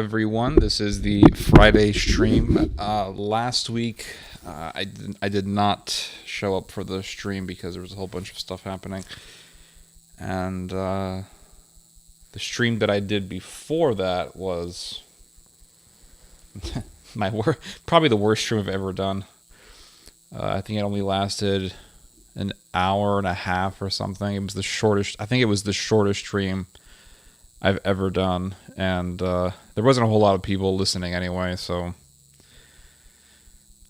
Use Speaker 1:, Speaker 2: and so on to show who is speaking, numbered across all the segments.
Speaker 1: everyone. This is the Friday stream. Last week, I did not show up for the stream because there was a whole bunch of stuff happening. And the stream that I did before that was probably the worst stream I've ever done. I think it only lasted an hour and a half or something. It was the shortest. I think it was the shortest stream I've ever done, and there wasn't a whole lot of people listening anyway, so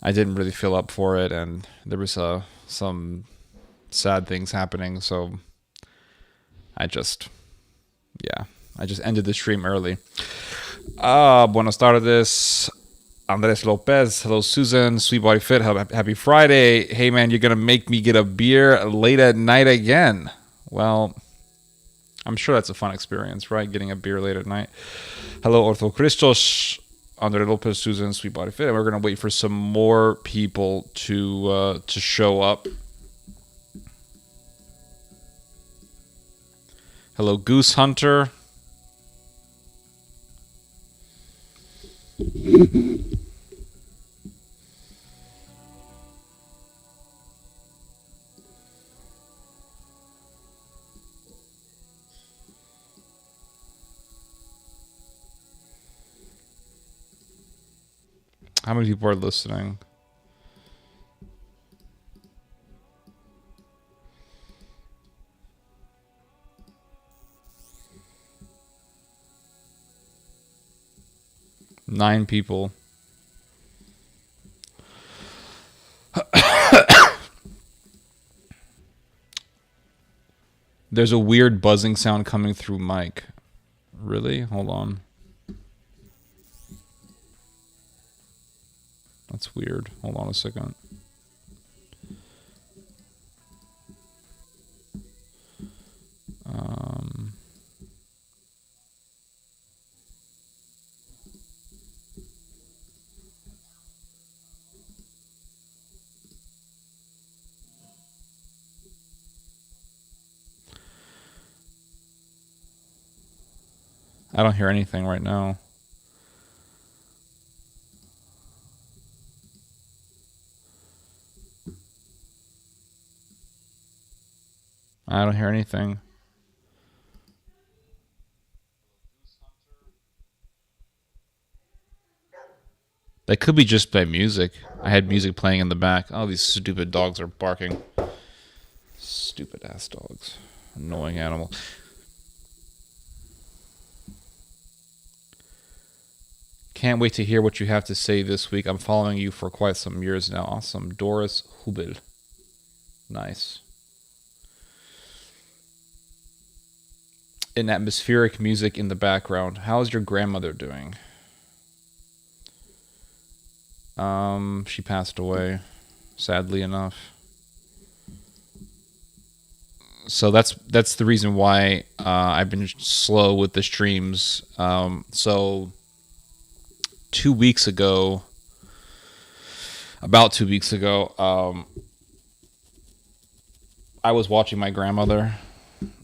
Speaker 1: I didn't really feel up for it, and there was some sad things happening, so I just ended the stream early. Buenas tardes, Andres Lopez. Hello, Susan. Sweet Body Fit. Happy Friday. Hey, man, you're going to make me get a beer late at night again. Well, I'm sure that's a fun experience, right? Getting a beer late at night. Hello, Ortho Christos. Andre Lopez, Susan, Sweet Body Fit. And we're going to wait for some more people to show up. Hello, Goose Hunter. How many people are listening? Nine people. There's a weird buzzing sound coming through mic. Really? Hold on. That's weird. Hold on a second. I don't hear anything right now. I don't hear anything. That could be just by music. I had music playing in the back. Oh, these stupid dogs are barking. Stupid ass dogs. Annoying animal. Can't wait to hear what you have to say this week. I'm following you for quite some years now. Awesome. Doris Hubel. Nice. And atmospheric music in the background. How's your grandmother doing? She passed away, sadly enough. So that's the reason why I've been slow with the streams. So 2 weeks ago, about 2 weeks ago, I was watching my grandmother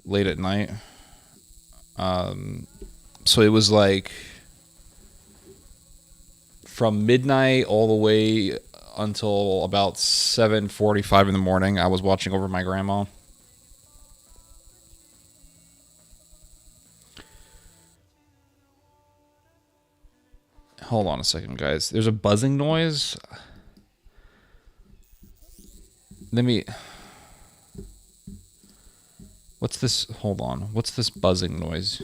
Speaker 1: late at night. So it was like from midnight all the way until about 7:45 in the morning, I was watching over my grandma. Hold on a second, guys. There's a buzzing noise. What's this? Hold on. What's this buzzing noise?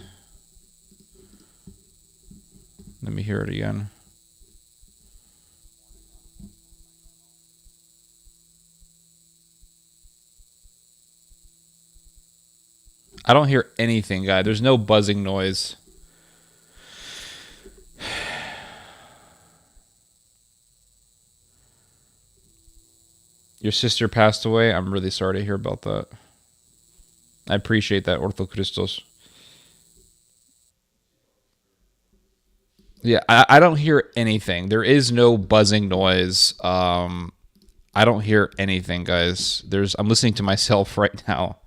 Speaker 1: Let me hear it again. I don't hear anything, guy. There's no buzzing noise. Your sister passed away? I'm really sorry to hear about that. I appreciate that, Ortho Christos. Yeah, I don't hear anything. There is no buzzing noise. I don't hear anything, guys. I'm listening to myself right now.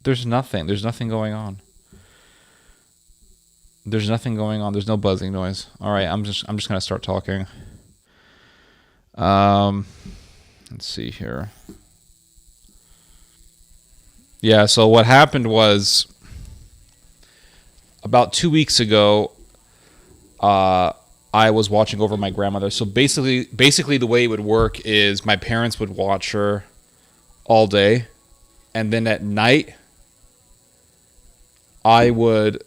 Speaker 1: There's nothing. There's nothing going on. There's nothing going on. There's no buzzing noise. All right, I'm just gonna start talking. Um, let's see here. Yeah. So what happened was about 2 weeks ago. I was watching over my grandmother. So basically, the way it would work is my parents would watch her all day, and then at night, I would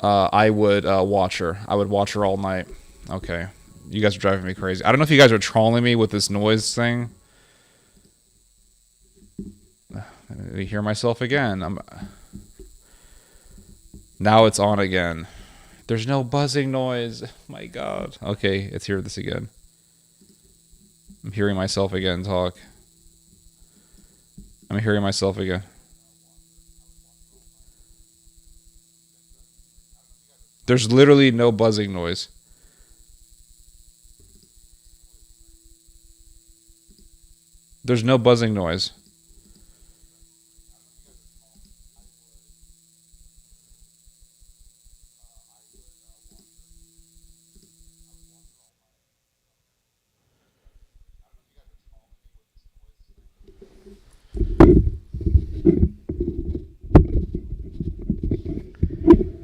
Speaker 1: watch her. I would watch her all night. Okay, you guys are driving me crazy. I don't know if you guys are trolling me with this noise thing. I hear myself again. Now it's on again. There's no buzzing noise. Oh my God. Okay, let's hear this again. I'm hearing myself again talk. I'm hearing myself again. There's literally no buzzing noise. There's no buzzing noise.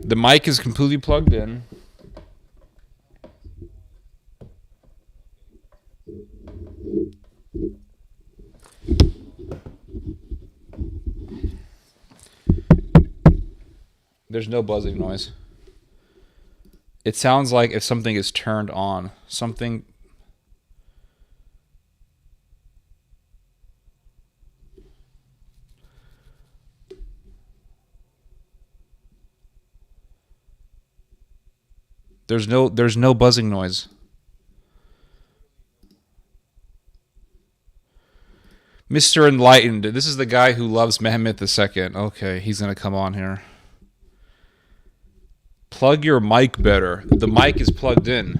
Speaker 1: The mic is completely plugged in. There's no buzzing noise. It sounds like if something is turned on. Something. There's no buzzing noise. Mr. Enlightened. This is the guy who loves Mehmet II. Okay, he's gonna come on here. Plug your mic better. The mic is plugged in.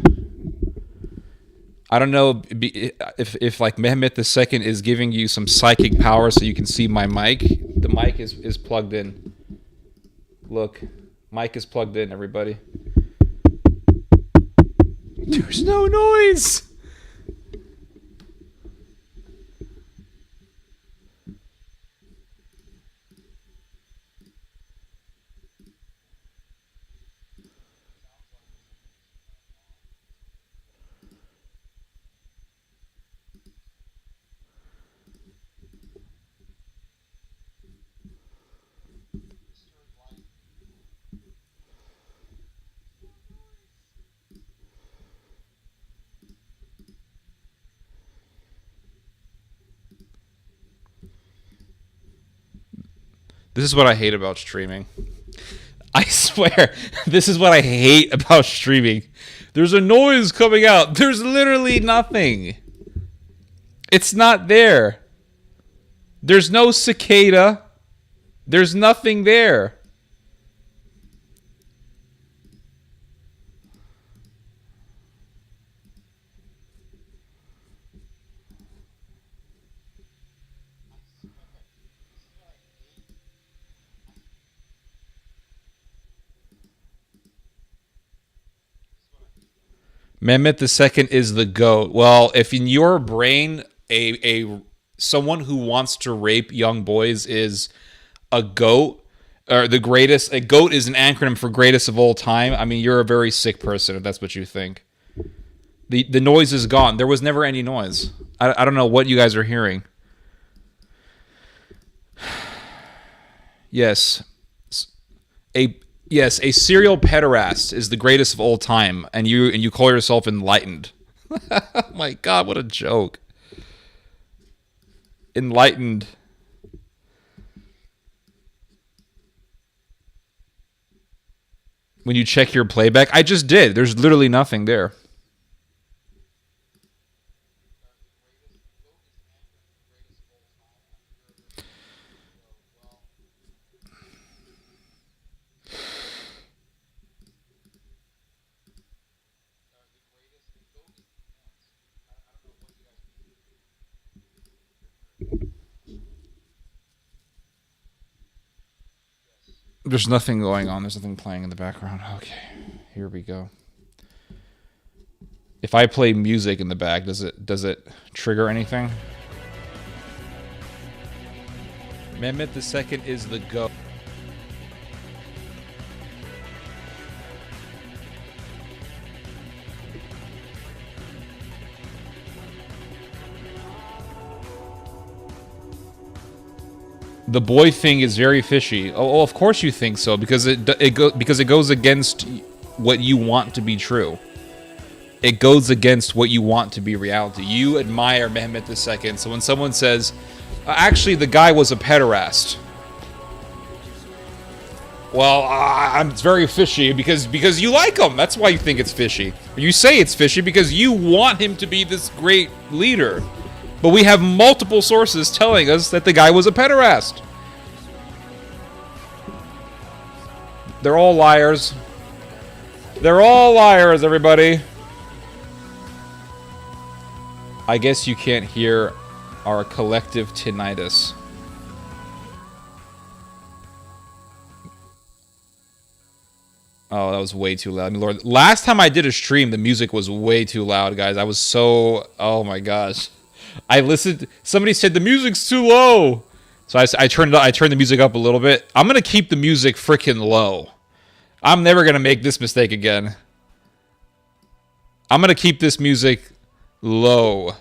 Speaker 1: I don't know if like Mehmet II is giving you some psychic power so you can see my mic. The mic is plugged in. Look, mic is plugged in, everybody. There's no noise. This is what I hate about streaming. I swear, this is what I hate about streaming. There's a noise coming out. There's literally nothing. It's not there. There's no cicada. There's nothing there. Mehmet II is the GOAT. Well, if in your brain a someone who wants to rape young boys is a GOAT or the greatest, a GOAT is an acronym for greatest of all time. I mean, you're a very sick person if that's what you think. The noise is gone. There was never any noise. I don't know what you guys are hearing. Yes. A Yes, a serial pederast is the greatest of all time, and you call yourself enlightened. Oh my God, what a joke. Enlightened. When you check your playback, I just did. There's literally nothing there. There's nothing going on. There's nothing playing in the background. Okay, here we go. If I play music in the back, does it trigger anything? Mehmet II is the GOAT. The boy thing is very fishy. Oh, of course you think so, because it goes against what you want to be true. It goes against what you want to be reality. You admire Mehmet II, so when someone says, actually the guy was a pederast, well, it's very fishy because you like him. That's why you think it's fishy. You say it's fishy because you want him to be this great leader. But we have multiple sources telling us that the guy was a pederast. They're all liars. They're all liars, everybody. I guess you can't hear our collective tinnitus. Oh, that was way too loud. Lord, last time I did a stream, the music was way too loud, guys. I was so... Oh my gosh. I listened. Somebody said the music's too low, so I turned the music up a little bit. I'm gonna keep the music freaking low. I'm never gonna make this mistake again. I'm gonna keep this music low.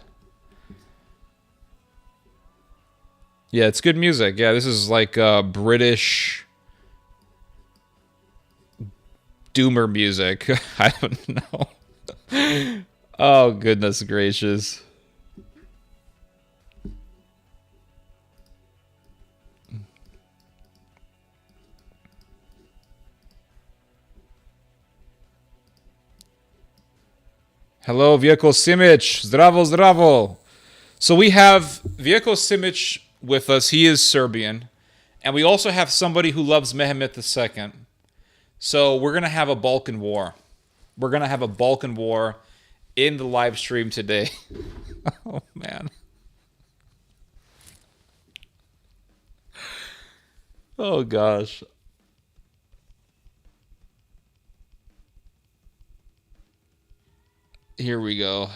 Speaker 1: Yeah, it's good music. Yeah, this is like British doomer music. I don't know. Oh goodness gracious. Hello, Vjeko Simic. Zdravo, zdravo. So we have Vjeko Simic with us. He is Serbian. And we also have somebody who loves Mehmet II. So we're going to have a Balkan war. We're going to have a Balkan war in the live stream today. Oh, man. Oh, gosh. Here we go.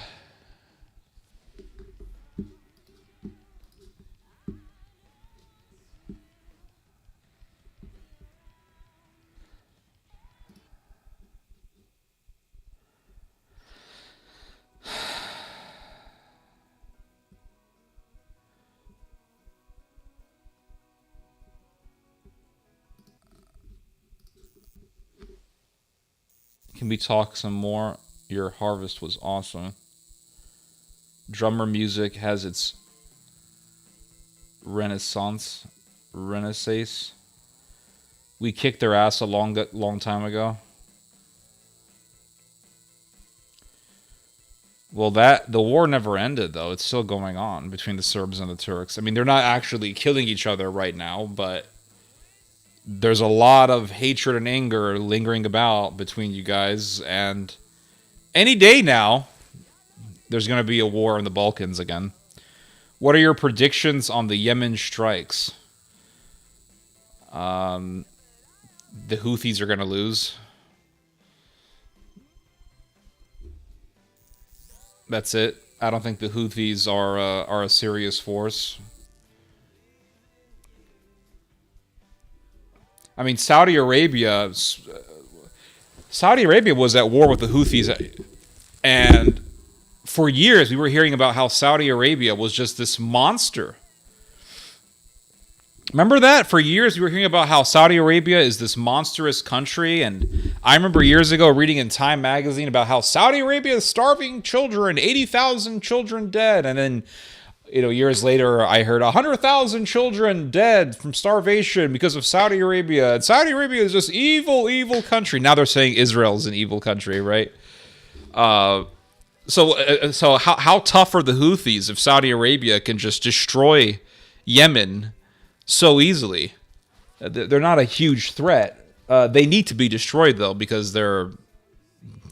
Speaker 1: Can we talk some more? Your harvest was awesome. Drummer music has its renaissance. We kicked their ass a long time ago. Well, the war never ended, though. It's still going on between the Serbs and the Turks. I mean, they're not actually killing each other right now, but there's a lot of hatred and anger lingering about between you guys, and any day now, there's going to be a war in the Balkans again. What are your predictions on the Yemen strikes? The Houthis are going to lose. That's it. I don't think the Houthis are a serious force. I mean, Saudi Arabia was at war with the Houthis, and for years we were hearing about how Saudi Arabia was just this monster. Remember that? For years we were hearing about how Saudi Arabia is this monstrous country, and I remember years ago reading in Time magazine about how Saudi Arabia is starving children, 80,000 children dead, and then years later, I heard 100,000 children dead from starvation because of Saudi Arabia. And Saudi Arabia is just evil, evil country. Now they're saying Israel is an evil country, right? So how tough are the Houthis if Saudi Arabia can just destroy Yemen so easily? They're not a huge threat. They need to be destroyed, though, because they're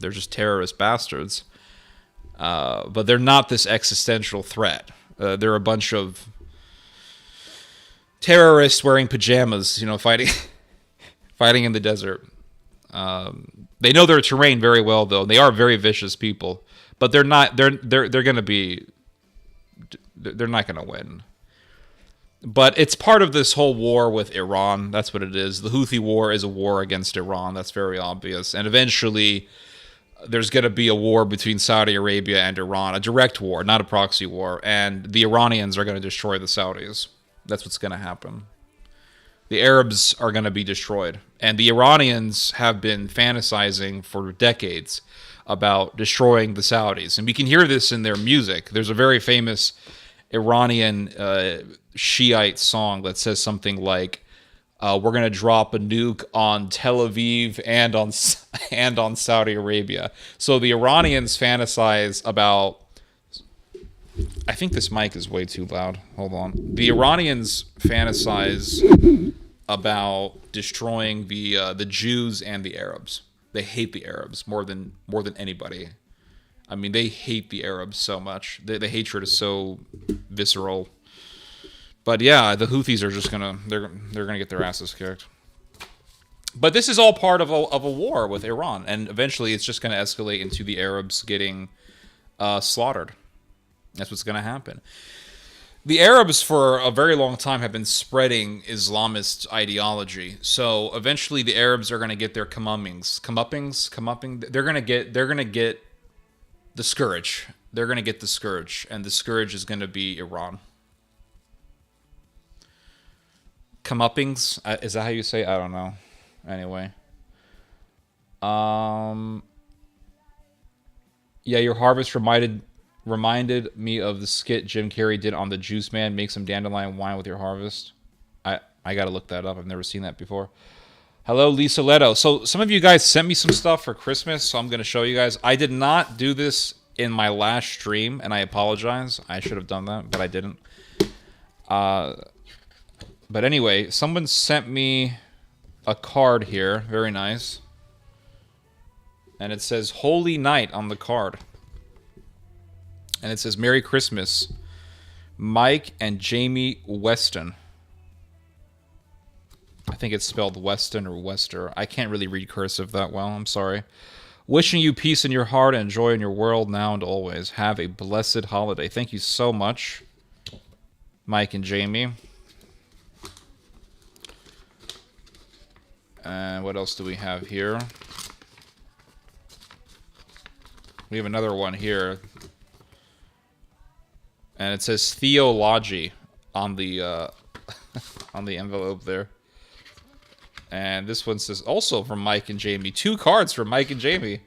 Speaker 1: just terrorist bastards. But they're not this existential threat. They're a bunch of terrorists wearing pajamas, fighting fighting in the desert. They know their terrain very well, though. They are very vicious people, but they're not. They're going to be. They're not going to win. But it's part of this whole war with Iran. That's what it is. The Houthi war is a war against Iran. That's very obvious. And eventually, there's going to be a war between Saudi Arabia and Iran, a direct war, not a proxy war. And the Iranians are going to destroy the Saudis. That's what's going to happen. The Arabs are going to be destroyed. And the Iranians have been fantasizing for decades about destroying the Saudis. And we can hear this in their music. There's a very famous Iranian Shiite song that says something like, we're going to drop a nuke on Tel Aviv and on Saudi Arabia. So the Iranians fantasize about... I think this mic is way too loud. Hold on. The Iranians fantasize about destroying the Jews and the Arabs. They hate the Arabs more than anybody. I mean, they hate the Arabs so much. The hatred is so visceral. But yeah, the Houthis are just they're gonna get their asses kicked. But this is all part of a war with Iran, and eventually it's just gonna escalate into the Arabs getting slaughtered. That's what's gonna happen. The Arabs for a very long time have been spreading Islamist ideology. So eventually the Arabs are gonna get their comeuppings. They're gonna get the scourge. They're gonna get the scourge, and the scourge is gonna be Iran. Comeuppings, is that how you say it? I don't know. Anyway. Yeah, your harvest reminded me of the skit Jim Carrey did on the Juice Man. Make some dandelion wine with your harvest. I gotta look that up. I've never seen that before. Hello, Lisa Leto. So some of you guys sent me some stuff for Christmas, so I'm gonna show you guys. I did not do this in my last stream, and I apologize. I should have done that, but I didn't. But anyway, someone sent me a card here. Very nice. And it says Holy Night on the card. And it says Merry Christmas, Mike and Jamie Weston. I think it's spelled Weston or Wester. I can't really read cursive that well. I'm sorry. Wishing you peace in your heart and joy in your world now and always. Have a blessed holiday. Thank you so much, Mike and Jamie. And what else do we have here? We have another one here. And it says Theology on the on the envelope there. And this one says also from Mike and Jamie. 2 cards from Mike and Jamie.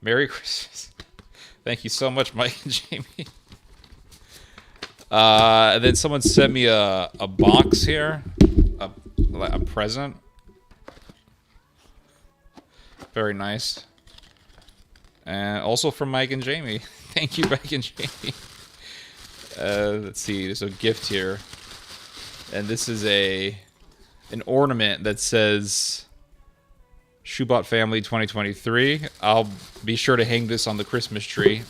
Speaker 1: Merry Christmas. Thank you so much, Mike and Jamie. And then someone sent me a box here. A present. Very nice. And also from Mike and Jamie. Thank you, Mike and Jamie. Let's see. There's a gift here. And this is an ornament that says Shoebot Family 2023. I'll be sure to hang this on the Christmas tree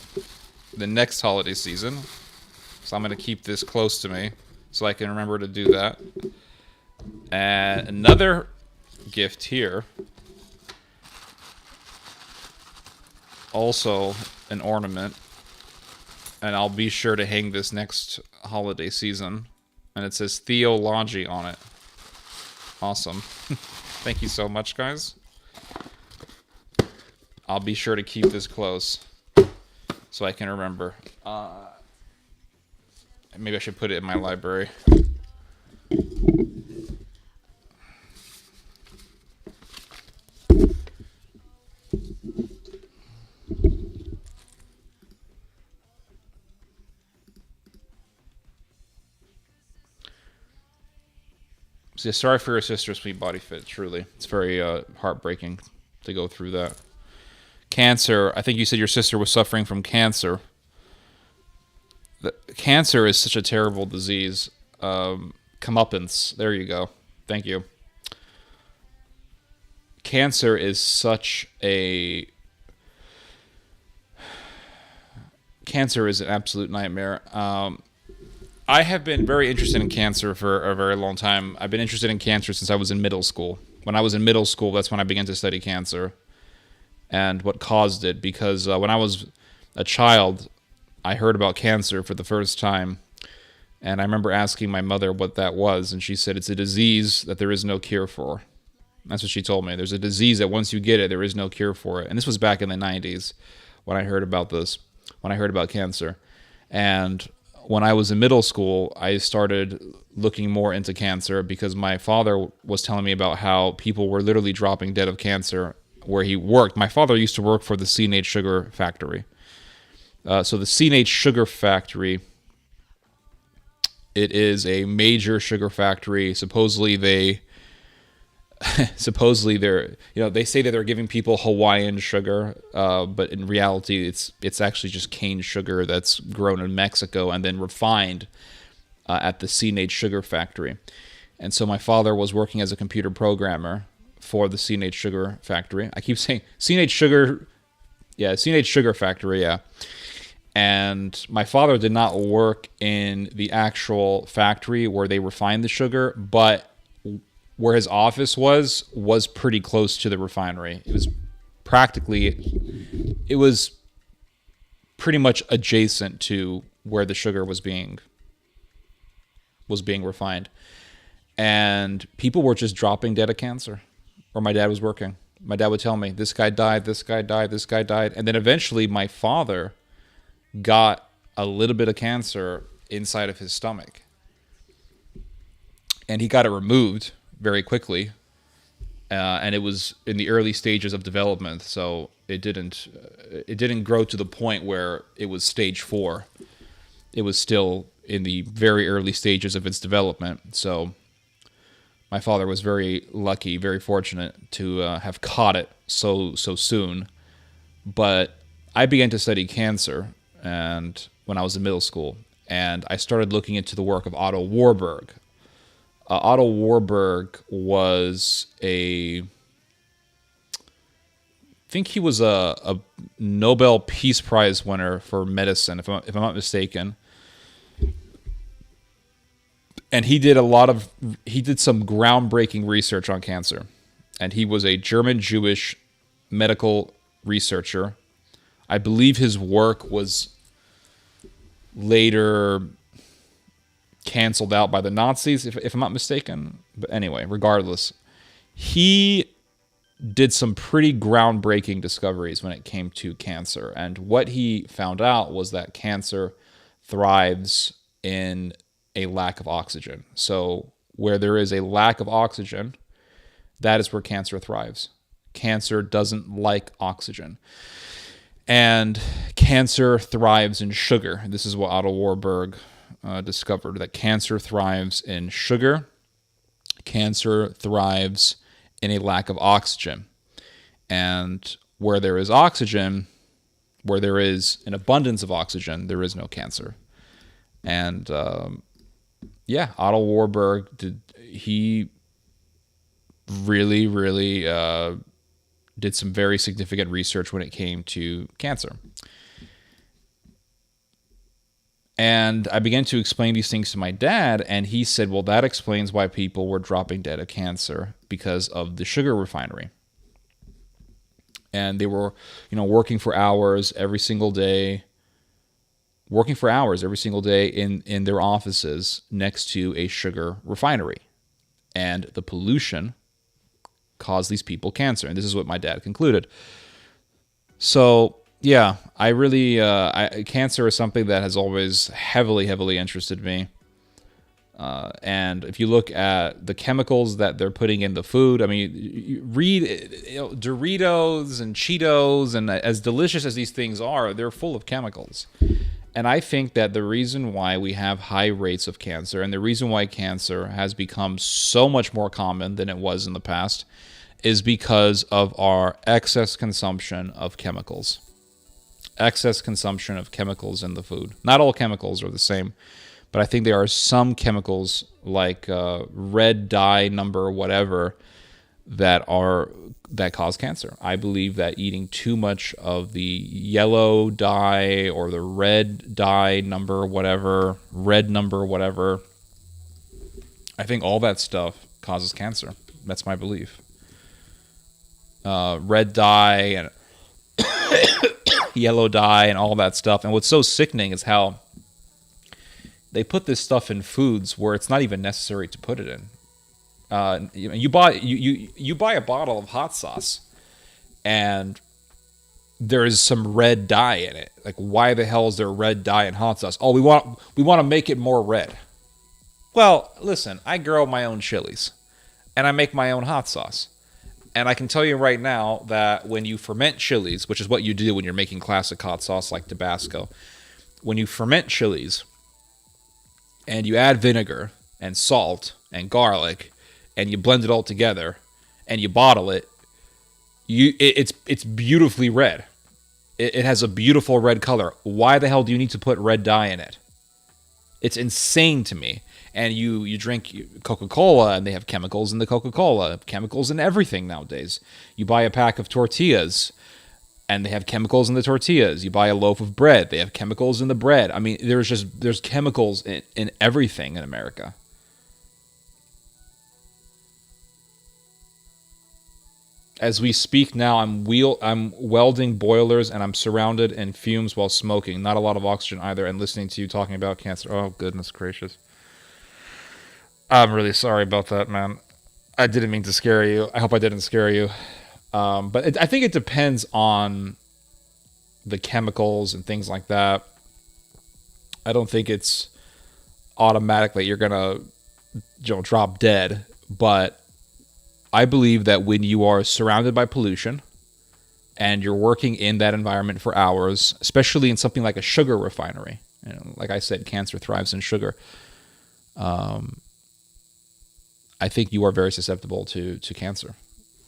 Speaker 1: the next holiday season. So I'm going to keep this close to me so I can remember to do that. And another gift here. Also an ornament. And I'll be sure to hang this next holiday season. And it says Theology on it. Awesome. Thank you so much, guys. I'll be sure to keep this close so I can remember. Maybe I should put it in my library. So sorry for your sister's sweet body fit, truly. It's very heartbreaking to go through that. Cancer. I think you said your sister was suffering from cancer. Cancer is such a terrible disease. Comeuppance. There you go. Thank you. Cancer is such a... Cancer is an absolute nightmare. I have been very interested in cancer for a very long time. I've been interested in cancer since I was in middle school. when I was in middle school, that's when I began to study cancer and what caused it. Because when I was a child, I heard about cancer for the first time. And I remember asking my mother what that was. And she said, it's a disease that there is no cure for. That's what she told me. There's a disease that once you get it, there is no cure for it. And this was back in the 90s when I heard about this, when I heard about cancer. And when I was in middle school, I started looking more into cancer because my father was telling me about how people were literally dropping dead of cancer where he worked. My father used to work for the C&H Sugar Factory. So the C&H Sugar Factory, it is a major sugar factory. Supposedly they're, they say that they're giving people Hawaiian sugar, but in reality, it's actually just cane sugar that's grown in Mexico and then refined at the C&H Sugar Factory. And so my father was working as a computer programmer for the C&H Sugar Factory. I keep saying C&H Sugar Factory, yeah. And my father did not work in the actual factory where they refined the sugar, but where his office was pretty close to the refinery. It was pretty much adjacent to where the sugar was being refined. And people were just dropping dead of cancer where my dad was working. My dad would tell me, this guy died, this guy died, this guy died. And then eventually my father got a little bit of cancer inside of his stomach. And he got it removed very quickly. And it was in the early stages of development. So it didn't grow to the point where it was stage 4. It was still in the very early stages of its development. So my father was very lucky, very fortunate to have caught it so soon. But I began to study cancer and when I was in middle school, and I started looking into the work of Otto Warburg. Otto Warburg was I think he was a Nobel Peace Prize winner for medicine, if I'm not mistaken. And he did some groundbreaking research on cancer. And he was a German Jewish medical researcher. I believe his work was later canceled out by the Nazis, if I'm not mistaken. But anyway, regardless, he did some pretty groundbreaking discoveries when it came to cancer. And what he found out was that cancer thrives in a lack of oxygen. So where there is a lack of oxygen, that is where cancer thrives. Cancer doesn't like oxygen. And cancer thrives in sugar. This is what Otto Warburg discovered, that cancer thrives in sugar. Cancer thrives in a lack of oxygen. And where there is oxygen, where there is an abundance of oxygen, there is no cancer. And Otto Warburg he really did some very significant research when it came to cancer. And I began to explain these things to my dad, and he said, well, that explains why people were dropping dead of cancer, because of the sugar refinery. And they were, working for hours every single day in their offices next to a sugar refinery. And the pollution caused these people cancer. And this is what my dad concluded. So, yeah, I really, cancer is something that has always heavily interested me. And if you look at the chemicals that they're putting in the food, I mean, you read Doritos and Cheetos, and as delicious as these things are, they're full of chemicals. And I think that the reason why we have high rates of cancer, and the reason why cancer has become so much more common than it was in the past, is because of our excess consumption of chemicals. Excess consumption of chemicals in the food. Not all chemicals are the same, but I think there are some chemicals like red dye number whatever that cause cancer. I believe that eating too much of the yellow dye or the red dye number whatever, I think all that stuff causes cancer. That's my belief. red dye and yellow dye and all that stuff. And what's so sickening is how they put this stuff in foods where it's not even necessary to put it in. You buy a bottle of hot sauce, and there is some red dye in it. Like, why the hell is there red dye in hot sauce? Oh, we want to make it more red. Well, listen, I grow my own chilies, and I make my own hot sauce. And I can tell you right now that when you ferment chilies, which is what you do when you're making classic hot sauce like Tabasco, when you ferment chilies and you add vinegar and salt and garlic and you blend it all together and you bottle it, it's beautifully red. It has a beautiful red color. Why the hell do you need to put red dye in it? It's insane to me. And you drink Coca-Cola, and they have chemicals in the Coca-Cola, chemicals in everything nowadays. You buy a pack of tortillas, and they have chemicals in the tortillas. You buy a loaf of bread, they have chemicals in the bread. I mean, there's chemicals in everything in America. As we speak now, I'm welding boilers, and I'm surrounded in fumes while smoking. Not a lot of oxygen either, and listening to you talking about cancer. Oh, goodness gracious. I'm really sorry about that, man. I didn't mean to scare you. I hope I didn't scare you. But I think it depends on the chemicals and things like that. I don't think it's automatic that you're going to drop dead. But I believe that when you are surrounded by pollution and you're working in that environment for hours, especially in something like a sugar refinery, like I said, cancer thrives in sugar. I think you are very susceptible to cancer.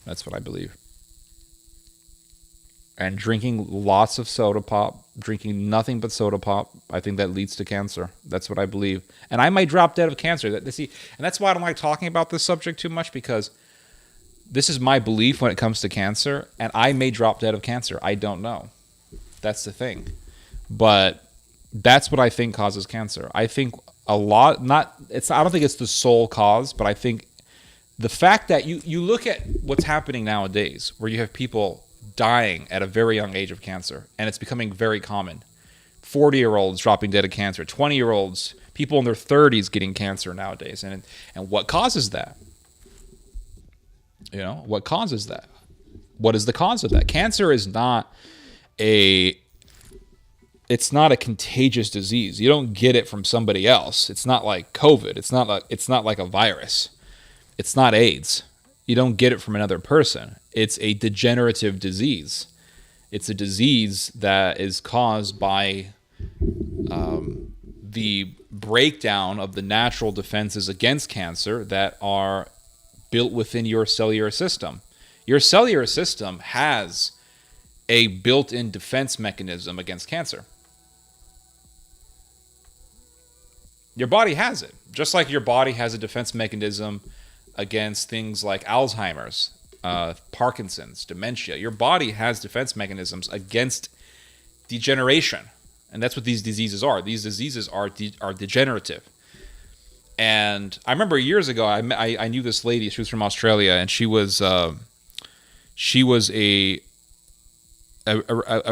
Speaker 1: That's what I believe. And drinking lots of soda pop, drinking nothing but soda pop, I think that leads to cancer. That's what I believe. And I might drop dead of cancer. And that's why I don't like talking about this subject too much, because this is my belief when it comes to cancer, and I may drop dead of cancer. I don't know. That's the thing. But that's what I think causes cancer. I think I don't think it's the sole cause, but I think the fact that you look at what's happening nowadays, where you have people dying at a very young age of cancer, and it's becoming very common. 40-year-olds dropping dead of cancer, 20-year-olds, people in their 30s getting cancer nowadays. And what causes that? What causes that? What is the cause of that? Cancer is not it's not a contagious disease. You don't get it from somebody else. It's not like COVID. It's not like a virus. It's not AIDS. You don't get it from another person. It's a degenerative disease. It's a disease that is caused by the breakdown of the natural defenses against cancer that are built within your cellular system. Your cellular system has a built-in defense mechanism against cancer. Your body has it. Just like your body has a defense mechanism against things like Alzheimer's, Parkinson's, dementia. Your body has defense mechanisms against degeneration. And that's what these diseases are. These diseases are degenerative. And I remember years ago, I knew this lady. She was from Australia, and she was a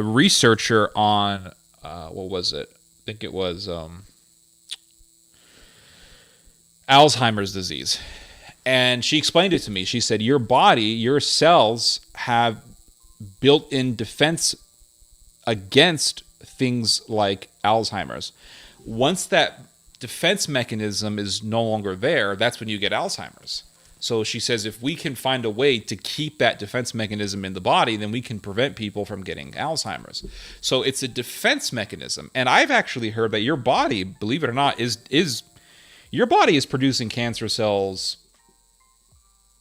Speaker 1: researcher on what was it? I think it was Alzheimer's disease. And she explained it to me. She said, your body, your cells have built-in defense against things like Alzheimer's. Once that defense mechanism is no longer there, that's when you get Alzheimer's. So she says, if we can find a way to keep that defense mechanism in the body, then we can prevent people from getting Alzheimer's. So it's a defense mechanism. And I've actually heard that your body, believe it or not, is your body is producing cancer cells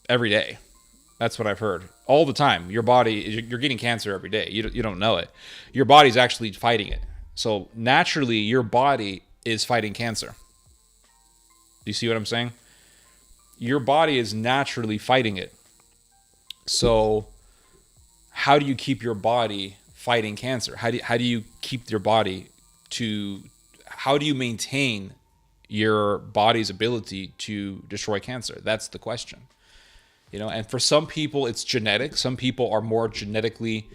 Speaker 1: every day. That's what I've heard. All the time. Your body, you're getting cancer every day. You don't know it. Your body's actually fighting it. So naturally, your body is fighting cancer. Do you see what I'm saying? Your body is naturally fighting it. So how do you keep your body fighting cancer? How do you keep your body how do you maintain your body's ability to destroy cancer? That's the question. And for some people it's genetic. Some people are more genetically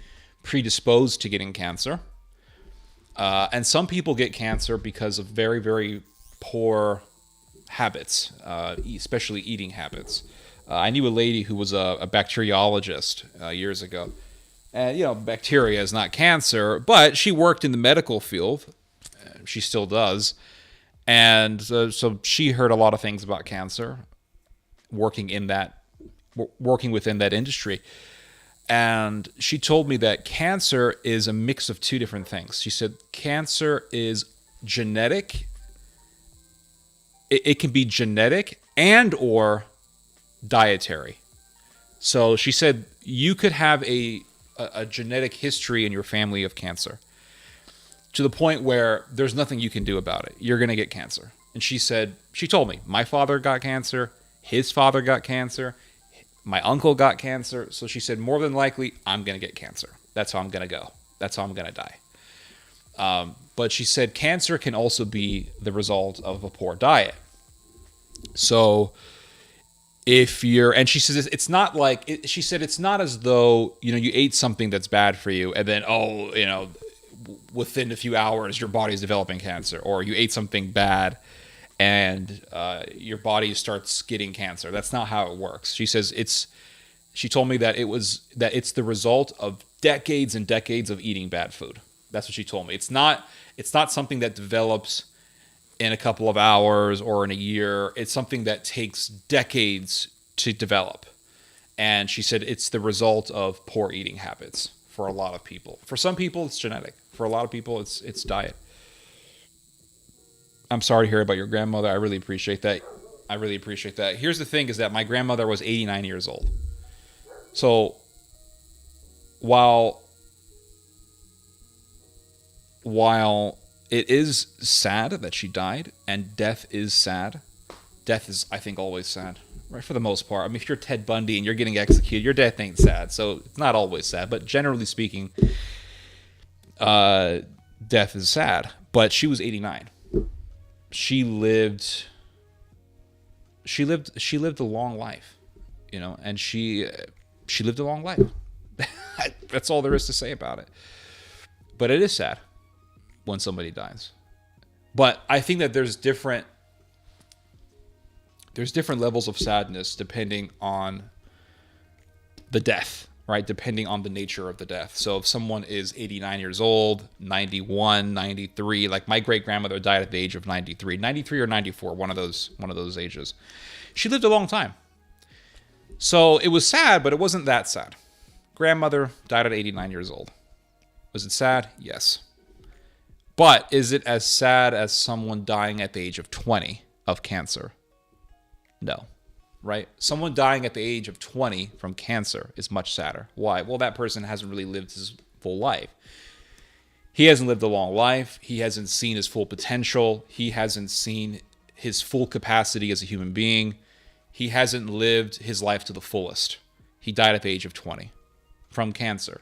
Speaker 1: predisposed to getting cancer. And some people get cancer because of very, very poor habits, especially eating habits. I knew a lady who was a bacteriologist years ago. And, bacteria is not cancer, but she worked in the medical field. She still does. And so she heard a lot of things about cancer working within that industry. And she told me that cancer is a mix of two different things. She said cancer is genetic. It can be genetic and or dietary. So she said you could have a genetic history in your family of cancer to the point where there's nothing you can do about it. You're going to get cancer. And she told me, my father got cancer, his father got cancer, my uncle got cancer. So she said, more than likely, I'm going to get cancer. That's how I'm going to go. That's how I'm going to die. But she said cancer can also be the result of a poor diet. So and she says it's not like, she said it's not as though, you ate something that's bad for you and then, within a few hours, your body's developing cancer, or you ate something bad and your body starts getting cancer. That's not how it works. She says she told me that it's the result of decades and decades of eating bad food. That's what she told me. It's not something that develops in a couple of hours or in a year. It's something that takes decades to develop. And she said it's the result of poor eating habits for a lot of people. For some people, it's genetic. For a lot of people, it's diet. I'm sorry to hear about your grandmother. I really appreciate that. Here's the thing is that my grandmother was 89 years old. So while it is sad that she died, and death is sad, death is, I think, always sad, right? For the most part. I mean, if you're Ted Bundy and you're getting executed, your death ain't sad. So it's not always sad, but generally speaking, death is sad. But she was 89. She lived a long life, and she lived a long life. That's all there is to say about it. But it is sad when somebody dies. But I think that there's different levels of sadness depending on the death, right? Depending on the nature of the death. So if someone is 89 years old, 91, 93, like my great-grandmother died at the age of 93 or 94, one of those ages. She lived a long time. So it was sad, but it wasn't that sad. Grandmother died at 89 years old. Was it sad? Yes. But is it as sad as someone dying at the age of 20 of cancer? No. Right? Someone dying at the age of 20 from cancer is much sadder. Why? Well, that person hasn't really lived his full life. He hasn't lived a long life. He hasn't seen his full potential. He hasn't seen his full capacity as a human being. He hasn't lived his life to the fullest. He died at the age of 20 from cancer.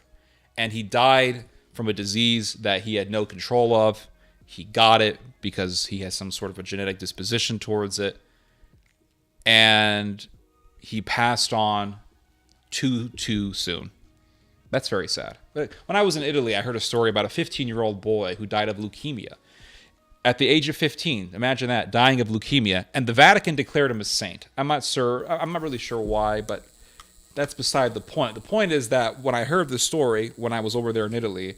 Speaker 1: And he died from a disease that he had no control of. He got it because he has some sort of a genetic disposition towards it. And he passed on too soon. That's very sad. When I was in Italy, I heard a story about a 15-year-old boy who died of leukemia. At the age of 15, imagine that, dying of leukemia, and the Vatican declared him a saint. I'm not really sure why, but that's beside the point. The point is that when I heard this story, when I was over there in Italy,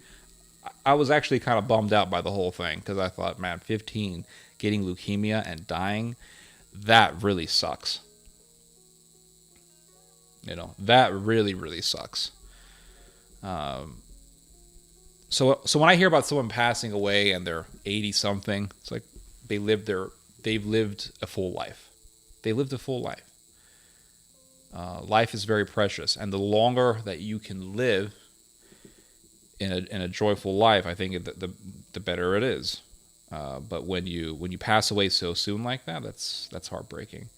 Speaker 1: I was actually kind of bummed out by the whole thing, because I thought, man, 15, getting leukemia and dying, that really sucks. That really, really sucks. So when I hear about someone passing away and they're 80 something, it's like they've lived a full life. They lived a full life. Life is very precious, and the longer that you can live in a joyful life, I think the better it is. But when you pass away so soon like that, that's heartbreaking.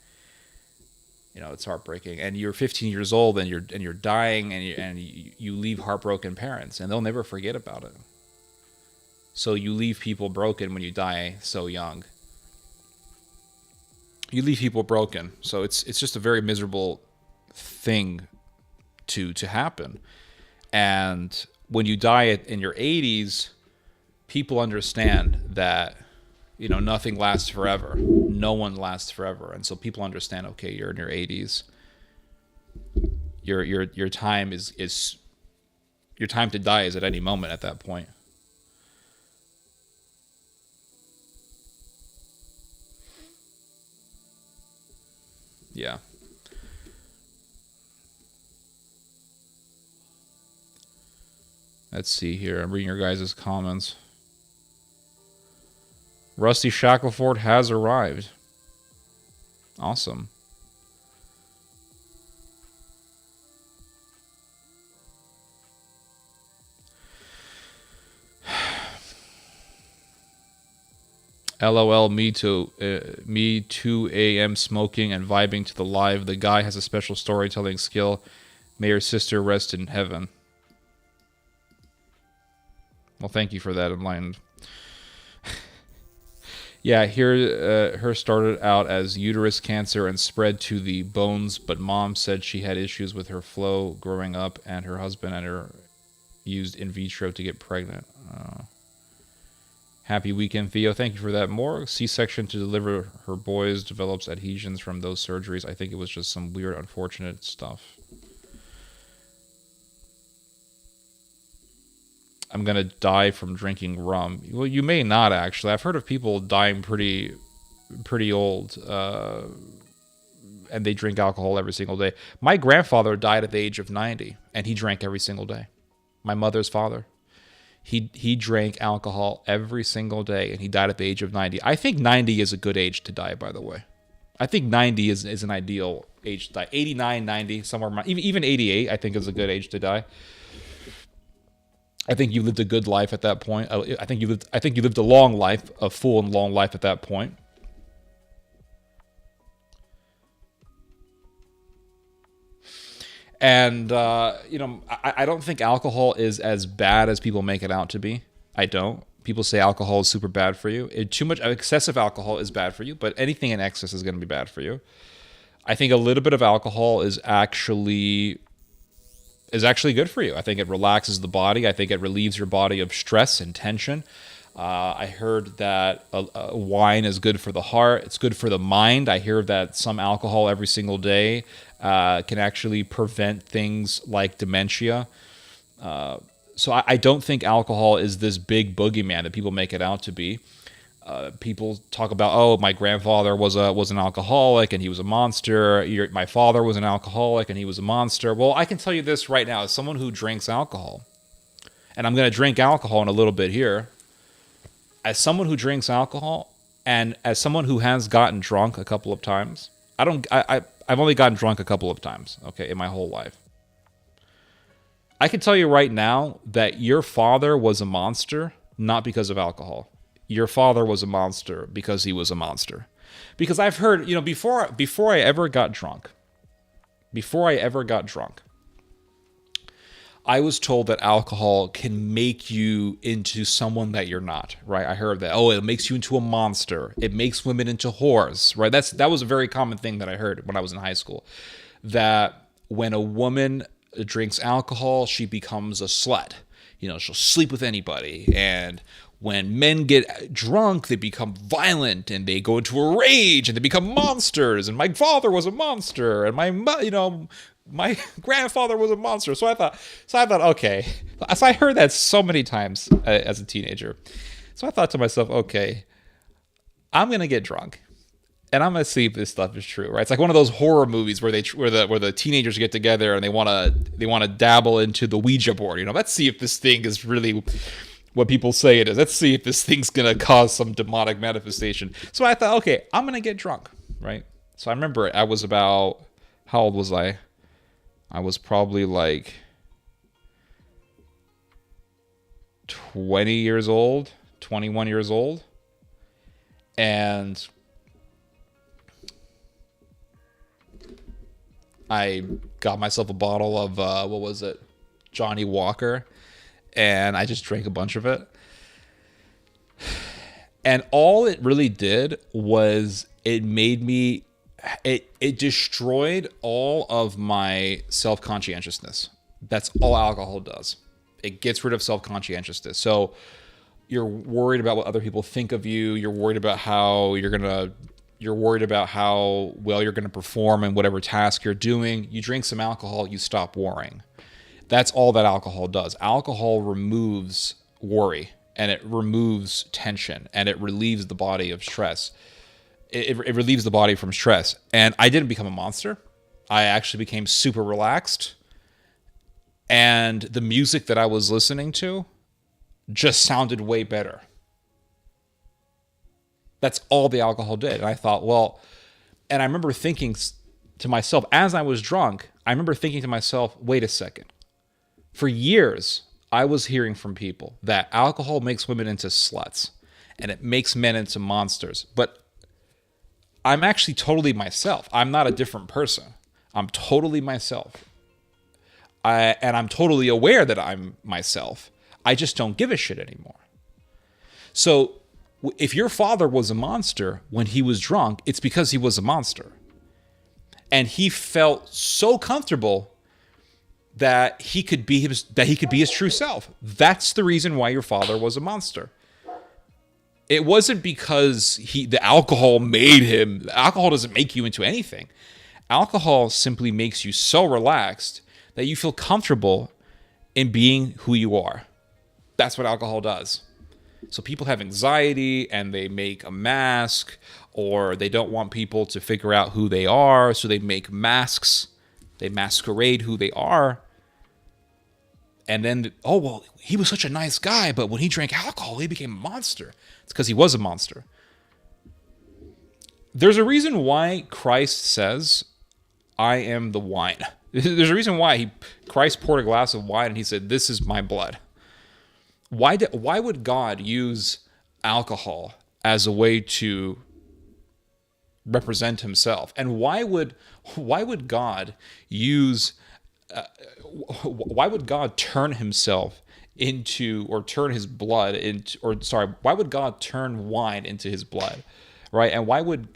Speaker 1: It's heartbreaking. And you're 15 years old and you're dying and you leave heartbroken parents, and they'll never forget about it. So you leave people broken when you die so young. You leave people broken. So it's just a very miserable thing to happen. And when you die in your 80s, people understand that, you know, nothing lasts forever. No one lasts forever. And so people understand, okay, you're in your 80s. Your time is your time to die is at any moment at that point. Yeah. Let's see here. I'm reading your guys' comments. Rusty Shackleford has arrived. Awesome. LOL, me too. Me 2 a.m. smoking and vibing to the live. The guy has a special storytelling skill. May your sister rest in heaven. Well, thank you for that, Enlightened. Yeah, here, her started out as uterus cancer and spread to the bones, but mom said she had issues with her flow growing up, and her husband and her used in vitro to get pregnant. Happy weekend, Theo. Thank you for that. More C-section to deliver her boys, develops adhesions from those surgeries. I think it was just some weird, unfortunate stuff. I'm going to die from drinking rum. Well, you may not, actually. I've heard of people dying pretty old, and they drink alcohol every single day. My grandfather died at the age of 90, and he drank every single day. My mother's father. He drank alcohol every single day, and he died at the age of 90. I think 90 is a good age to die, by the way. I think 90 is an ideal age to die. 89, 90, somewhere around, even 88, I think is a good age to die. I think you lived a good life at that point. I think you lived a long life, a full and long life at that point. And you know, I don't think alcohol is as bad as people make it out to be. I don't. People say alcohol is super bad for you. Too much excessive alcohol is bad for you, but anything in excess is going to be bad for you. I think a little bit of alcohol is actually good for you. I think it relaxes the body. I think it relieves your body of stress and tension. I heard that wine is good for the heart. It's good for the mind. I hear that some alcohol every single day can actually prevent things like dementia. So I don't think alcohol is this big boogeyman that people make it out to be. People talk about, oh, my grandfather was an alcoholic and he was a monster. My father was an alcoholic and he was a monster. Well, I can tell you this right now, as someone who drinks alcohol, and I'm going to drink alcohol in a little bit here. As someone who drinks alcohol, and as someone who has gotten drunk a couple of times, I've only gotten drunk a couple of times, okay, in my whole life. I can tell you right now that your father was a monster, not because of alcohol. Your father was a monster because he was a monster. Because I've heard, you know, before I ever got drunk, I was told that alcohol can make you into someone that you're not, right? I heard that, oh, it makes you into a monster. It makes women into whores, right? That was a very common thing that I heard when I was in high school. That when a woman drinks alcohol, she becomes a slut. You know, she'll sleep with anybody. And when men get drunk, they become violent and they go into a rage and they become monsters. And my father was a monster, and my grandfather was a monster. So I thought, okay. So I heard that so many times as a teenager. So I thought to myself, okay, I'm gonna get drunk, and I'm gonna see if this stuff is true, right? It's like one of those horror movies where the teenagers get together and they wanna dabble into the Ouija board. You know, let's see if this thing is really what people say it is. Let's see if this thing's gonna cause some demonic manifestation. So I thought, okay, I'm gonna get drunk, right? So I remember I was about, how old was I? I was probably like 20 years old, 21 years old. And I got myself a bottle of, what was it? Johnny Walker. And I just drank a bunch of it. And all it really did was it made me it destroyed all of my self-conscientiousness. That's all alcohol does. It gets rid of self-conscientiousness. So you're worried about what other people think of you. You're worried about how you're worried about how well you're going to perform in whatever task you're doing. You drink some alcohol, you stop worrying. That's all that alcohol does. Alcohol removes worry, and it removes tension, and it relieves the body of stress. It relieves the body from stress. And I didn't become a monster. I actually became super relaxed. And the music that I was listening to just sounded way better. That's all the alcohol did. And I thought, well, and I remember thinking to myself, as I was drunk, I remember thinking to myself, wait a second. For years, I was hearing from people that alcohol makes women into sluts and it makes men into monsters. But I'm actually totally myself. I'm not a different person. I'm totally myself. And I'm totally aware that I'm myself. I just don't give a shit anymore. So if your father was a monster when he was drunk, it's because he was a monster. And he felt so comfortable that he could be his true self. That's the reason why your father was a monster. It wasn't because the alcohol made him. Alcohol doesn't make you into anything. Alcohol simply makes you so relaxed that you feel comfortable in being who you are. That's what alcohol does. So people have anxiety and they make a mask, or they don't want people to figure out who they are, so they make masks. They masquerade who they are. And then, oh, well, he was such a nice guy, but when he drank alcohol, he became a monster. It's because he was a monster. There's a reason why Christ says, I am the wine. There's a reason why Christ poured a glass of wine and he said, this is my blood. Why would God use alcohol as a way to represent himself? And why would God use why would God turn himself into, or turn his blood into, or sorry, why would God turn wine into his blood, right? And why would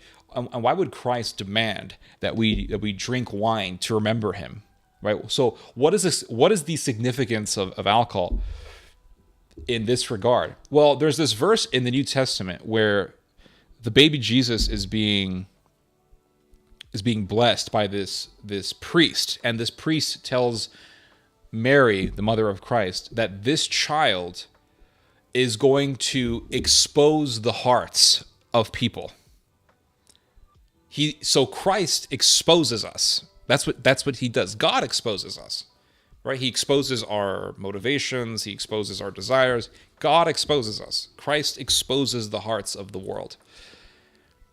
Speaker 1: Christ demand that we drink wine to remember him, right? So what is this? What is the significance of alcohol in this regard? Well, there's this verse in the New Testament where the baby Jesus is being blessed by this priest, and this priest tells Mary, the mother of Christ, that this child is going to expose the hearts of people. So Christ exposes us. That's what he does. God exposes us, right? He exposes our motivations. He exposes our desires. God exposes us. Christ exposes the hearts of the world.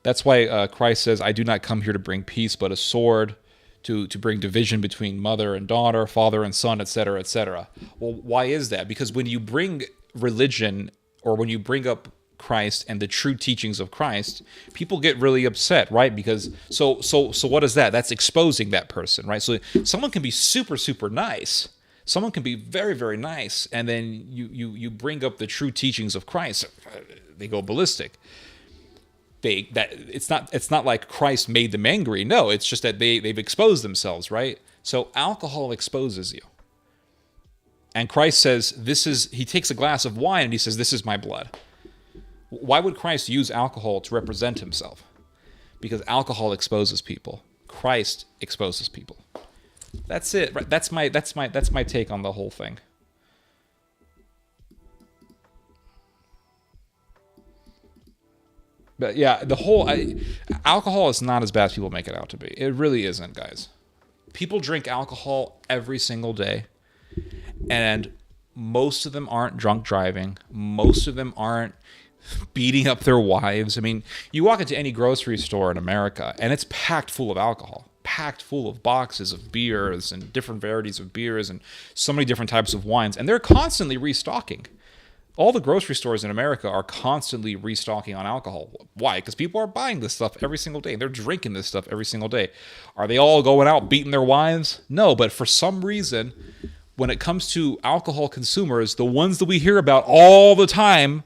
Speaker 1: That's why Christ says, I do not come here to bring peace, but a sword, to bring division between mother and daughter, father and son, etc., etc. Well, why is that? Because when you bring religion, or when you bring up Christ and the true teachings of Christ, people get really upset, right? Because so what is that? That's exposing that person, right? So someone can be super, super nice. Someone can be very, very nice, and then you bring up the true teachings of Christ, they go ballistic. It's not like Christ made them angry. No, it's just that they've exposed themselves, right? So alcohol exposes you. And Christ says, he takes a glass of wine and he says, this is my blood. Why would Christ use alcohol to represent himself? Because alcohol exposes people. Christ exposes people. That's it. Right? That's my take on the whole thing. But yeah, alcohol is not as bad as people make it out to be. It really isn't, guys. People drink alcohol every single day, and most of them aren't drunk driving. Most of them aren't beating up their wives. I mean, you walk into any grocery store in America, and it's packed full of alcohol, packed full of boxes of beers and different varieties of beers and so many different types of wines, and they're constantly restocking. All the grocery stores in America are constantly restocking on alcohol. Why? Because people are buying this stuff every single day. They're drinking this stuff every single day. Are they all going out beating their wives? No, but for some reason, when it comes to alcohol consumers, the ones that we hear about all the time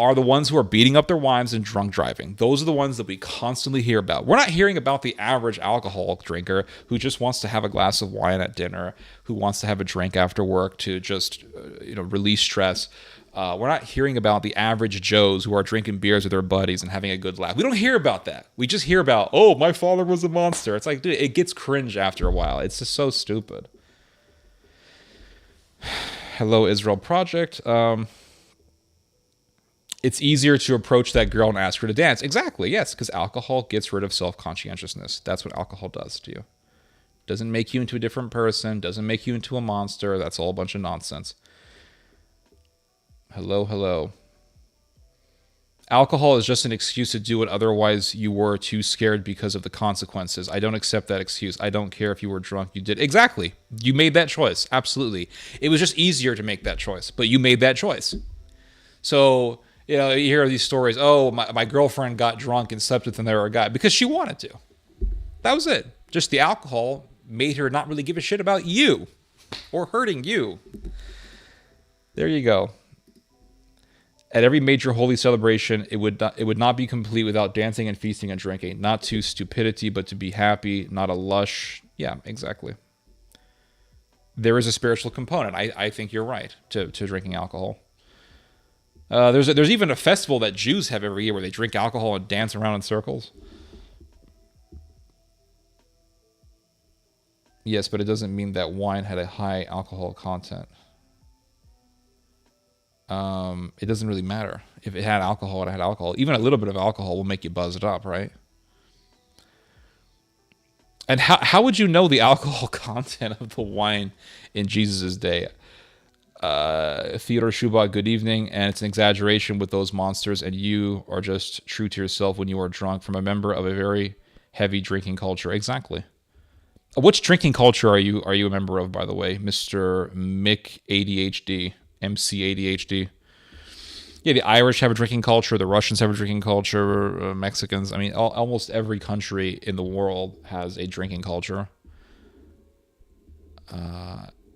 Speaker 1: are the ones who are beating up their wives and drunk driving. Those are the ones that we constantly hear about. We're not hearing about the average alcoholic drinker who just wants to have a glass of wine at dinner, who wants to have a drink after work to just release stress. We're not hearing about the average Joes who are drinking beers with their buddies and having a good laugh. We don't hear about that. We just hear about, oh, my father was a monster. It's like, dude, it gets cringe after a while. It's just so stupid. Hello, Israel Project. It's easier to approach that girl and ask her to dance. Exactly, yes, because alcohol gets rid of self-conscientiousness. That's what alcohol does to you. Doesn't make you into a different person. Doesn't make you into a monster. That's all a bunch of nonsense. Hello. Alcohol is just an excuse to do what otherwise you were too scared because of the consequences. I don't accept that excuse. I don't care if you were drunk. You did. Exactly. You made that choice. Absolutely. It was just easier to make that choice, but you made that choice. So, you hear these stories. Oh, my girlfriend got drunk and slept with another guy because she wanted to. That was it. Just the alcohol made her not really give a shit about you or hurting you. There you go. At every major holy celebration, it would not be complete without dancing and feasting and drinking. Not to stupidity, but to be happy, not a lush. Yeah, exactly. There is a spiritual component. I think you're right to drinking alcohol. There's even a festival that Jews have every year where they drink alcohol and dance around in circles. Yes, but it doesn't mean that wine had a high alcohol content. It doesn't really matter. If it had alcohol, it had alcohol. Even a little bit of alcohol will make you buzzed up, right? And how would you know the alcohol content of the wine in Jesus' day? Theodore Schubach, good evening. And it's an exaggeration with those monsters, and you are just true to yourself when you are drunk, from a member of a very heavy drinking culture. Exactly. Which drinking culture are you a member of, by the way, Mr. Mick ADHD? MC ADHD. Yeah, the Irish have a drinking culture. The Russians have a drinking culture. Mexicans. I mean, almost every country in the world has a drinking culture.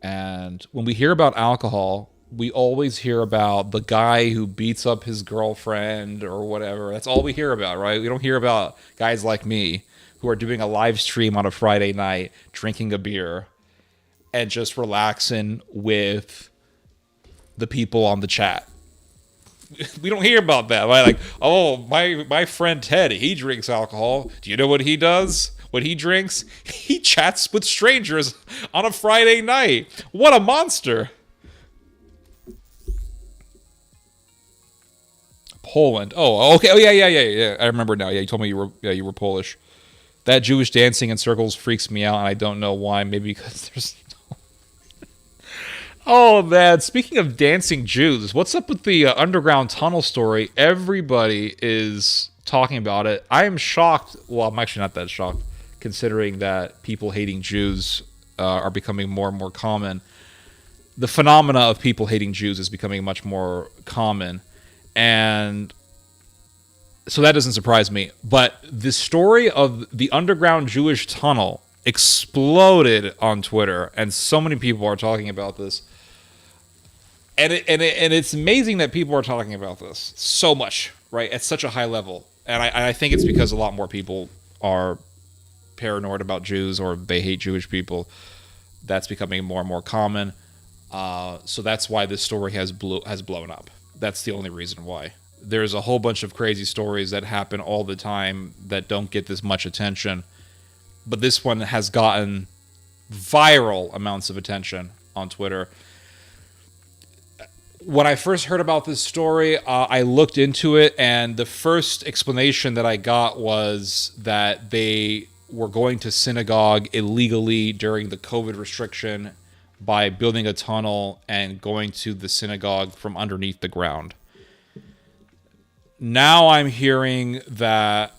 Speaker 1: And when we hear about alcohol, we always hear about the guy who beats up his girlfriend or whatever. That's all we hear about, right? We don't hear about guys like me who are doing a live stream on a Friday night, drinking a beer, and just relaxing with the people on the chat. We don't hear about that. Like, oh, my friend Ted, he drinks alcohol. Do you know what he does when he drinks? He chats with strangers on a Friday night. What a monster. Poland. Oh, okay. Oh, yeah. I remember now. Yeah, you told me you were Polish. That Jewish dancing in circles freaks me out, and I don't know why. Maybe because there's... Oh, man. Speaking of dancing Jews, what's up with the underground tunnel story? Everybody is talking about it. I am shocked. Well, I'm actually not that shocked, considering that people hating Jews are becoming more and more common. The phenomena of people hating Jews is becoming much more common. And so that doesn't surprise me. But the story of the underground Jewish tunnel exploded on Twitter, and so many people are talking about this. And it's amazing that people are talking about this so much, right, at such a high level. And I think it's because a lot more people are paranoid about Jews, or they hate Jewish people. That's becoming more and more common. So that's why this story has blown up. That's the only reason why. There's a whole bunch of crazy stories that happen all the time that don't get this much attention. But this one has gotten viral amounts of attention on Twitter. When I first heard about this story, I looked into it, and the first explanation that I got was that they were going to synagogue illegally during the COVID restriction by building a tunnel and going to the synagogue from underneath the ground. Now I'm hearing that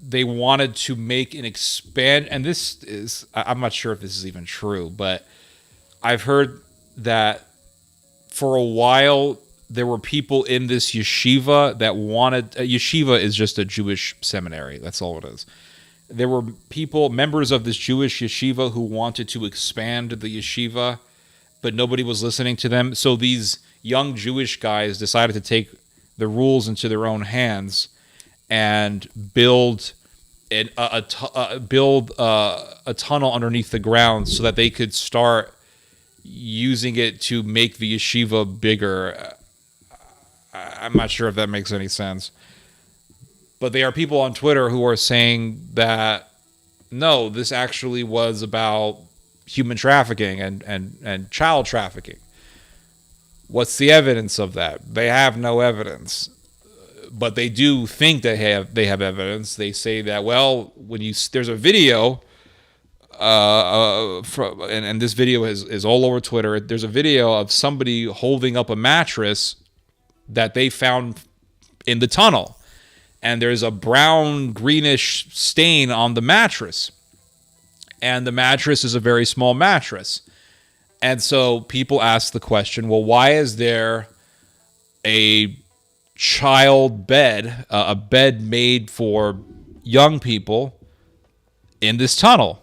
Speaker 1: they wanted to make an expand, and this is, I'm not sure if this is even true, but I've heard that for a while there were people in this yeshiva that wanted... Yeshiva is just a Jewish seminary. That's all it is. There were people, members of this Jewish yeshiva, who wanted to expand the yeshiva, but nobody was listening to them. So these young Jewish guys decided to take the rules into their own hands and build a tunnel underneath the ground so that they could start using it to make the yeshiva bigger. I'm not sure if that makes any sense. But there are people on Twitter who are saying that, no, this actually was about human trafficking and child trafficking. What's the evidence of that? They have no evidence. But they do think they have evidence. They say that, well, there's a video, and this video is all over Twitter. There's a video of somebody holding up a mattress that they found in the tunnel, and there's a brown greenish stain on the mattress, and the mattress is a very small mattress. And so people ask the question, well, why is there a child bed, a bed made for young people in this tunnel?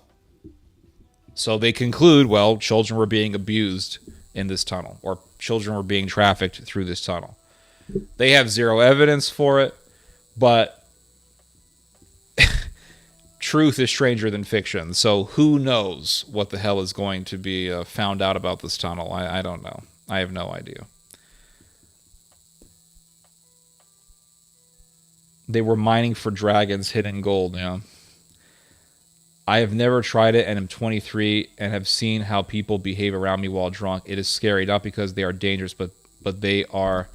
Speaker 1: So they conclude, well, children were being abused in this tunnel, or children were being trafficked through this tunnel. They have zero evidence for it, but truth is stranger than fiction. So who knows what the hell is going to be found out about this tunnel? I don't know. I have no idea. They were mining for dragons, hidden gold, I have never tried it and am 23 and have seen how people behave around me while drunk. It is scary, not because they are dangerous, but they are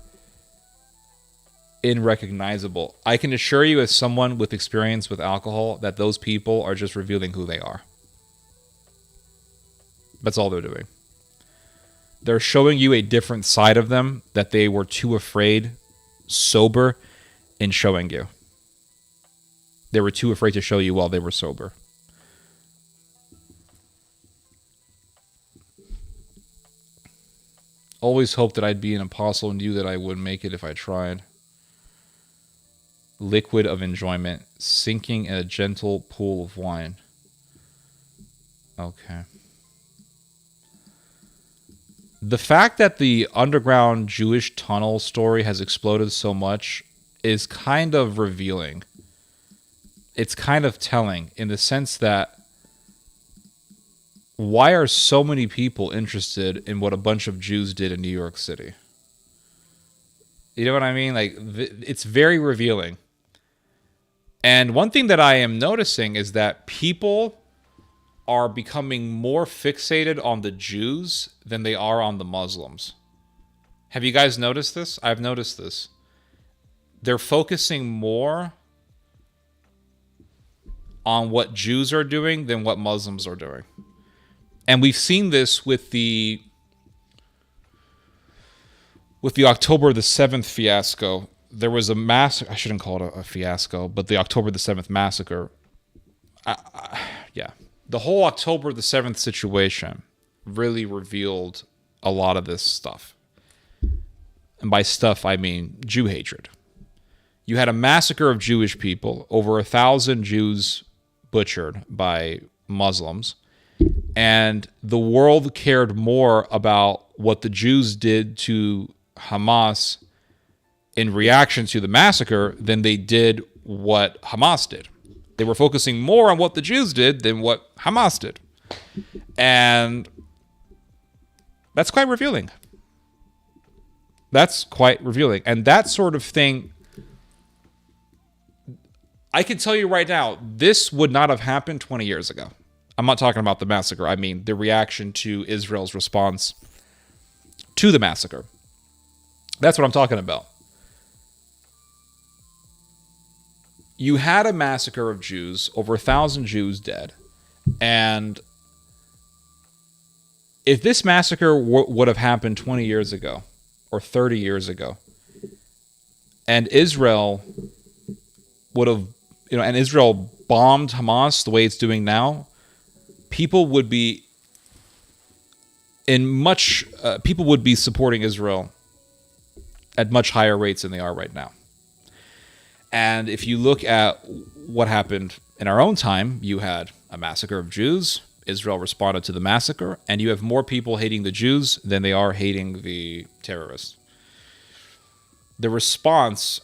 Speaker 1: unrecognizable. I can assure you, as someone with experience with alcohol, that those people are just revealing who they are. That's all they're doing. They're showing you a different side of them that they were too afraid, sober, in showing you. They were too afraid to show you while they were sober. Always hoped that I'd be an apostle and knew that I would make it if I tried. Liquid of enjoyment, sinking in a gentle pool of wine. Okay. The fact that the underground Jewish tunnel story has exploded so much is kind of revealing. It's kind of telling in the sense that why are so many people interested in what a bunch of Jews did in New York City? You know what I mean? Like, it's very revealing. And one thing that I am noticing is that people are becoming more fixated on the Jews than they are on the Muslims. Have you guys noticed this? I've noticed this. They're focusing more on what Jews are doing than what Muslims are doing. And we've seen this with the October the 7th fiasco. There was a massacre. I shouldn't call it a fiasco, but the October the 7th massacre. The whole October the 7th situation really revealed a lot of this stuff. And by stuff, I mean Jew hatred. You had a massacre of Jewish people, over 1,000 Jews butchered by Muslims. And the world cared more about what the Jews did to Hamas in reaction to the massacre than they did what Hamas did. They were focusing more on what the Jews did than what Hamas did. And that's quite revealing. That's quite revealing. And that sort of thing, I can tell you right now, this would not have happened 20 years ago. I'm not talking about the massacre. I mean the reaction to Israel's response to the massacre. That's what I'm talking about. You had a massacre of Jews, over 1,000 Jews dead. And if this massacre would have happened 20 years ago or 30 years ago, and Israel would have, and Israel bombed Hamas the way it's doing now, people would be supporting Israel at much higher rates than they are right now. And if you look at what happened in our own time, you had a massacre of Jews Israel responded to the massacre, and you have more people hating the Jews than they are hating the terrorists. The response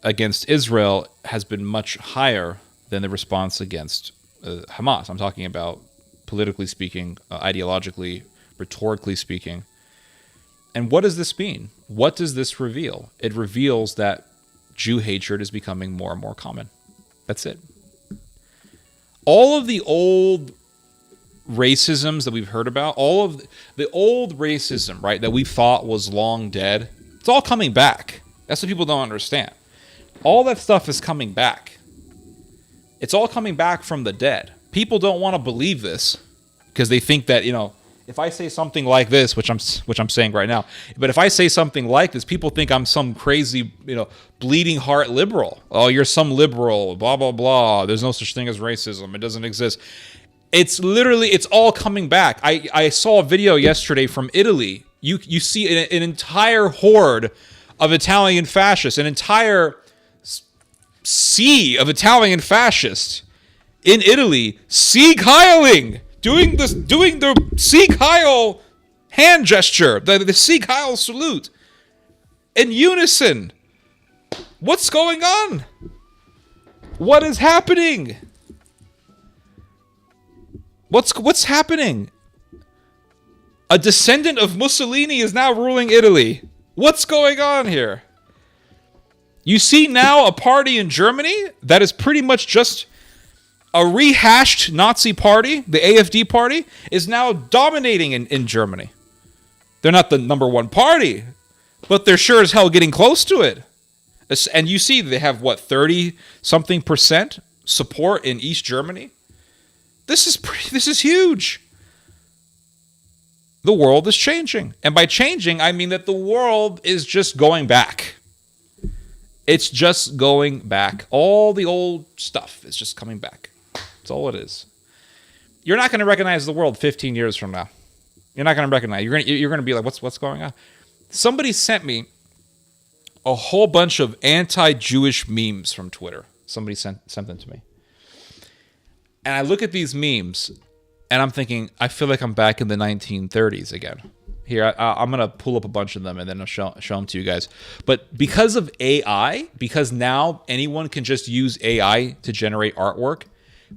Speaker 1: against Israel has been much higher than the response against Hamas. I'm talking about politically speaking, ideologically, rhetorically speaking. And what does this mean? What does this reveal? It reveals that Jew hatred is becoming more and more common. That's it. All of the old racisms that we've heard about, all of the old racism, right, that we thought was long dead, it's all coming back. That's what people don't understand. All that stuff is coming back. It's all coming back from the dead. People don't want to believe this because they think that, if I say something like this, which I'm saying right now, but if I say something like this, people think I'm some crazy, bleeding heart liberal. Oh, you're some liberal, blah, blah, blah. There's no such thing as racism. It doesn't exist. It's all coming back. I saw a video yesterday from Italy. You see an entire horde of Italian fascists, an entire sea of Italian fascists in Italy, Sieg Heiling, doing the Sieg Heil hand gesture, the Sieg Heil salute, in unison. What's going on? What is happening? What's happening? A descendant of Mussolini is now ruling Italy. What's going on here? You see now a party in Germany that is pretty much just a rehashed Nazi party, the AfD party, is now dominating in Germany. They're not the number one party, but they're sure as hell getting close to it. And you see they have, 30-something% support in East Germany? This is huge. The world is changing. And by changing, I mean that the world is just going back. It's just going back. All the old stuff is just coming back. That's all it is. You're not going to recognize the world 15 years from now. You're not going to recognize. You're going to be like, what's going on? Somebody sent me a whole bunch of anti-Jewish memes from Twitter. Somebody sent them to me. And I look at these memes, and I'm thinking, I feel like I'm back in the 1930s again. Here, I'm going to pull up a bunch of them, and then I'll show them to you guys. But because of AI, because now anyone can just use AI to generate artwork,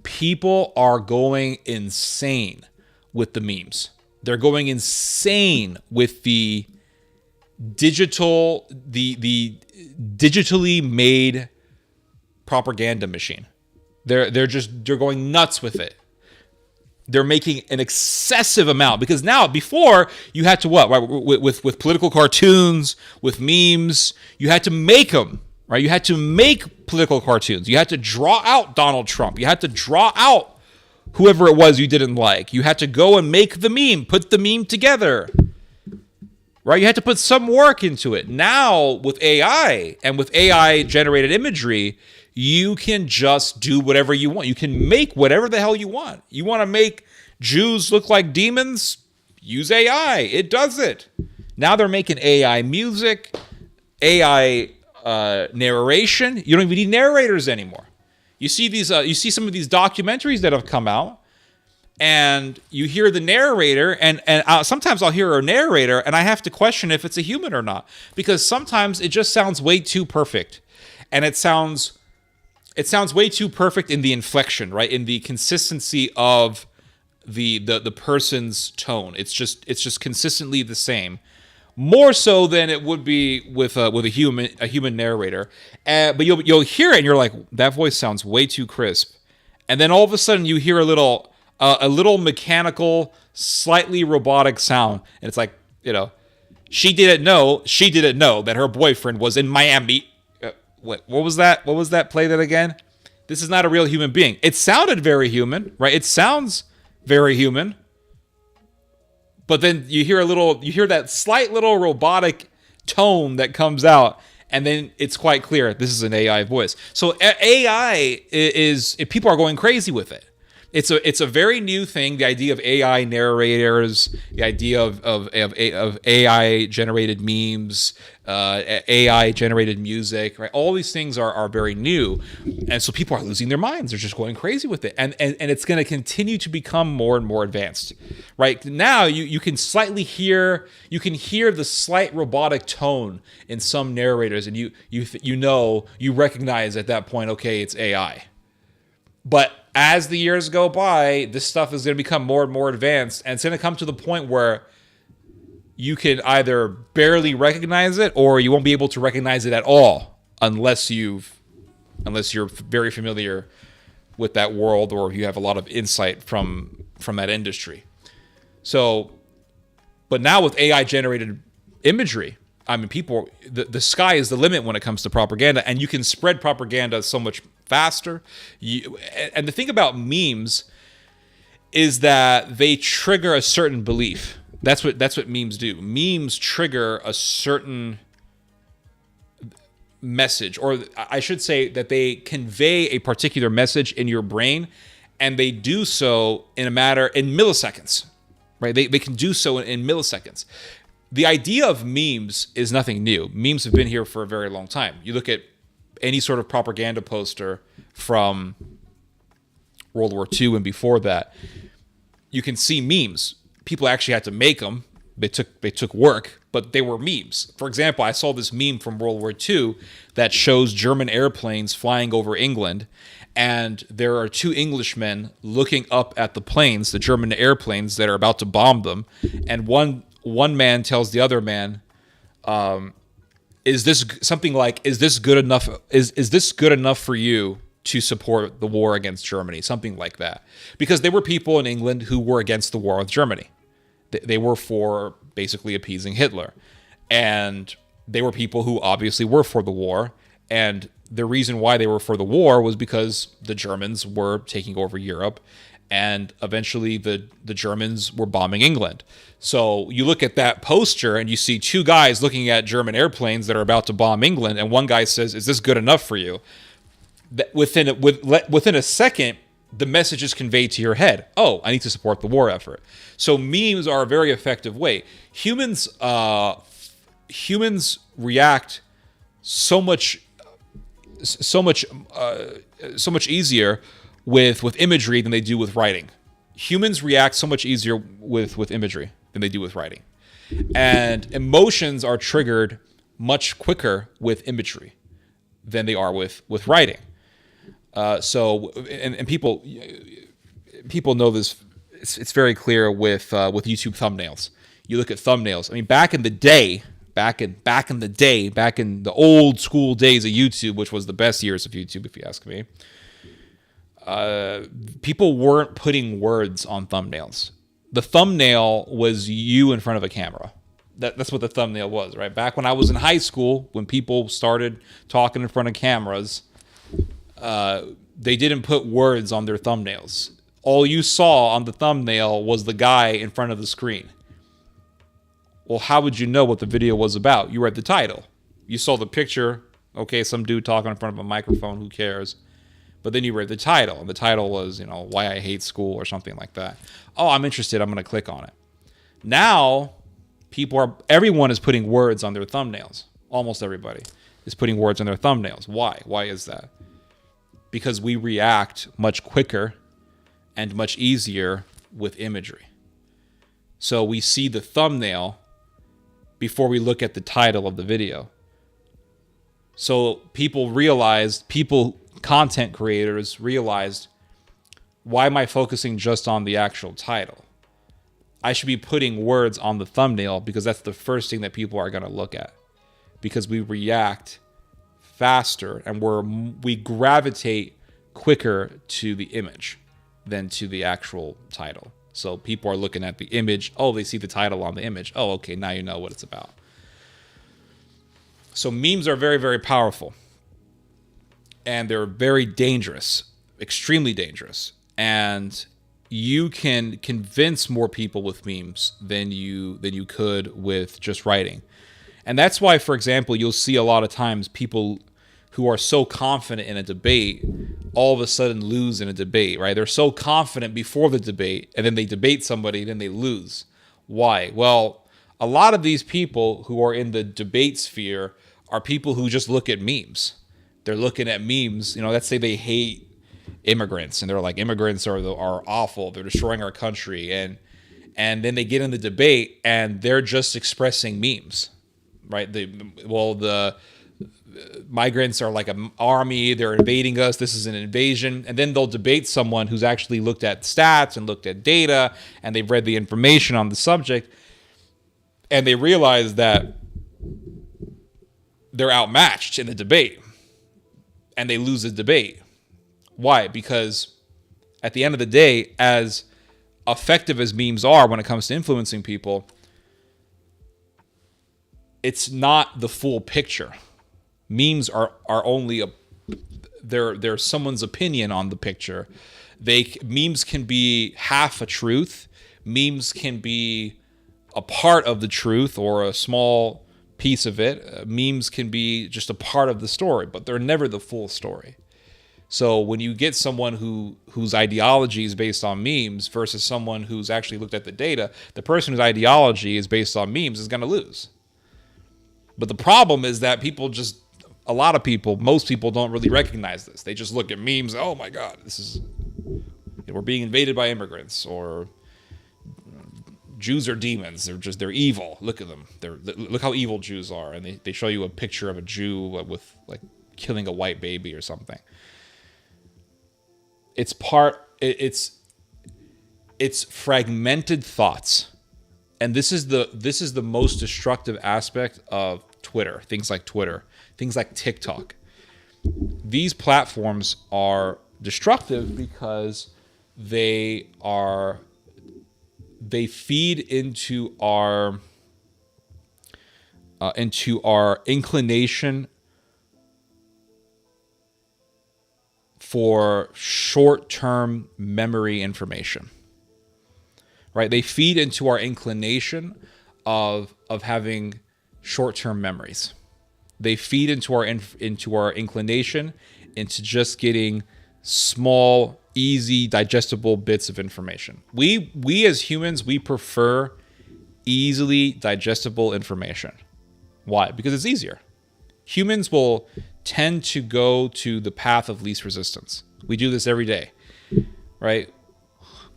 Speaker 1: people are going insane with the memes. They're going insane with the digitally made propaganda machine. They're going nuts with it. They're making an excessive amount because now, before you had to with political cartoons, with memes, you had to make them, right? You had to make political cartoons. You had to draw out Donald Trump. You had to draw out whoever it was you didn't like. You had to go and make the meme, put the meme together, right? You had to put some work into it. Now, with AI and with AI generated imagery, you can just do whatever you want. You can make whatever the hell you want. You want to make Jews look like demons? Use AI. It does it. Now they're making AI music, AI narration. You don't even need narrators anymore. You see these. You see some of these documentaries that have come out, and you hear the narrator, and sometimes I'll hear a narrator, and I have to question if it's a human or not, because sometimes it just sounds way too perfect, and it sounds way too perfect in the inflection, right? In the consistency of the person's tone. It's just consistently the same, more so than it would be with a human narrator. But you'll hear it and you're like, that voice sounds way too crisp. And then all of a sudden you hear a little mechanical, slightly robotic sound, and it's like, she didn't know that her boyfriend was in Miami. What was that? What was that? Play that again. This is not a real human being. It sounded very human, right? It sounds very human. But then you hear that slight little robotic tone that comes out, and then it's quite clear this is an AI voice. So AI is people are going crazy with it. It's a very new thing. The idea of AI narrators, the idea of AI generated memes, AI generated music, right? All these things are very new, and so people are losing their minds. They're just going crazy with it, and it's going to continue to become more and more advanced. Right now, you can hear the slight robotic tone in some narrators, and you recognize at that point, okay, it's AI. But as the years go by, this stuff is going to become more and more advanced, and it's going to come to the point where you can either barely recognize it or you won't be able to recognize it at all unless you're very familiar with that world or you have a lot of insight from that industry. So, but now with AI generated imagery, I mean, the sky is the limit when it comes to propaganda, and you can spread propaganda so much faster. And the thing about memes is that they trigger a certain belief. That's what memes do. Memes trigger a certain message, or I should say that they convey a particular message in your brain, and they do so in milliseconds, right? They can do so in milliseconds. The idea of memes is nothing new. Memes have been here for a very long time. You look at any sort of propaganda poster from World War II and before that, you can see memes. People actually had to make them. They took work, but they were memes. For example, I saw this meme from World War II that shows German airplanes flying over England, and there are two Englishmen looking up at the planes, the German airplanes that are about to bomb them, and one man tells the other man, is this good enough? Is this good enough for you to support the war against Germany? Something like that. Because there were people in England who were against the war with Germany. They were for basically appeasing Hitler. And they were people who obviously were for the war. And the reason why they were for the war was because the Germans were taking over Europe. And eventually the Germans were bombing England. So you look at that poster and you see two guys looking at German airplanes that are about to bomb England, and one guy says, "Is this good enough for you?" Within a second, the message is conveyed to your head. Oh, I need to support the war effort. So memes are a very effective way. Humans react so much easier with imagery than they do with writing. Humans react so much easier with imagery than they do with writing. And emotions are triggered much quicker with imagery than they are with writing. So people know this. It's very clear with YouTube thumbnails. You look at thumbnails. I mean, back in the old school days of YouTube, which was the best years of YouTube, if you ask me, people weren't putting words on thumbnails. The thumbnail was you in front of a camera. That's what the thumbnail was, right? Back when I was in high school, when people started talking in front of cameras, they didn't put words on their thumbnails. All you saw on the thumbnail was the guy in front of the screen. Well, how would you know what the video was about? You read the title. You saw the picture. Okay, some dude talking in front of a microphone. Who cares? But then you read the title, and the title was, Why I Hate School or something like that. Oh, I'm interested. I'm going to click on it. Now, everyone is putting words on their thumbnails. Almost everybody is putting words on their thumbnails. Why? Why is that? Because we react much quicker and much easier with imagery. So we see the thumbnail before we look at the title of the video. So content creators realized, why am I focusing just on the actual title? I should be putting words on the thumbnail because that's the first thing that people are going to look at. Because we react faster and we gravitate quicker to the image than to the actual title. So people are looking at the image. Oh, they see the title on the image. Oh, okay, now you know what it's about. So memes are very, very powerful. And they're very dangerous, extremely dangerous. And you can convince more people with memes than you could with just writing. And that's why, for example, you'll see a lot of times people who are so confident in a debate all of a sudden lose in a debate, right? They're so confident before the debate, and then they debate somebody, then they lose. Why? Well, a lot of these people who are in the debate sphere are people who just look at memes. They're looking at memes. Let's say they hate immigrants, and they're like, immigrants are awful. They're destroying our country, and then they get in the debate, and they're just expressing memes, right? The migrants are like an army. They're invading us. This is an invasion. And then they'll debate someone who's actually looked at stats and looked at data, and they've read the information on the subject, and they realize that they're outmatched in the debate, and they lose the debate. Why? Because at the end of the day, as effective as memes are when it comes to influencing people, it's not the full picture. Memes are only they're someone's opinion on the picture. Memes can be half a truth. Memes can be a part of the truth or a small piece of it. Memes can be just a part of the story, but they're never the full story. So when you get someone whose ideology is based on memes versus someone who's actually looked at the data, the person whose ideology is based on memes is going to lose. But the problem is that most people don't really recognize this. They just look at memes. Oh my God, we're being invaded by immigrants, or Jews are demons. They're evil. Look at them. Look how evil Jews are. And they show you a picture of a Jew with like killing a white baby or something. It's fragmented thoughts. And this is the most destructive aspect of Twitter, things like TikTok. These platforms are destructive because they feed into our inclination for short-term memory information. Right? They feed into our inclination of having short-term memories. They feed into our inclination into just getting small, easy, digestible bits of information. We as humans, we prefer easily digestible information. Why? Because it's easier. Humans will tend to go to the path of least resistance. We do this every day, right?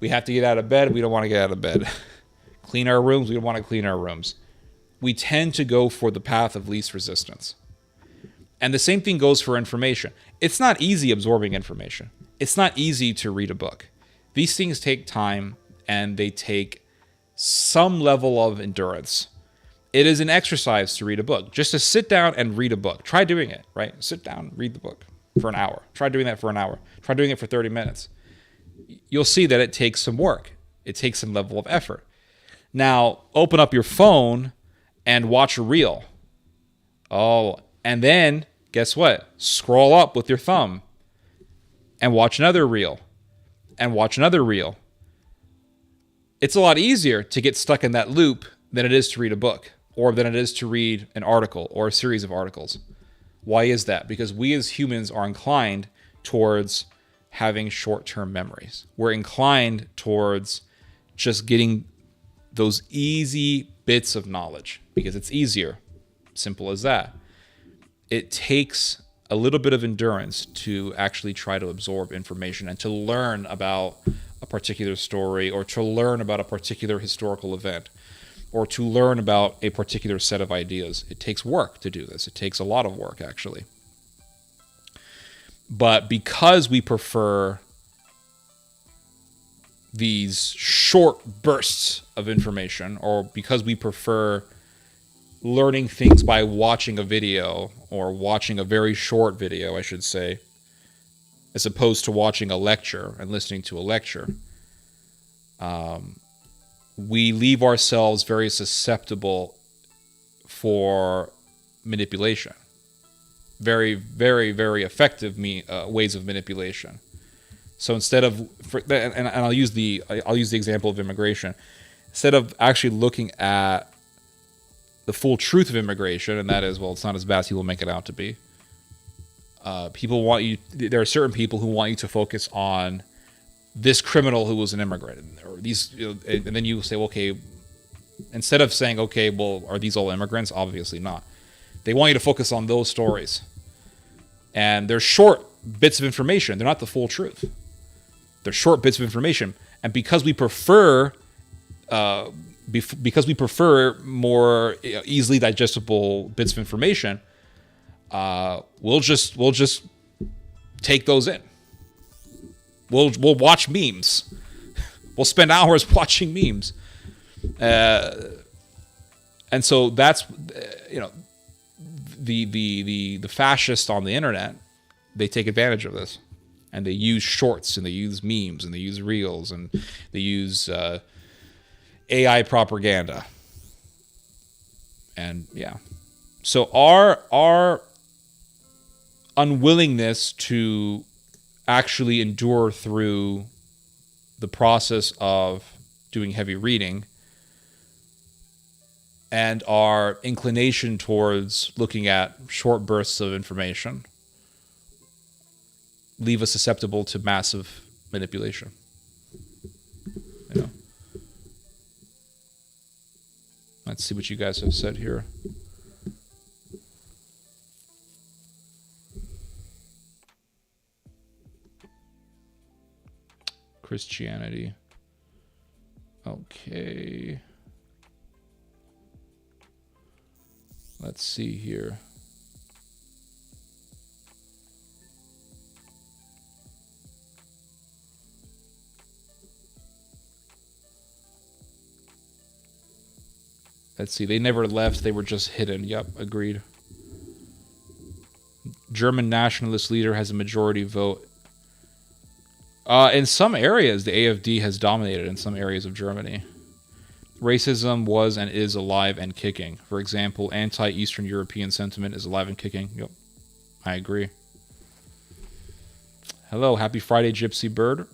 Speaker 1: We have to get out of bed. We don't want to get out of bed. Clean our rooms. We don't want to clean our rooms. We tend to go for the path of least resistance. And the same thing goes for information. It's not easy absorbing information. It's not easy to read a book. These things take time, and they take some level of endurance. It is an exercise to read a book. Just to sit down and read a book. Try doing it, right? Sit down, read the book for an hour. Try doing that for an hour. Try doing it for 30 minutes. You'll see that it takes some work. It takes some level of effort. Now, open up your phone and watch a reel. Oh, and then guess what? Scroll up with your thumb and watch another reel and watch another reel. It's a lot easier to get stuck in that loop than it is to read a book, or than it is to read an article or a series of articles. Why is that? Because we as humans are inclined towards having short-term memories. We're inclined towards just getting those easy bits of knowledge because it's easier. Simple as that. It takes a little bit of endurance to actually try to absorb information and to learn about a particular story, or to learn about a particular historical event, or to learn about a particular set of ideas. It takes work to do this. It takes a lot of work, actually. But because we prefer these short bursts of information, or because we prefer learning things by watching a video, or watching a very short video, I should say, as opposed to watching a lecture and listening to a lecture, we leave ourselves very susceptible for manipulation. Very, very, very effective ways of manipulation. So instead of, and I'll use the example of immigration. Instead of actually looking at the full truth of immigration, and that is, well, it's not as bad as people make it out to be. People want you. There are certain people who want you to focus on this criminal who was an immigrant, or these, and then you say, okay, instead of saying, okay, well, are these all immigrants? Obviously not. They want you to focus on those stories, and they're short bits of information. They're not the full truth. They're short bits of information, and because we prefer more easily digestible bits of information, we'll just take those in. We'll watch memes. We'll spend hours watching memes, and so that's the fascists on the internet. They take advantage of this, and they use shorts, and they use memes, and they use reels, and they use AI propaganda, and yeah. So our unwillingness to actually endure through the process of doing heavy reading, and our inclination towards looking at short bursts of information, leave us susceptible to massive manipulation. Let's see what you guys have said here. Christianity. Okay. Let's see here. Let's see. They never left. They were just hidden. Yep, agreed. German nationalist leader has a majority vote. In some areas, the AfD has dominated in some areas of Germany. Racism was and is alive and kicking. For example, anti-Eastern European sentiment is alive and kicking. Yep, I agree. Hello, happy Friday, Gypsy Bird.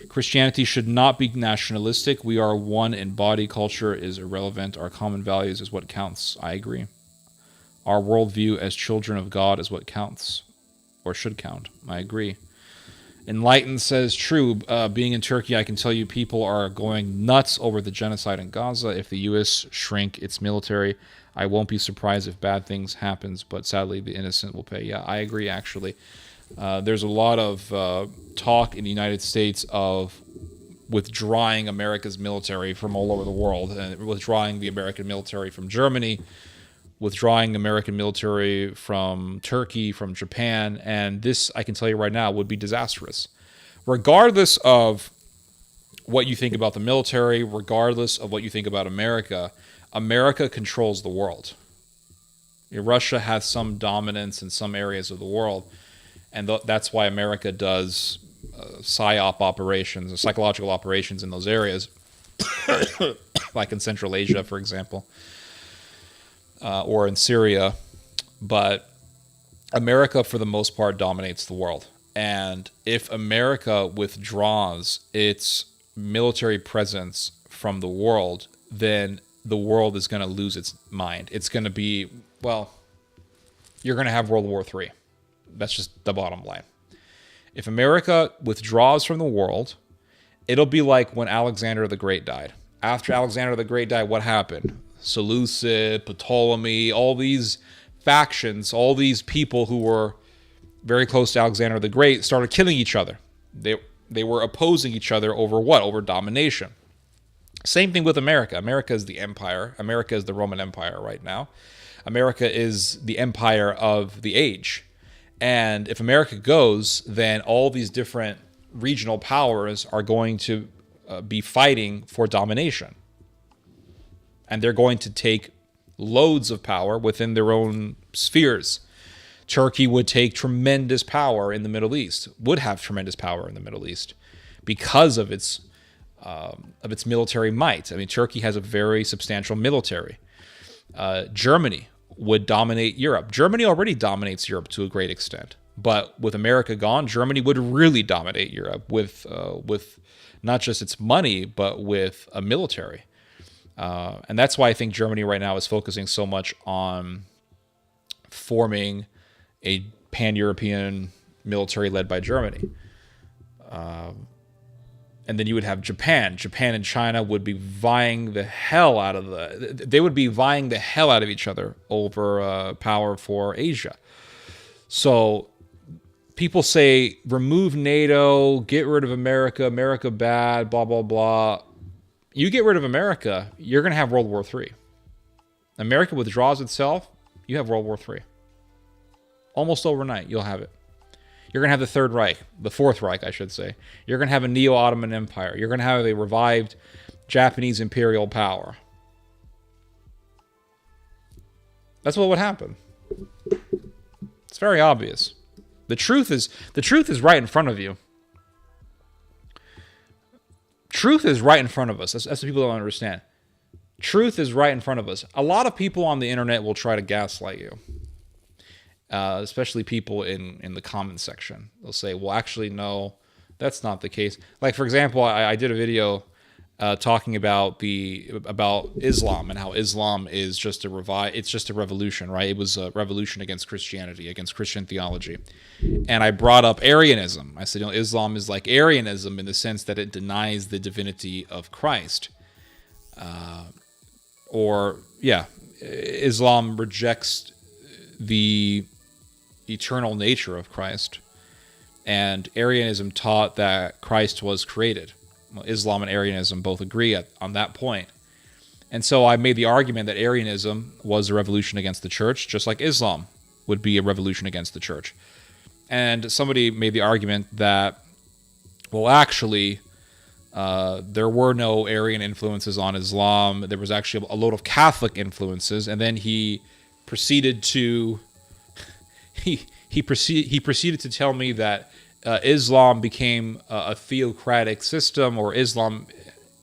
Speaker 1: Christianity should not be nationalistic. We are one in body. Culture is irrelevant. Our common values is what counts. I agree. Our worldview as children of God is what counts, or should count. I agree. Enlightened says, true, being in Turkey, I can tell you people are going nuts over the genocide in Gaza. If the U.S. shrink its military, I won't be surprised if bad things happens, but sadly the innocent will pay. Yeah, I agree, actually. There's a lot of talk in the United States of withdrawing America's military from all over the world, and withdrawing the American military from Germany, withdrawing American military from Turkey, from Japan, and this, I can tell you right now, would be disastrous. Regardless of what you think about the military, regardless of what you think about America, America controls the world. Russia has some dominance in some areas of the world, and that's why America does PSYOP operations, psychological operations in those areas, like in Central Asia, for example. Or in Syria, but America, for the most part, dominates the world. And if America withdraws its military presence from the world, then the world is going to lose its mind. It's going to be, well, you're going to have World War III. That's just the bottom line. If America withdraws from the world, it'll be like when Alexander the Great died. After Alexander the Great died, what happened? Seleucid, Ptolemy, all these factions, all these people who were very close to Alexander the Great started killing each other. They were opposing each other over what? Over domination. Same thing with America. America is the empire. America is the Roman Empire right now. America is the empire of the age. And if America goes, then all these different regional powers are going to be fighting for domination. And they're going to take loads of power within their own spheres. Turkey would take tremendous power in the Middle East, would have tremendous power in the Middle East because of its military might. I mean, Turkey has a very substantial military. Germany would dominate Europe. Germany already dominates Europe to a great extent. But with America gone, Germany would really dominate Europe with not just its money, but with a military. And that's why I think Germany right now is focusing so much on forming a pan-European military led by Germany. And then you would have Japan. Japan and China would be vying the hell out of each other over power for Asia. So people say, remove NATO, get rid of America, America bad, blah, blah, blah. You get rid of America, you're going to have World War III. America withdraws itself, you have World War III. Almost overnight, you'll have it. You're going to have the Third Reich, the Fourth Reich, I should say. You're going to have a Neo-Ottoman Empire. You're going to have a revived Japanese imperial power. That's what would happen. It's very obvious. The truth is right in front of you. Truth is right in front of us. That's what people don't understand. Truth is right in front of us. A lot of people on the internet will try to gaslight you. Especially people in the comment section. They'll say, well, actually, no, that's not the case. Like, for example, I did a video talking about Islam and how Islam is just it's just a revolution, right? It was a revolution against Christianity, against Christian theology. And I brought up Arianism. I said, Islam is like Arianism in the sense that it denies the divinity of Christ. Islam rejects the eternal nature of Christ, and Arianism taught that Christ was created. Well, Islam and Arianism both agree on that point. And so I made the argument that Arianism was a revolution against the church, just like Islam would be a revolution against the church. And somebody made the argument that, well, actually, there were no Arian influences on Islam. There was actually a load of Catholic influences, and then he proceeded to he proceeded to tell me that Islam became a theocratic system, or Islam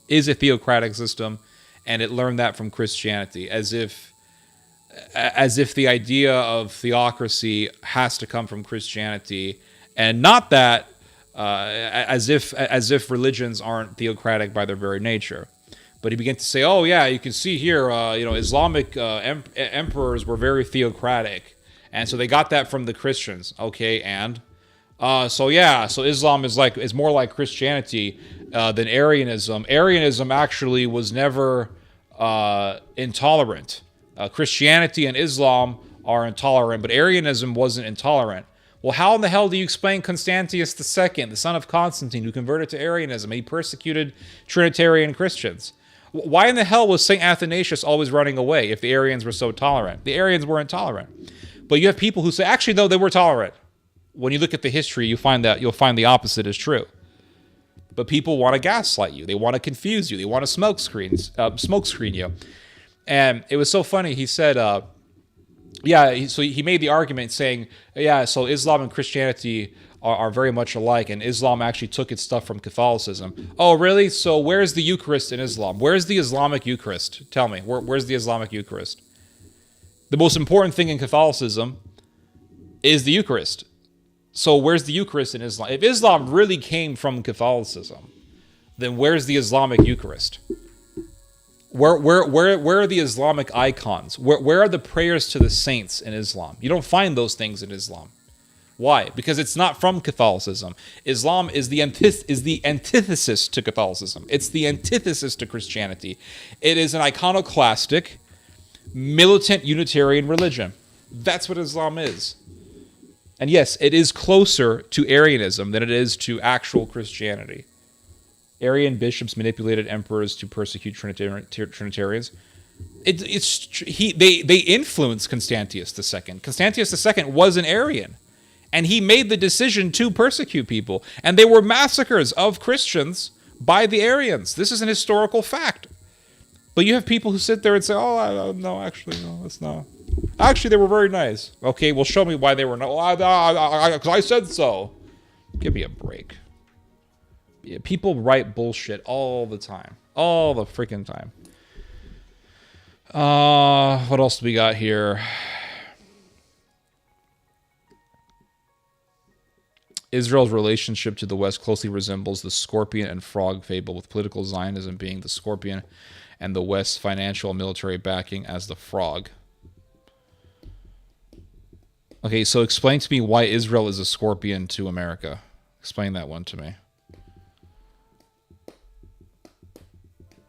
Speaker 1: is a theocratic system, and it learned that from Christianity, as if the idea of theocracy has to come from Christianity, and not that as if religions aren't theocratic by their very nature. But he began to say, "Oh yeah, you can see here, Islamic emperors were very theocratic, and so they got that from the Christians." Okay, and so Islam is more like Christianity than Arianism. Arianism actually was never intolerant. Christianity and Islam are intolerant, but Arianism wasn't intolerant. Well, how in the hell do you explain Constantius II, the son of Constantine, who converted to Arianism? He persecuted Trinitarian Christians. Why in the hell was St. Athanasius always running away if the Arians were so tolerant? The Arians weren't tolerant. But you have people who say, actually, no, they were tolerant. When you look at the history, you'll find the opposite is true. But people want to gaslight you. They want to confuse you. They want to smokescreen you. And it was so funny. He said, so he made the argument saying, so Islam and Christianity are very much alike, and Islam actually took its stuff from Catholicism. Oh, really? So where's the Eucharist in Islam? Where's the Islamic Eucharist? Tell me, where's the Islamic Eucharist? The most important thing in Catholicism is the Eucharist. So where's the Eucharist in Islam? If Islam really came from Catholicism, then where's the Islamic Eucharist? Where are the Islamic icons? Where are the prayers to the saints in Islam? You don't find those things in Islam. Why? Because it's not from Catholicism. Islam is the antithesis to Catholicism. It's the antithesis to Christianity. It is an iconoclastic, militant Unitarian religion. That's what Islam is. And yes, it is closer to Arianism than it is to actual Christianity. Arian bishops manipulated emperors to persecute Trinitarians. They influenced Constantius II. Constantius II was an Arian, and he made the decision to persecute people. And they were massacres of Christians by the Arians. This is an historical fact. But you have people who sit there and say, no, it's not. Actually, they were very nice. Okay, well, show me why they were not. Because I said so. Give me a break. Yeah, people write bullshit all the time. All the freaking time. What else do we got here? Israel's relationship to the West closely resembles the scorpion and frog fable, with political Zionism being the scorpion and the West's financial and military backing as the frog. Okay, so explain to me why Israel is a scorpion to America. Explain that one to me.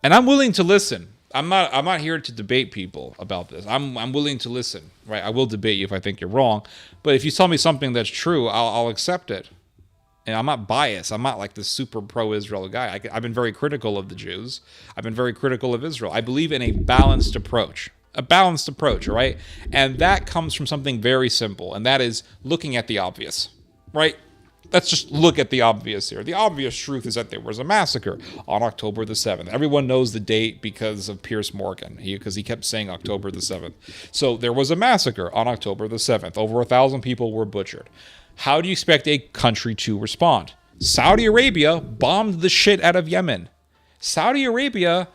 Speaker 1: And I'm willing to listen. I'm not here to debate people about this. I'm willing to listen, right? I will debate you if I think you're wrong, but if you tell me something that's true, I'll accept it. And I'm not biased. I'm not like this super pro-Israel guy. I've been very critical of the Jews. I've been very critical of Israel. I believe in a balanced approach. A balanced approach, right? And that comes from something very simple, and that is looking at the obvious, right? Let's just look at the obvious here. The obvious truth is that there was a massacre on October the 7th. Everyone knows the date because of Piers Morgan, because he kept saying October the 7th. So there was a massacre on October the 7th. Over 1,000 people were butchered. How do you expect a country to respond? Saudi Arabia bombed the shit out of Yemen. Saudi Arabia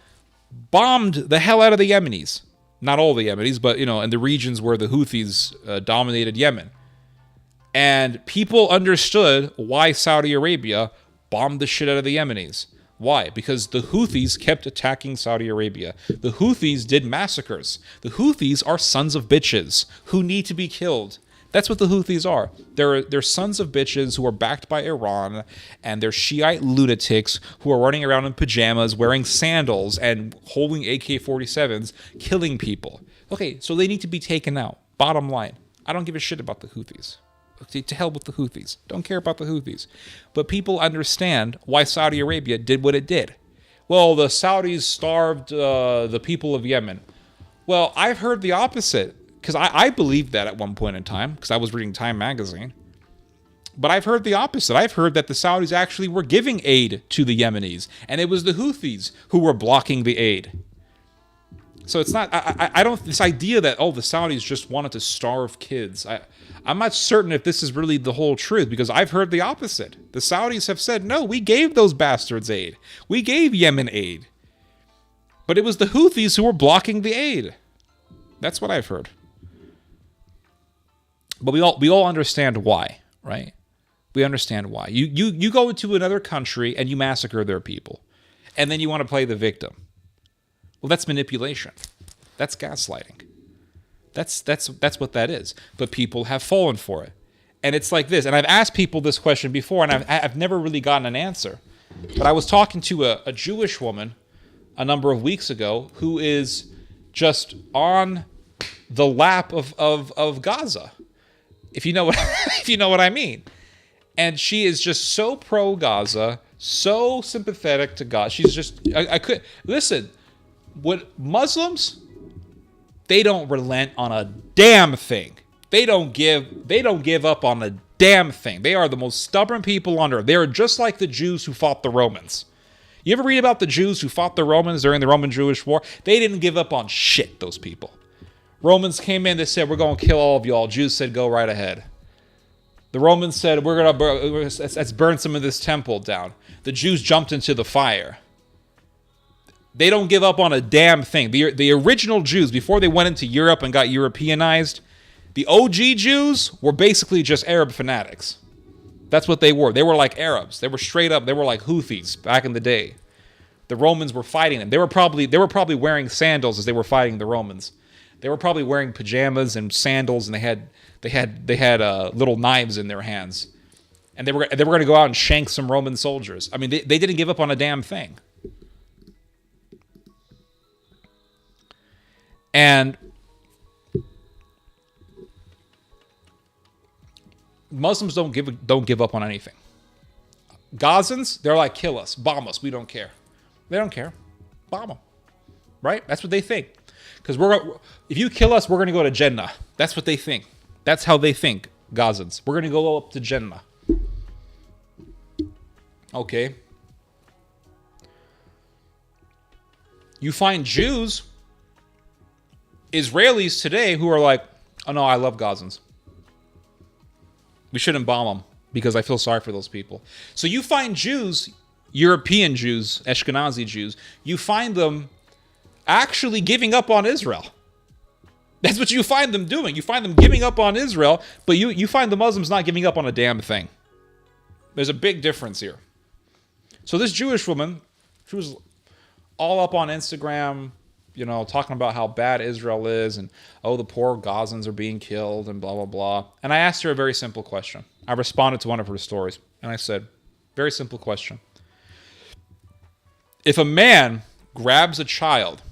Speaker 1: bombed the hell out of the Yemenis. Not all the Yemenis, but, in the regions where the Houthis dominated Yemen. And people understood why Saudi Arabia bombed the shit out of the Yemenis. Why? Because the Houthis kept attacking Saudi Arabia. The Houthis did massacres. The Houthis are sons of bitches who need to be killed. That's what the Houthis are. They're sons of bitches who are backed by Iran, and they're Shiite lunatics who are running around in pajamas, wearing sandals, and holding AK-47s, killing people. Okay, so they need to be taken out. Bottom line. I don't give a shit about the Houthis. To hell with the Houthis. Don't care about the Houthis. But people understand why Saudi Arabia did what it did. Well, the Saudis starved the people of Yemen. Well, I've heard the opposite. Because I believed that at one point in time, because I was reading Time magazine. But I've heard the opposite. I've heard that the Saudis actually were giving aid to the Yemenis, and it was the Houthis who were blocking the aid. So it's not, I don't, this idea that, the Saudis just wanted to starve kids, I'm not certain if this is really the whole truth, because I've heard the opposite. The Saudis have said, no, we gave those bastards aid. We gave Yemen aid. But it was the Houthis who were blocking the aid. That's what I've heard. But we all understand why, right? We understand why. You go into another country and you massacre their people, and then you want to play the victim. Well, that's manipulation. That's gaslighting. That's what that is. But people have fallen for it, and it's like this. And I've asked people this question before, and I've never really gotten an answer. But I was talking to a Jewish woman a number of weeks ago who is just on the lap of Gaza. If you know what I mean. And she is just so pro Gaza, so sympathetic to God. She's just I could listen. What Muslims, they don't relent on a damn thing. They don't give up on a damn thing. They are the most stubborn people on earth. They are just like the Jews who fought the Romans. You ever read about the Jews who fought the Romans during the Roman-Jewish War? They didn't give up on shit, those people. Romans came in, they said, we're going to kill all of y'all. Jews said, go right ahead. The Romans said, let's burn some of this temple down. The Jews jumped into the fire. They don't give up on a damn thing. The original Jews, before they went into Europe and got Europeanized, the OG Jews were basically just Arab fanatics. That's what they were. They were like Arabs. They were straight up, they were like Houthis back in the day. The Romans were fighting them. They were probably wearing sandals as they were fighting the Romans. They were probably wearing pajamas and sandals, and they had little knives in their hands, and they were going to go out and shank some Roman soldiers. I mean, they didn't give up on a damn thing. And Muslims don't give up on anything. Gazans, they're like, kill us, bomb us, we don't care. They don't care, bomb them, right? That's what they think. Because if you kill us, we're going to go to Jannah. That's what they think. That's how they think, Gazans. We're going to go up to Jannah. Okay. You find Jews, Israelis today, who are like, oh no, I love Gazans. We shouldn't bomb them because I feel sorry for those people. So you find Jews, European Jews, Ashkenazi Jews, you find them actually giving up on Israel. That's what you find them doing. You find them giving up on Israel, but you find the Muslims not giving up on a damn thing. There's a big difference here. So this Jewish woman, she was all up on Instagram, talking about how bad Israel is and, oh, the poor Gazans are being killed and blah, blah, blah. And I asked her a very simple question. I responded to one of her stories and I said, very simple question. If a man grabs a child,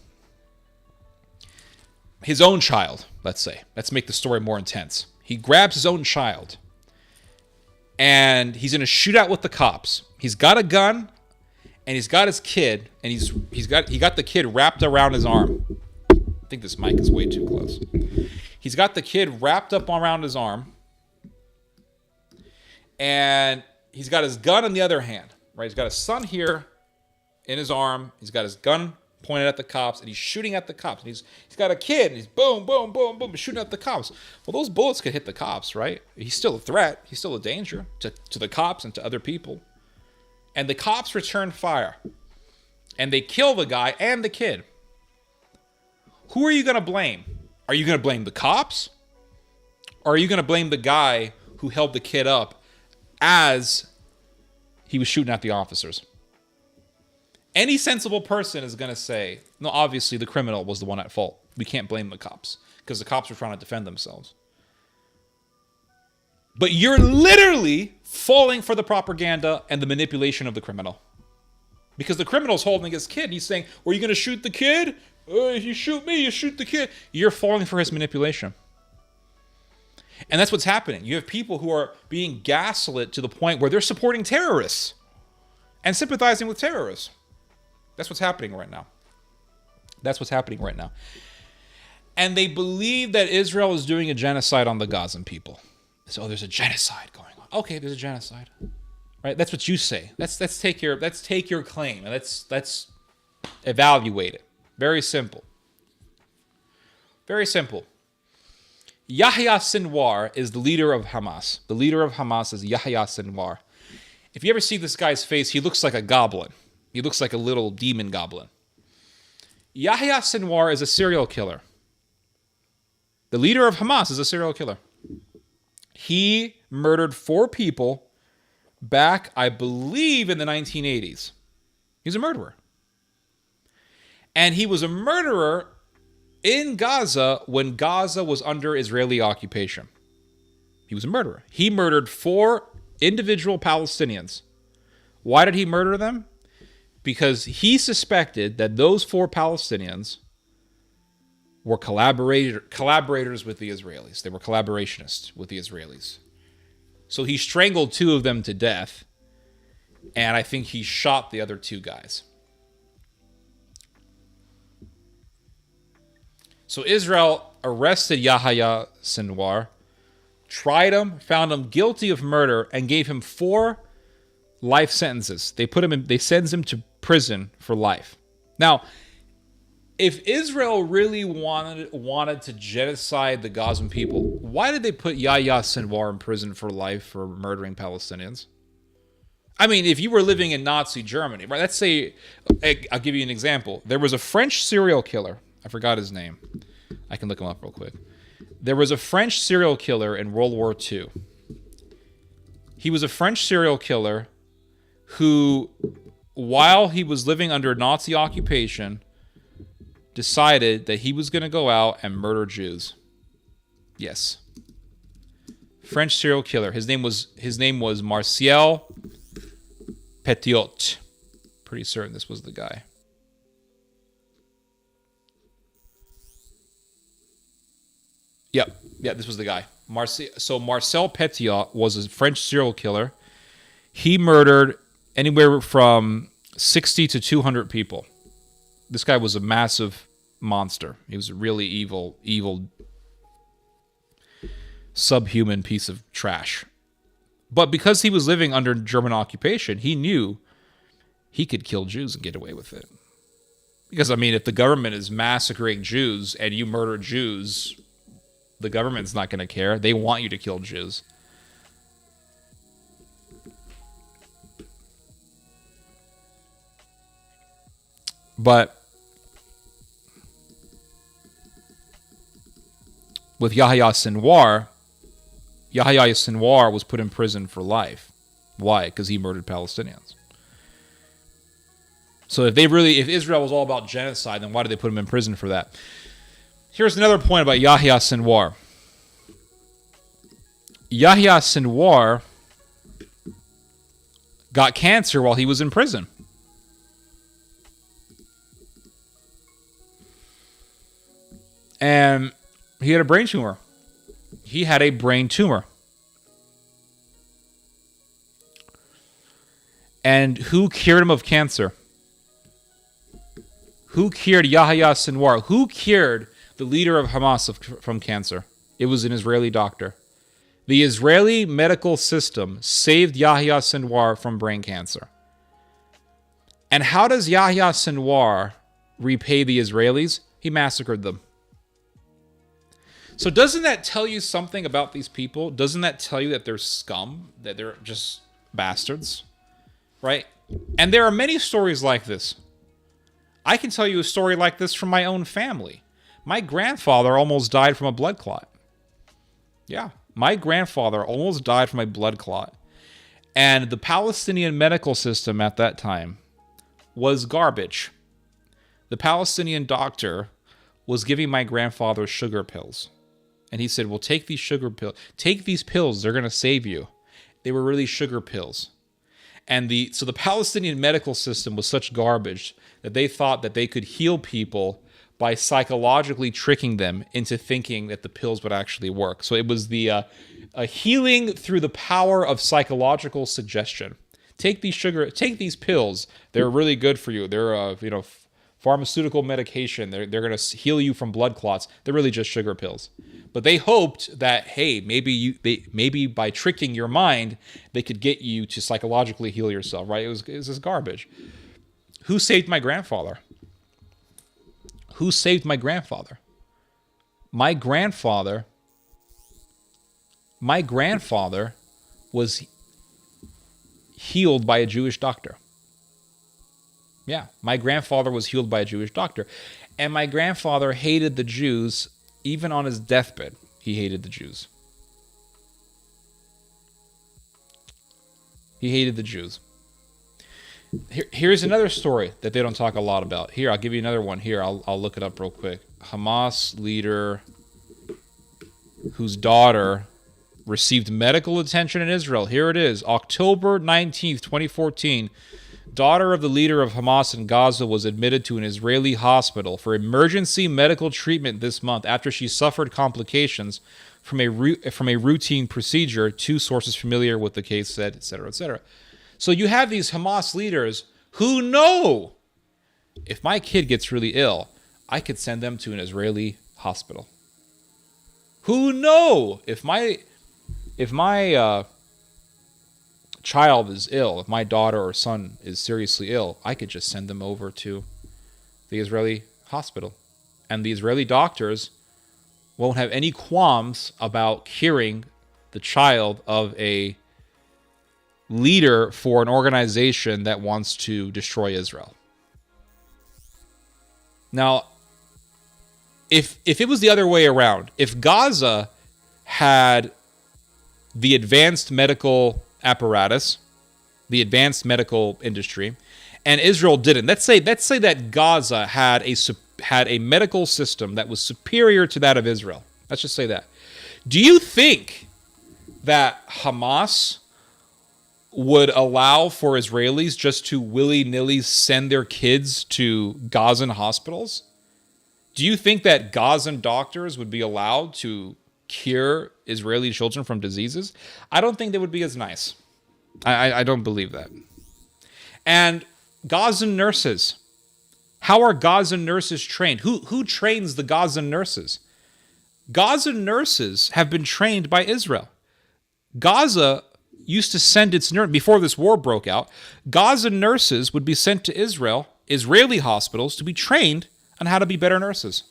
Speaker 1: his own child, let's say, let's make the story more intense. He grabs his own child and he's in a shootout with the cops. He's got a gun and he's got his kid and he got the kid wrapped around his arm. I think this mic is way too close. He's got the kid wrapped up around his arm and he's got his gun in the other hand, right? He's got his son here in his arm. He's got his gun pointed at the cops, and he's shooting at the cops. And he's got a kid, and he's boom, boom, boom, boom, shooting at the cops. Well, those bullets could hit the cops, right? He's still a threat. He's still a danger to the cops and to other people. And the cops return fire, and they kill the guy and the kid. Who are you going to blame? Are you going to blame the cops? Or are you going to blame the guy who held the kid up as he was shooting at the officers? Any sensible person is going to say, no, obviously the criminal was the one at fault. We can't blame the cops because the cops were trying to defend themselves. But you're literally falling for the propaganda and the manipulation of the criminal. Because the criminal's holding his kid. He's saying, were you going to shoot the kid? If you shoot me, you shoot the kid. You're falling for his manipulation. And that's what's happening. You have people who are being gaslit to the point where they're supporting terrorists and sympathizing with terrorists. That's what's happening right now. That's what's happening right now. And they believe that Israel is doing a genocide on the Gazan people. So there's a genocide going on. Okay, there's a genocide. Right? That's what you say. Let's take your claim and let's evaluate it. Very simple. Very simple. Yahya Sinwar is the leader of Hamas. The leader of Hamas is Yahya Sinwar. If you ever see this guy's face, he looks like a goblin. He looks like a little demon goblin. Yahya Sinwar is a serial killer. The leader of Hamas is a serial killer. He murdered 4 people back, I believe, in the 1980s. He's a murderer. And he was a murderer in Gaza when Gaza was under Israeli occupation. He was a murderer. He murdered 4 individual Palestinians. Why did he murder them? Because he suspected that those 4 Palestinians were collaborators with the Israelis. They were collaborationists with the Israelis. So he strangled 2 of them to death, and I think he shot the other 2 guys. So Israel arrested Yahya Sinwar, tried him, found him guilty of murder, and gave him 4 life sentences. They sentenced him to prison for life. Now, if Israel really wanted to genocide the Gazan people, why did they put Yahya Sinwar in prison for life for murdering Palestinians? I mean, if you were living in Nazi Germany, right? Let's say, I'll give you an example. There was a French serial killer. I forgot his name. I can look him up real quick. There was a French serial killer in World War II. He was a French serial killer who, while he was living under Nazi occupation, decided that he was going to go out and murder Jews. Yes. French serial killer. His name was Marcel Petiot. Pretty certain this was the guy. Yeah, this was the guy. So Marcel Petiot was a French serial killer. He murdered anywhere from 60 to 200 people. This guy was a massive monster. He was a really evil subhuman piece of trash. But because he was living under German occupation, he knew he could kill Jews and get away with it. Because, I mean, if the government is massacring Jews and you murder Jews, the government's not going to care. They want you to kill Jews. But with Yahya Sinwar was put in prison for life. Why? Because he murdered Palestinians. So if Israel was all about genocide, then why did they put him in prison for that? Here's another point about Yahya Sinwar. Yahya Sinwar got cancer while he was in prison. And he had a brain tumor. He had a brain tumor. And who cured him of cancer? Who cured Yahya Sinwar? Who cured the leader of Hamas from cancer? It was an Israeli doctor. The Israeli medical system saved Yahya Sinwar from brain cancer. And how does Yahya Sinwar repay the Israelis? He massacred them. So doesn't that tell you something about these people? Doesn't that tell you that they're scum? That they're just bastards? Right? And there are many stories like this. I can tell you a story like this from my own family. My grandfather almost died from a blood clot. Yeah, my grandfather almost died from a blood clot. And the Palestinian medical system at that time was garbage. The Palestinian doctor was giving my grandfather sugar pills. And he said, well, take these sugar pills. Take these pills. They're going to save you. They were really sugar pills. And so the Palestinian medical system was such garbage that they thought that they could heal people by psychologically tricking them into thinking that the pills would actually work. So it was a healing through the power of psychological suggestion. Take these pills. They're really good for you. They're pharmaceutical medication. They're going to heal you from blood clots. They're really just sugar pills. But they hoped that, hey, maybe by tricking your mind, they could get you to psychologically heal yourself, right? It was this garbage. Who saved my grandfather? Who saved my grandfather? My grandfather was healed by a Jewish doctor. Yeah, my grandfather was healed by a Jewish doctor. And my grandfather hated the Jews. Even on his deathbed, he hated the Jews. He hated the Jews. Here's another story that they don't talk a lot about. Here, I'll give you another one. Here, I'll look it up real quick. Hamas leader whose daughter received medical attention in Israel. Here it is. October 19th, 2014. Daughter of the leader of Hamas in Gaza was admitted to an Israeli hospital for emergency medical treatment this month after she suffered complications from a routine procedure, two sources familiar with the case said, etc., etc. So you have these Hamas leaders who know, if my kid gets really ill, I could send them to an Israeli hospital. Who know, if my child is ill, if my daughter or son is seriously ill, I could just send them over to the Israeli hospital. And the Israeli doctors won't have any qualms about curing the child of a leader for an organization that wants to destroy Israel. Now, if it was the other way around, if Gaza had the advanced medical apparatus, the advanced medical industry, and Israel didn't. Let's say that Gaza had a medical system that was superior to that of Israel. Let's just say that. Do you think that Hamas would allow for Israelis just to willy-nilly send their kids to Gazan hospitals? Do you think that Gazan doctors would be allowed to cure Israeli children from diseases? I don't think they would be as nice. I don't believe that. And Gazan nurses. How are Gazan nurses trained? Who trains the Gazan nurses? Gazan nurses have been trained by Israel. Gaza used to send its nurse, before this war broke out, Gazan nurses would be sent to Israel, Israeli hospitals, to be trained on how to be better nurses.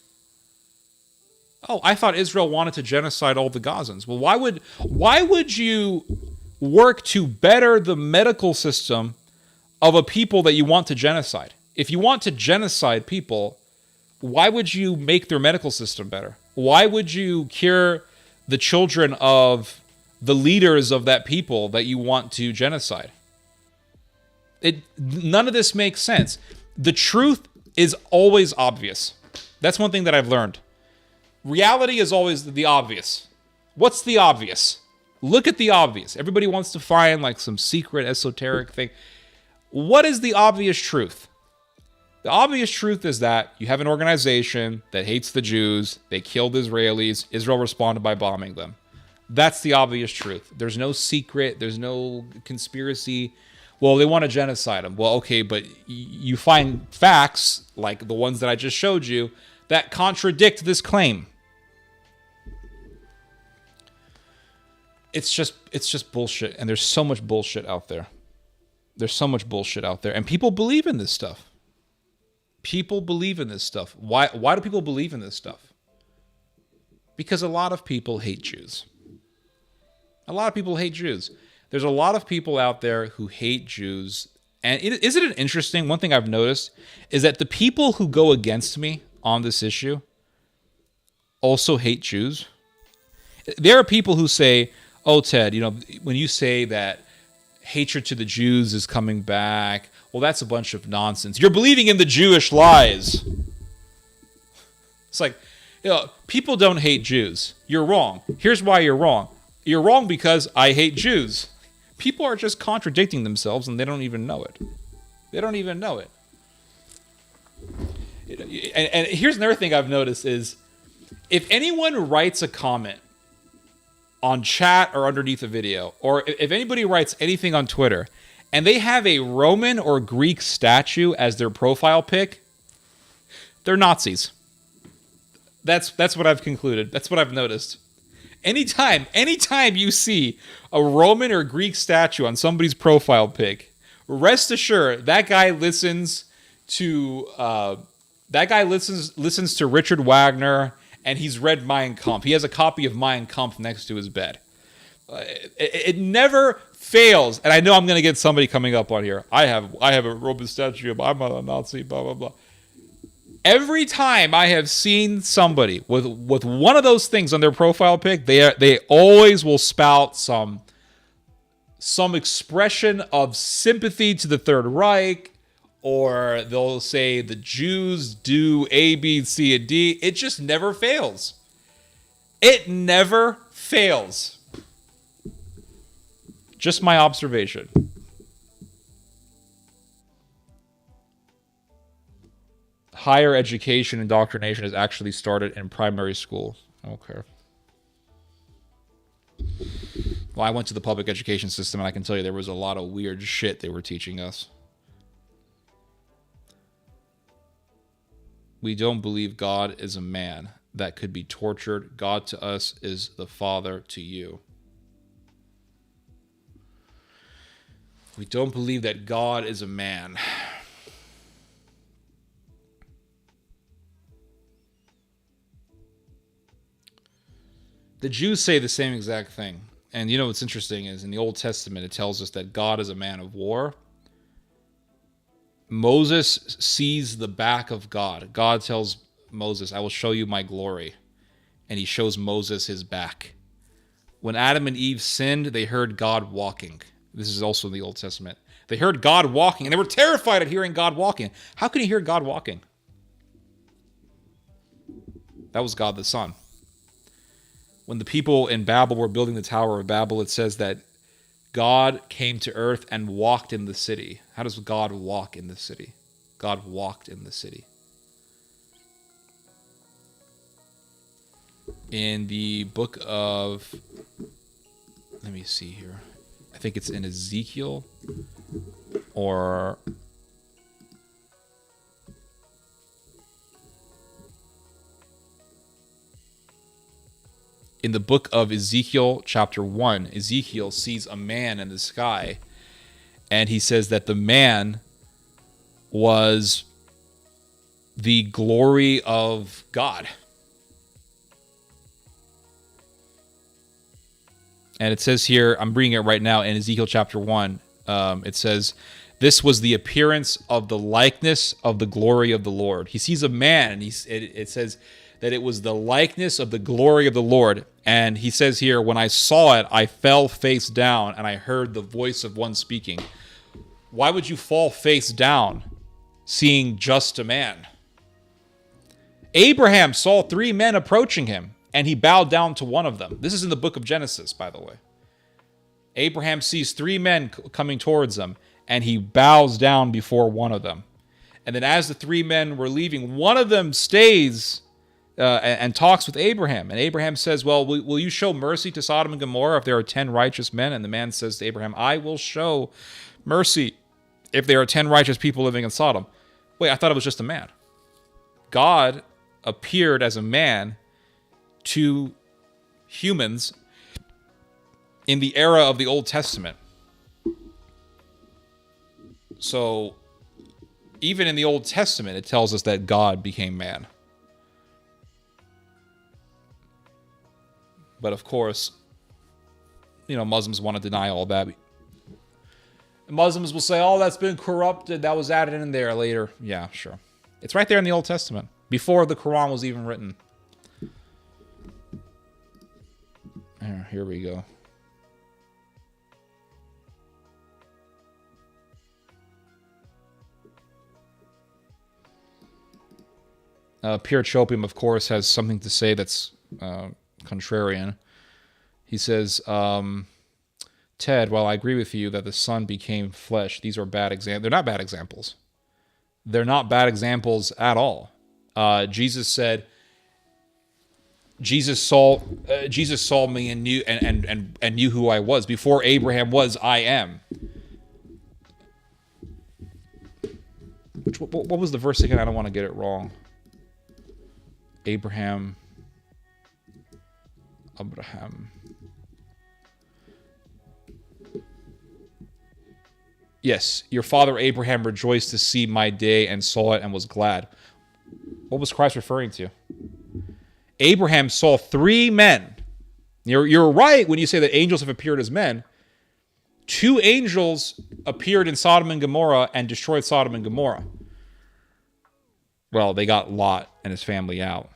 Speaker 1: Oh, I thought Israel wanted to genocide all the Gazans. Well, why would you work to better the medical system of a people that you want to genocide? If you want to genocide people, why would you make their medical system better? Why would you cure the children of the leaders of that people that you want to genocide? None of this makes sense. The truth is always obvious. That's one thing that I've learned. Reality is always the obvious. What's the obvious? Look at the obvious. Everybody wants to find like some secret esoteric thing. What is the obvious truth? The obvious truth is that you have an organization that hates the Jews. They killed Israelis. Israel responded by bombing them. That's the obvious truth. There's no secret. There's no conspiracy. Well, they want to genocide them. Well, okay, but you find facts like the ones that I just showed you that contradict this claim. It's just bullshit, and there's so much bullshit out there. There's so much bullshit out there, and people believe in this stuff. People believe in this stuff. Why do people believe in this stuff? Because a lot of people hate Jews. A lot of people hate Jews. There's a lot of people out there who hate Jews. And isn't it interesting? One thing I've noticed is that the people who go against me on this issue also hate Jews. There are people who say, oh, Ted, when you say that hatred to the Jews is coming back, well, that's a bunch of nonsense. You're believing in the Jewish lies. It's like, people don't hate Jews. You're wrong. Here's why you're wrong. You're wrong because I hate Jews. People are just contradicting themselves and they don't even know it. They don't even know it. And here's another thing I've noticed is if anyone writes a comment on chat or underneath a video, or if anybody writes anything on Twitter and they have a Roman or Greek statue as their profile pic, they're Nazis. That's what I've concluded. That's what I've noticed. Anytime you see a Roman or Greek statue on somebody's profile pic, rest assured that guy listens to Richard Wagner, and he's read Mein Kampf. He has a copy of Mein Kampf next to his bed. It never fails, and I know I'm going to get somebody coming up on here. I have a Roman statue. I'm a Nazi. Blah blah blah. Every time I have seen somebody with one of those things on their profile pic, they always will spout some expression of sympathy to the Third Reich, or they'll say the Jews do A, B, C, and D. It just never fails. It never fails. Just my observation. Higher education indoctrination is actually started in primary school. Okay. Well, I went to the public education system, and I can tell you there was a lot of weird shit they were teaching us. We don't believe God is a man that could be tortured. God to us is the Father to you. We don't believe that God is a man. The Jews say the same exact thing. And what's interesting is in the Old Testament, it tells us that God is a man of war. Moses sees the back of God. God tells Moses, I will show you my glory. And he shows Moses his back. When Adam and Eve sinned, they heard God walking. This is also in the Old Testament. They heard God walking, and they were terrified at hearing God walking. How can you hear God walking? That was God the Son. When the people in Babel were building the Tower of Babel, it says that God came to earth and walked in the city. How does God walk in the city? God walked in the city. In the book of, let me see here. I think it's in Ezekiel or in the book of Ezekiel, chapter 1, Ezekiel sees a man in the sky, and he says that the man was the glory of God. And it says here, I'm reading it right now in Ezekiel chapter 1, it says, this was the appearance of the likeness of the glory of the Lord. He sees a man, and it says that it was the likeness of the glory of the Lord. And he says here, when I saw it, I fell face down, and I heard the voice of one speaking. Why would you fall face down? seeing just a man. Abraham saw 3 men approaching him, and he bowed down to one of them. This is in the book of Genesis, by the way. Abraham sees 3 men coming towards him, and he bows down before one of them. And then as the 3 men were leaving, one of them stays and talks with Abraham. And Abraham says, well, will you show mercy to Sodom and Gomorrah if there are 10 righteous men? And the man says to Abraham, I will show mercy if there are 10 righteous people living in Sodom. Wait, I thought it was just a man. God appeared as a man to humans in the era of the Old Testament. So even in the Old Testament, it tells us that God became man. But of course, Muslims want to deny all that. Muslims will say, oh, that's been corrupted. That was added in there later. Yeah, sure. It's right there in the Old Testament, before the Quran was even written. Here we go. Pierre Chopium, of course, has something to say that's contrarian. He says, Ted, while I agree with you that the Son became flesh, these are bad examples. They're not bad examples. They're not bad examples at all. Jesus said, Jesus saw me and knew who I was. Before Abraham was, I am. What was the verse again? I don't want to get it wrong. Abraham. Yes, your father Abraham rejoiced to see my day and saw it and was glad. What was Christ referring to? Abraham saw 3 men. You're right when you say that angels have appeared as men. 2 angels appeared in Sodom and Gomorrah and destroyed Sodom and Gomorrah. Well, they got Lot and his family out.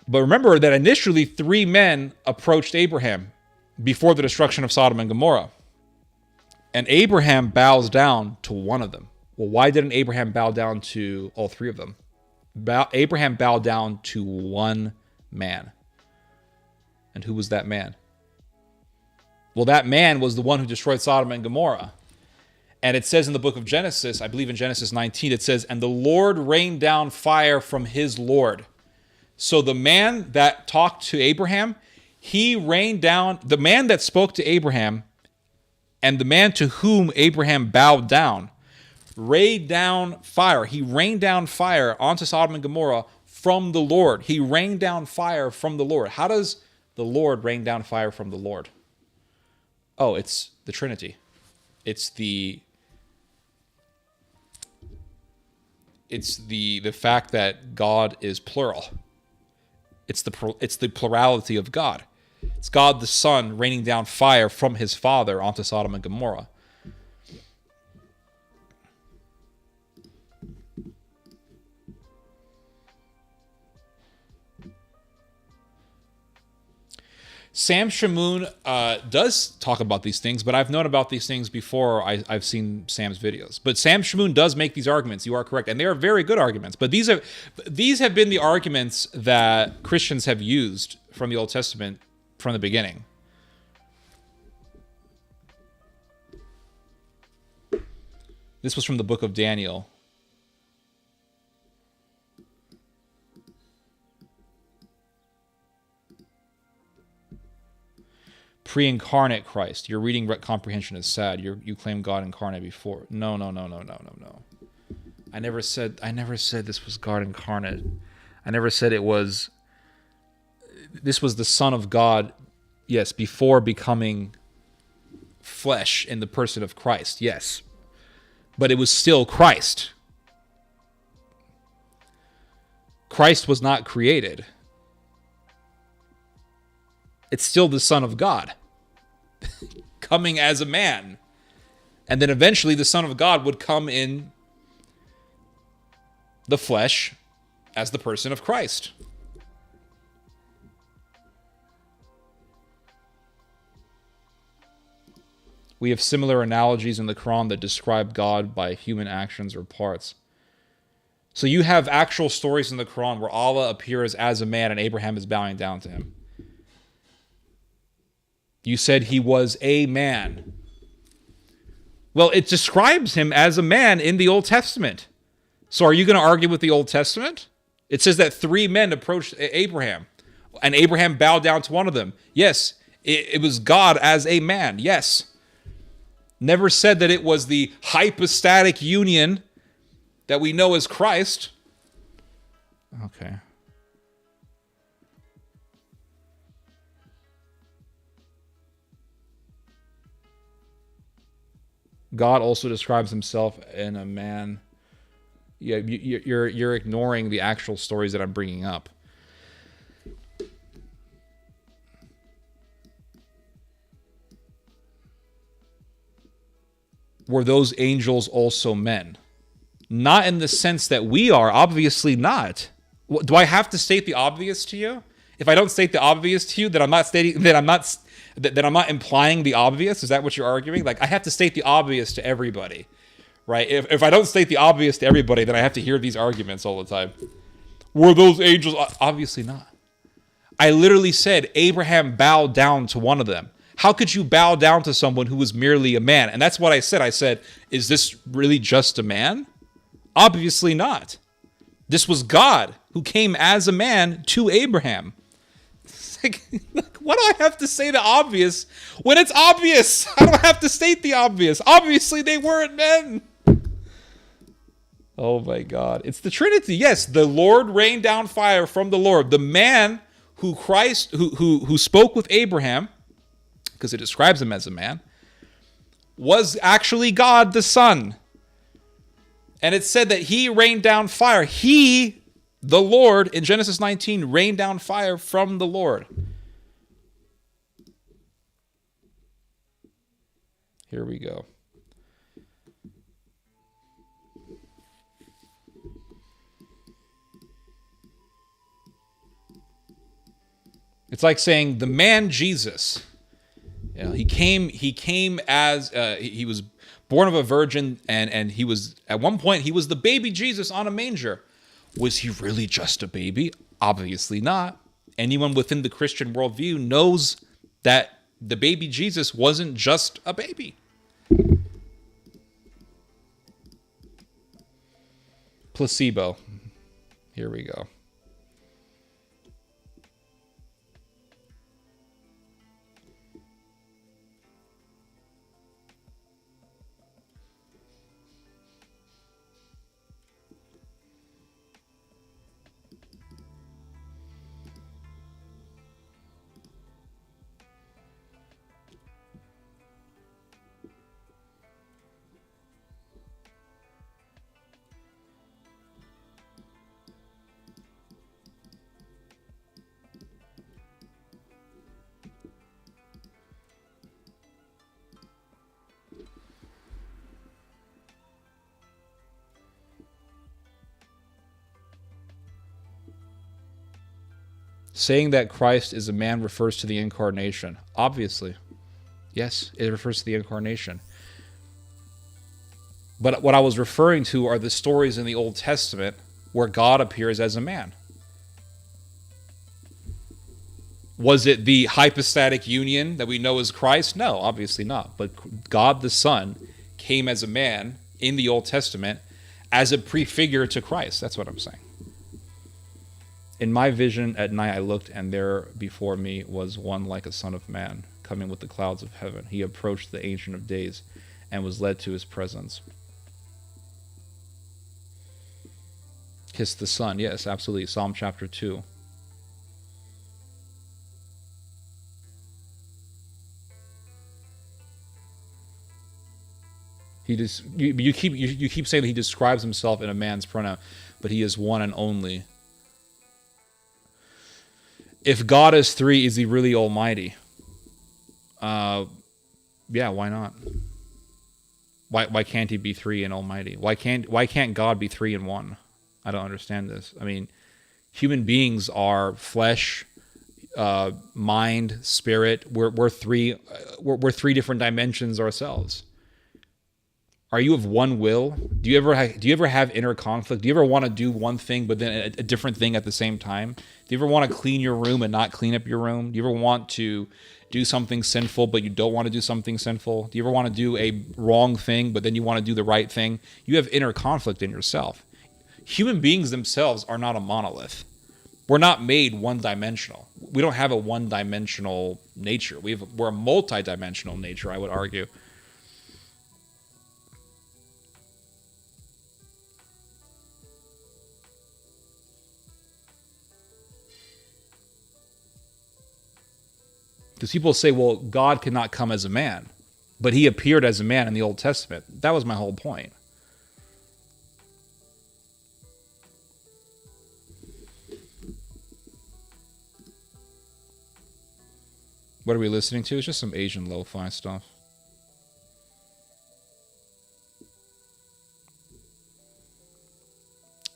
Speaker 1: But remember that initially 3 men approached Abraham before the destruction of Sodom and Gomorrah. And Abraham bows down to one of them. Well, why didn't Abraham bow down to all 3 of them? Abraham bowed down to one man. And who was that man? Well, that man was the one who destroyed Sodom and Gomorrah. And it says in the book of Genesis, I believe in Genesis 19, it says, and the Lord rained down fire from his Lord. So the man that talked to Abraham, he rained down, the man that spoke to Abraham and the man to whom Abraham bowed down, rained down fire. He rained down fire onto Sodom and Gomorrah from the Lord. He rained down fire from the Lord. How does the Lord rain down fire from the Lord? Oh, it's the Trinity. It's the fact that God is plural. It's the plurality of God. It's God the Son raining down fire from his Father onto Sodom and Gomorrah. Sam Shamoon does talk about these things, but I've known about these things before I've seen Sam's videos. But Sam Shamoon does make these arguments. You are correct, and they are very good arguments. But these have been the arguments that Christians have used from the Old Testament from the beginning. This was from the book of Daniel. Pre-incarnate Christ. Your reading comprehension is sad. You claim God incarnate before. No. I never said this was God incarnate. I never said it was. This was the Son of God, yes, before becoming flesh in the person of Christ, yes. But it was still Christ. Christ was not created. It's still the Son of God coming as a man. And then eventually the Son of God would come in the flesh as the person of Christ. We have similar analogies in the Quran that describe God by human actions or parts. So you have actual stories in the Quran where Allah appears as a man and Abraham is bowing down to him. You said he was a man. Well, it describes him as a man in the Old Testament. So are you going to argue with the Old Testament? It says that 3 men approached Abraham, and Abraham bowed down to one of them. Yes, it was God as a man. Yes. Never said that it was the hypostatic union that we know as Christ. Okay. God also describes himself in a man. Yeah, you're ignoring the actual stories that I'm bringing up. Were those angels also men? Not in the sense that we are, obviously not. Do I have to state the obvious to you? If I don't state the obvious to you, then I'm not implying the obvious. Is that what you're arguing? Like, I have to state the obvious to everybody, right? If I don't state the obvious to everybody, then I have to hear these arguments all the time. Were those angels? Obviously not. I literally said Abraham bowed down to one of them. How could you bow down to someone who was merely a man? And that's what I said. I said, is this really just a man? Obviously not. This was God who came as a man to Abraham. Like, what do I have to say the obvious when it's obvious? I don't have to state the obvious. Obviously, they weren't men. Oh my God. It's the Trinity. Yes, the Lord rained down fire from the Lord. The man who spoke with Abraham, because it describes him as a man, was actually God the Son. And it said that he rained down fire. He, the Lord, in Genesis 19, rained down fire from the Lord. Here we go. It's like saying the man Jesus, you know, he came as he was born of a virgin, and he was, at one point, he was the baby Jesus on a manger. Was he really just a baby? Obviously not. Anyone within the Christian worldview knows that the baby Jesus wasn't just a baby. Placebo. Here we go. Saying that Christ is a man refers to the incarnation. Obviously. Yes, it refers to the incarnation. But what I was referring to are the stories in the Old Testament where God appears as a man. Was it the hypostatic union that we know as Christ? No, obviously not. But God the Son came as a man in the Old Testament as a prefigure to Christ. That's what I'm saying. In my vision at night I looked, and there before me was one like a son of man, coming with the clouds of heaven. He approached the Ancient of Days and was led to his presence. Kiss the Son. Yes, absolutely. Psalm chapter 2. You keep saying that he describes himself in a man's pronoun, but he is one and only. If God is three, is he really almighty? Yeah, why not? Why can't he be three and almighty? Why can't God be three and one? I don't understand this. I mean, human beings are flesh, mind, spirit. We're three different dimensions ourselves. Are you of one will? Do you ever have inner conflict? Do you ever want to do one thing but then a different thing at the same time? Do you ever want to clean your room and not clean up your room? Do you ever want to do something sinful but you don't want to do something sinful? Do you ever want to do a wrong thing but then you want to do the right thing? You have inner conflict in yourself. Human beings themselves are not a monolith. We're not made one-dimensional. We don't have a one-dimensional nature. We're a multi-dimensional nature, I would argue. Because people say, well, God cannot come as a man, but he appeared as a man in the Old Testament. That was my whole point. What are we listening to? It's just some Asian lo-fi stuff.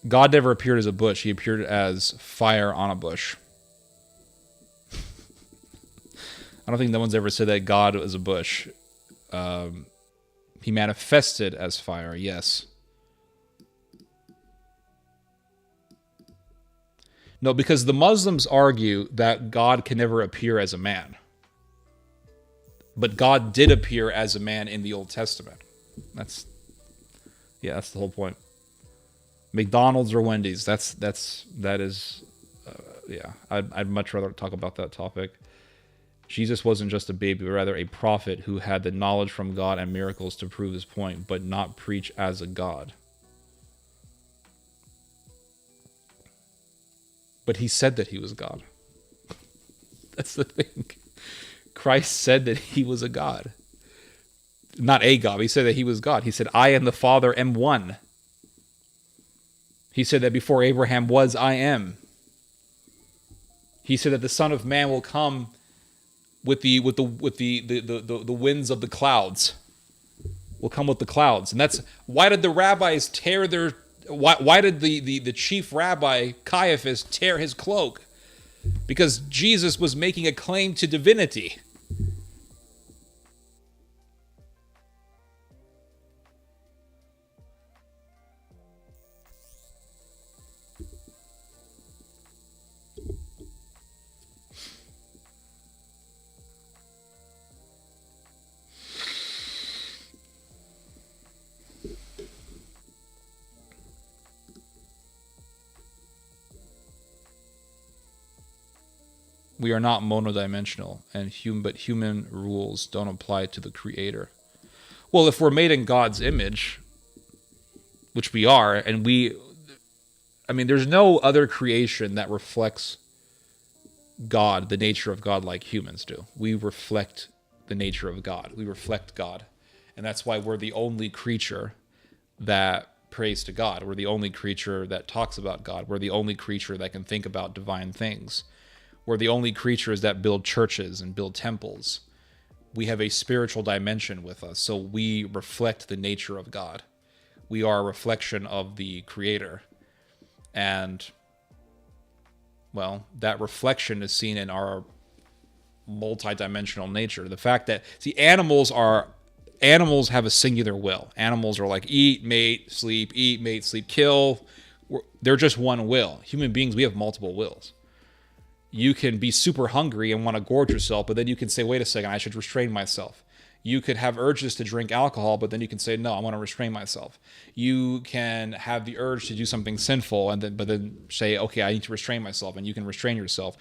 Speaker 1: God never appeared as a bush. He appeared as fire on a bush. I don't think no one's ever said that God was a bush. He manifested as fire, yes. No, because the Muslims argue that God can never appear as a man. But God did appear as a man in the Old Testament. That's the whole point. McDonald's or Wendy's, I'd much rather talk about that topic. Jesus wasn't just a baby, but rather a prophet who had the knowledge from God and miracles to prove his point, but not preach as a God. But he said that he was God. That's the thing. Christ said that he was a God. Not a God. He said that he was God. He said, I and the Father am one. He said that before Abraham was, I am. He said that the Son of Man will come with the winds of the clouds. Will come with the clouds. And that's why did the rabbis tear their why did the chief rabbi Caiaphas tear his cloak? Because Jesus was making a claim to divinity. We are not monodimensional, but human rules don't apply to the Creator. Well, if we're made in God's image, which we are, and there's no other creation that reflects God, the nature of God, like humans do. We reflect the nature of God. We reflect God. And that's why we're the only creature that prays to God. We're the only creature that talks about God. We're the only creature that can think about divine things. We're the only creatures that build churches and build temples. We have a spiritual dimension with us, so we reflect the nature of God. We are a reflection of the Creator. And, well, that reflection is seen in our multidimensional nature. The fact that, animals have a singular will. Animals are like eat, mate, sleep, kill. They're just one will. Human beings, we have multiple wills. You can be super hungry and want to gorge yourself, but then you can say, wait a second, I should restrain myself. You could have urges to drink alcohol, but then you can say, no, I want to restrain myself. You can have the urge to do something sinful, but then say, okay, I need to restrain myself, and you can restrain yourself.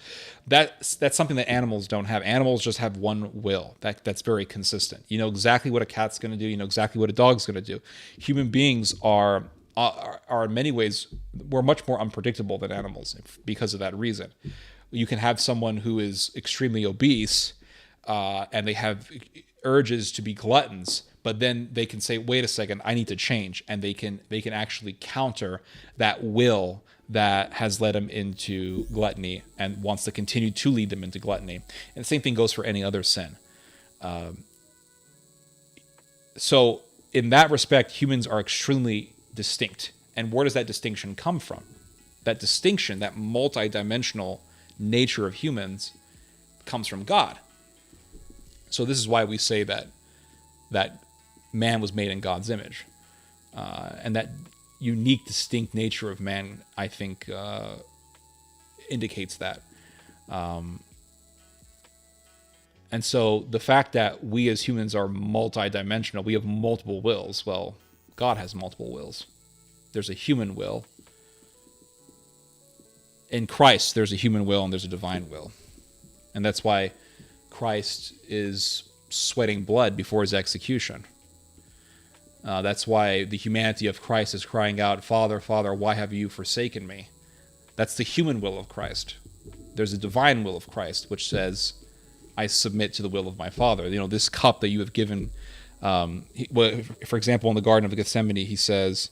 Speaker 1: That's something that animals don't have. Animals just have one will. That's very consistent. You know exactly what a cat's going to do. You know exactly what a dog's going to do. Human beings are in many ways, we're much more unpredictable than animals because of that reason. You can have someone who is extremely obese and they have urges to be gluttons, but then they can say, wait a second, I need to change. And they can actually counter that will that has led them into gluttony and wants to continue to lead them into gluttony. And the same thing goes for any other sin. So in that respect, humans are extremely distinct. And where does that distinction come from? That distinction, that multidimensional nature of humans comes from God. So this is why we say that man was made in God's image. And that unique, distinct nature of man, I think, indicates that. And so the fact that we as humans are multidimensional, we have multiple wills. Well, God has multiple wills. There's a human will. In Christ, there's a human will and there's a divine will. And that's why Christ is sweating blood before his execution. That's why the humanity of Christ is crying out, Father, Father, why have you forsaken me? That's the human will of Christ. There's a divine will of Christ, which says, I submit to the will of my Father. This cup that you have given, for example, in the Garden of Gethsemane, he says,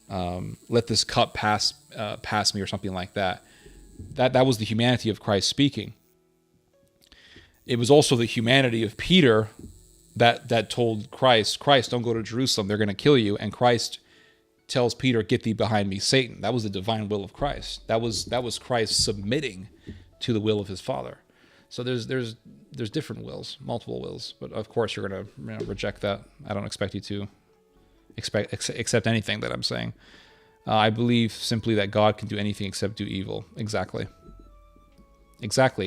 Speaker 1: let this cup pass me, or something like that. That was the humanity of Christ speaking. It was also the humanity of Peter that told Christ, don't go to Jerusalem, they're going to kill you. And Christ tells Peter, get thee behind me, Satan. That was the divine will of Christ. That was Christ submitting to the will of his Father. So there's different wills, multiple wills, but of course you're going to reject that. I don't expect you to accept anything that I'm saying. I believe simply that God can do anything except do evil. Exactly.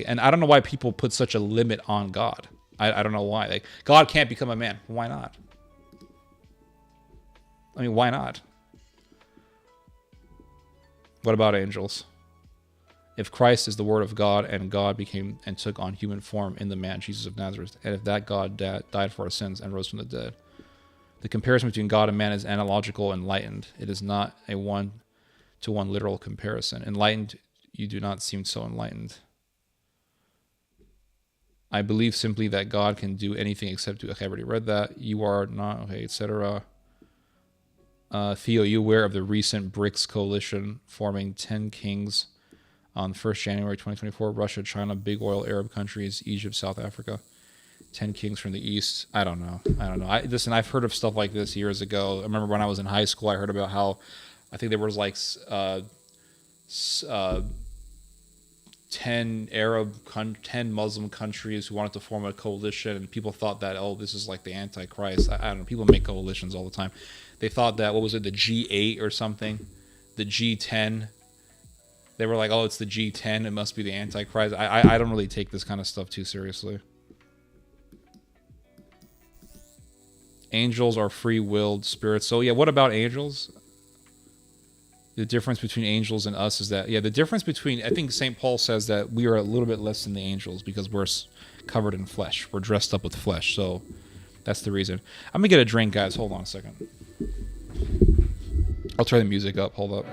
Speaker 1: And I don't know why people put such a limit on God. I don't know why. Like, God can't become a man. Why not? I mean, why not? What about angels? If Christ is the Word of God and God became and took on human form in the man Jesus of Nazareth, and if that God died for our sins and rose from the dead, the comparison between God and man is analogical and enlightened. It is not a one-to-one literal comparison. Enlightened, you do not seem so enlightened. I believe simply that God can do anything except do. Okay, I already read that. You are not, okay, etc. Theo, you aware of the recent BRICS coalition forming 10 kings on 1st January 2024? Russia, China, big oil Arab countries, Egypt, South Africa. 10 kings from the east. I don't know. Listen, I've heard of stuff like this years ago. I remember when I was in high school, I heard about how I think there was like 10 Muslim countries who wanted to form a coalition, and people thought that, this is like the Antichrist. I don't know. People make coalitions all the time. They thought that, what was it, the G8 or something? The G10. They were like, it's the G10. It must be the Antichrist. I don't really take this kind of stuff too seriously. Angels are free-willed spirits. So, what about angels? The difference between angels and us is that, the difference between, I think St. Paul says that we are a little bit less than the angels because we're covered in flesh. We're dressed up with flesh. So that's the reason. I'm going to get a drink, guys. Hold on a second. I'll turn the music up. Hold up.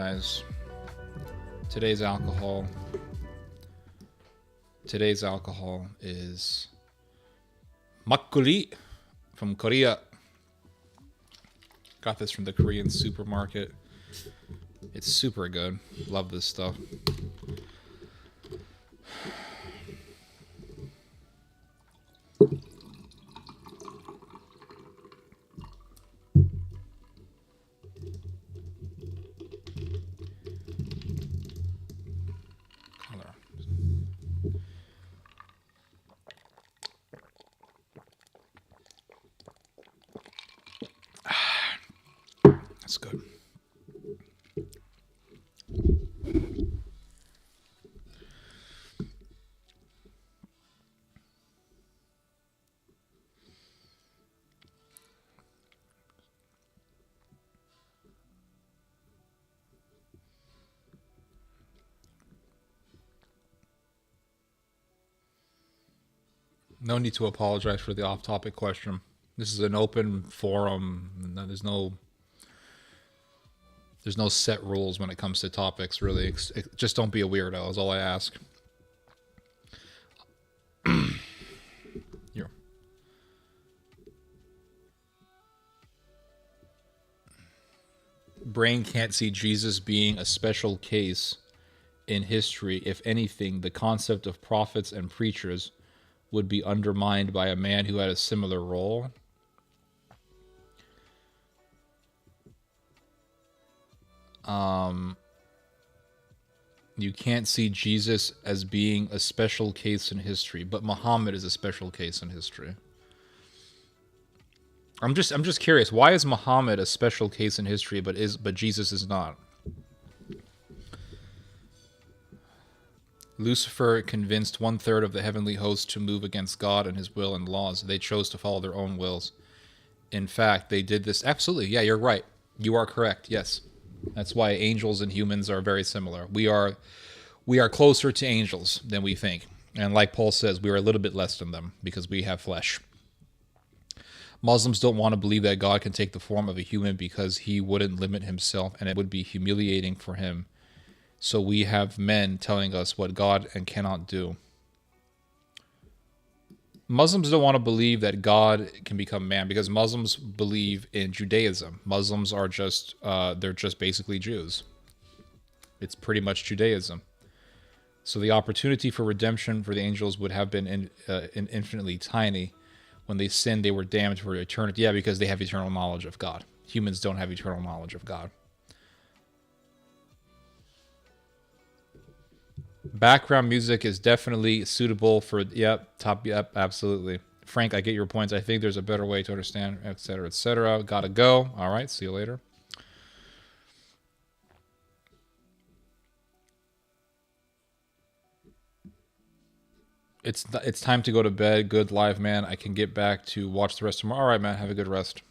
Speaker 1: guys. Today's alcohol is makgeolli from Korea. Got this from the Korean supermarket. It's super good. Love this stuff. That's good. No need to apologize for the off-topic question. This is an open forum. There's no set rules when it comes to topics, really. Just don't be a weirdo is all I ask. Here. Brain can't see Jesus being a special case in history. If anything, the concept of prophets and preachers would be undermined by a man who had a similar role. You can't see Jesus as being a special case in history, but Muhammad is a special case in history. I'm just curious, why is Muhammad a special case in history, but Jesus is not? Lucifer convinced 1/3 of the heavenly host to move against God and his will and laws. They chose to follow their own wills. In fact, they did this. Absolutely. Yeah, you're right. You are correct. Yes. That's why angels and humans are very similar. We are closer to angels than we think. And like Paul says, we are a little bit less than them because we have flesh. Muslims don't want to believe that God can take the form of a human because he wouldn't limit himself and it would be humiliating for him. So we have men telling us what God and cannot do. Muslims don't want to believe that God can become man because Muslims believe in Judaism. Muslims are they're just basically Jews. It's pretty much Judaism. So the opportunity for redemption for the angels would have been infinitely tiny. When they sinned, they were damned for eternity. Yeah, because they have eternal knowledge of God. Humans don't have eternal knowledge of God. Background music is definitely suitable for, absolutely. Frank, I get your points. I think there's a better way to understand, etc., etc. Gotta go. All right, see you later. It's time to go to bed. Good live, man. I can get back to watch the rest tomorrow. All right, man. Have a good rest.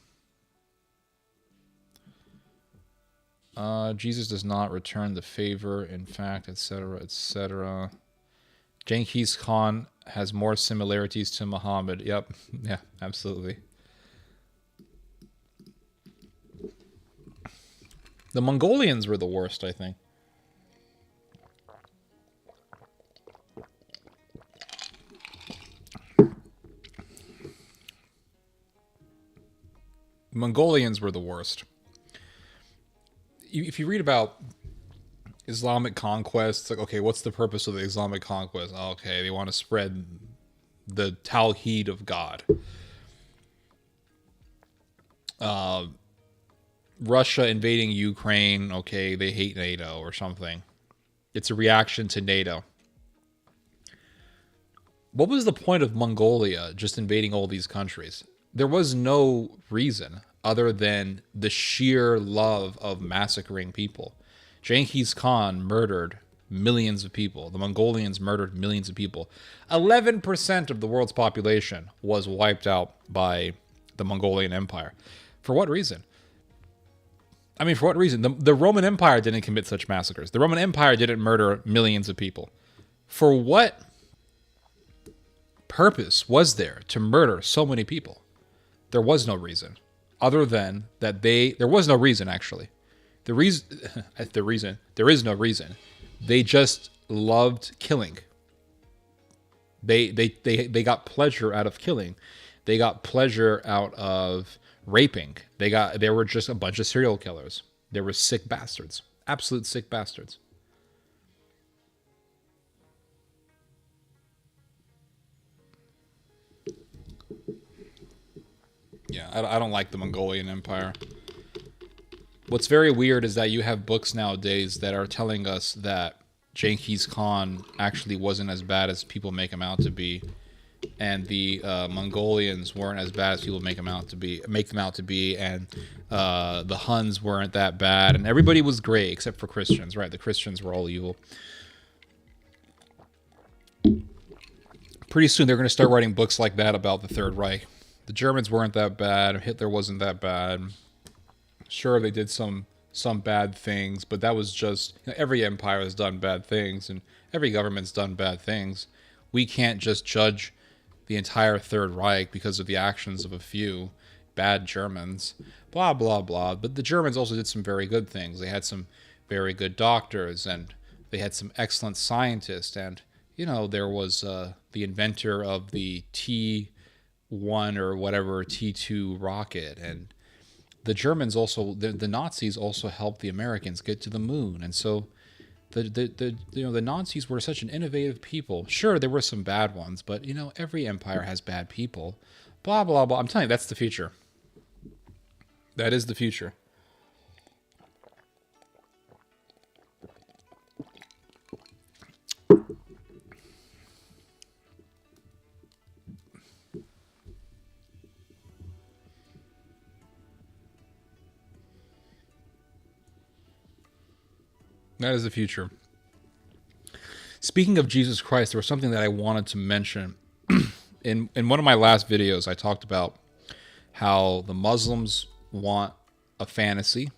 Speaker 1: Jesus does not return the favor, in fact, etc., etc. Genghis Khan has more similarities to Muhammad. Yep. Yeah, absolutely. The Mongolians were the worst, I think. Mongolians were the worst. If you read about Islamic conquest, it's like, okay, what's the purpose of the Islamic conquest? Okay, they want to spread the Tawheed of God. Russia invading Ukraine, okay, they hate NATO or something. It's a reaction to NATO. What was the point of Mongolia just invading all these countries? There was no reason other than the sheer love of massacring people. Genghis Khan murdered millions of people. The Mongolians murdered millions of people. 11% of the world's population was wiped out by the Mongolian Empire. For what reason? I mean, for what reason? The Roman Empire didn't commit such massacres. The Roman Empire didn't murder millions of people. For what purpose was there to murder so many people? There was no reason. Other than that there was no reason, actually. The reason, there is no reason. They just loved killing. They got pleasure out of killing. They got pleasure out of raping. They were just a bunch of serial killers. They were sick bastards. Absolute sick bastards. Yeah, I don't like the Mongolian Empire. What's very weird is that you have books nowadays that are telling us that Genghis Khan actually wasn't as bad as people make him out to be, and the Mongolians weren't as bad as people make them out to be, and the Huns weren't that bad, and everybody was great except for Christians, right? The Christians were all evil. Pretty soon they're going to start writing books like that about the Third Reich. The Germans weren't that bad. Hitler wasn't that bad. Sure, they did some bad things, but that was just, every empire has done bad things, and every government's done bad things. We can't just judge the entire Third Reich because of the actions of a few bad Germans. Blah, blah, blah. But the Germans also did some very good things. They had some very good doctors, and they had some excellent scientists, and, there was the inventor of the T1 or whatever, T2 rocket, and the Germans also, the Nazis also helped the Americans get to the moon. And so the Nazis were such an innovative people. Sure, there were some bad ones, but every empire has bad people. Blah, blah, blah. I'm telling you, that's the future. That is the future. That is the future. Speaking of Jesus Christ, there was something that I wanted to mention. In one of my last videos, I talked about how the Muslims want a fantasy.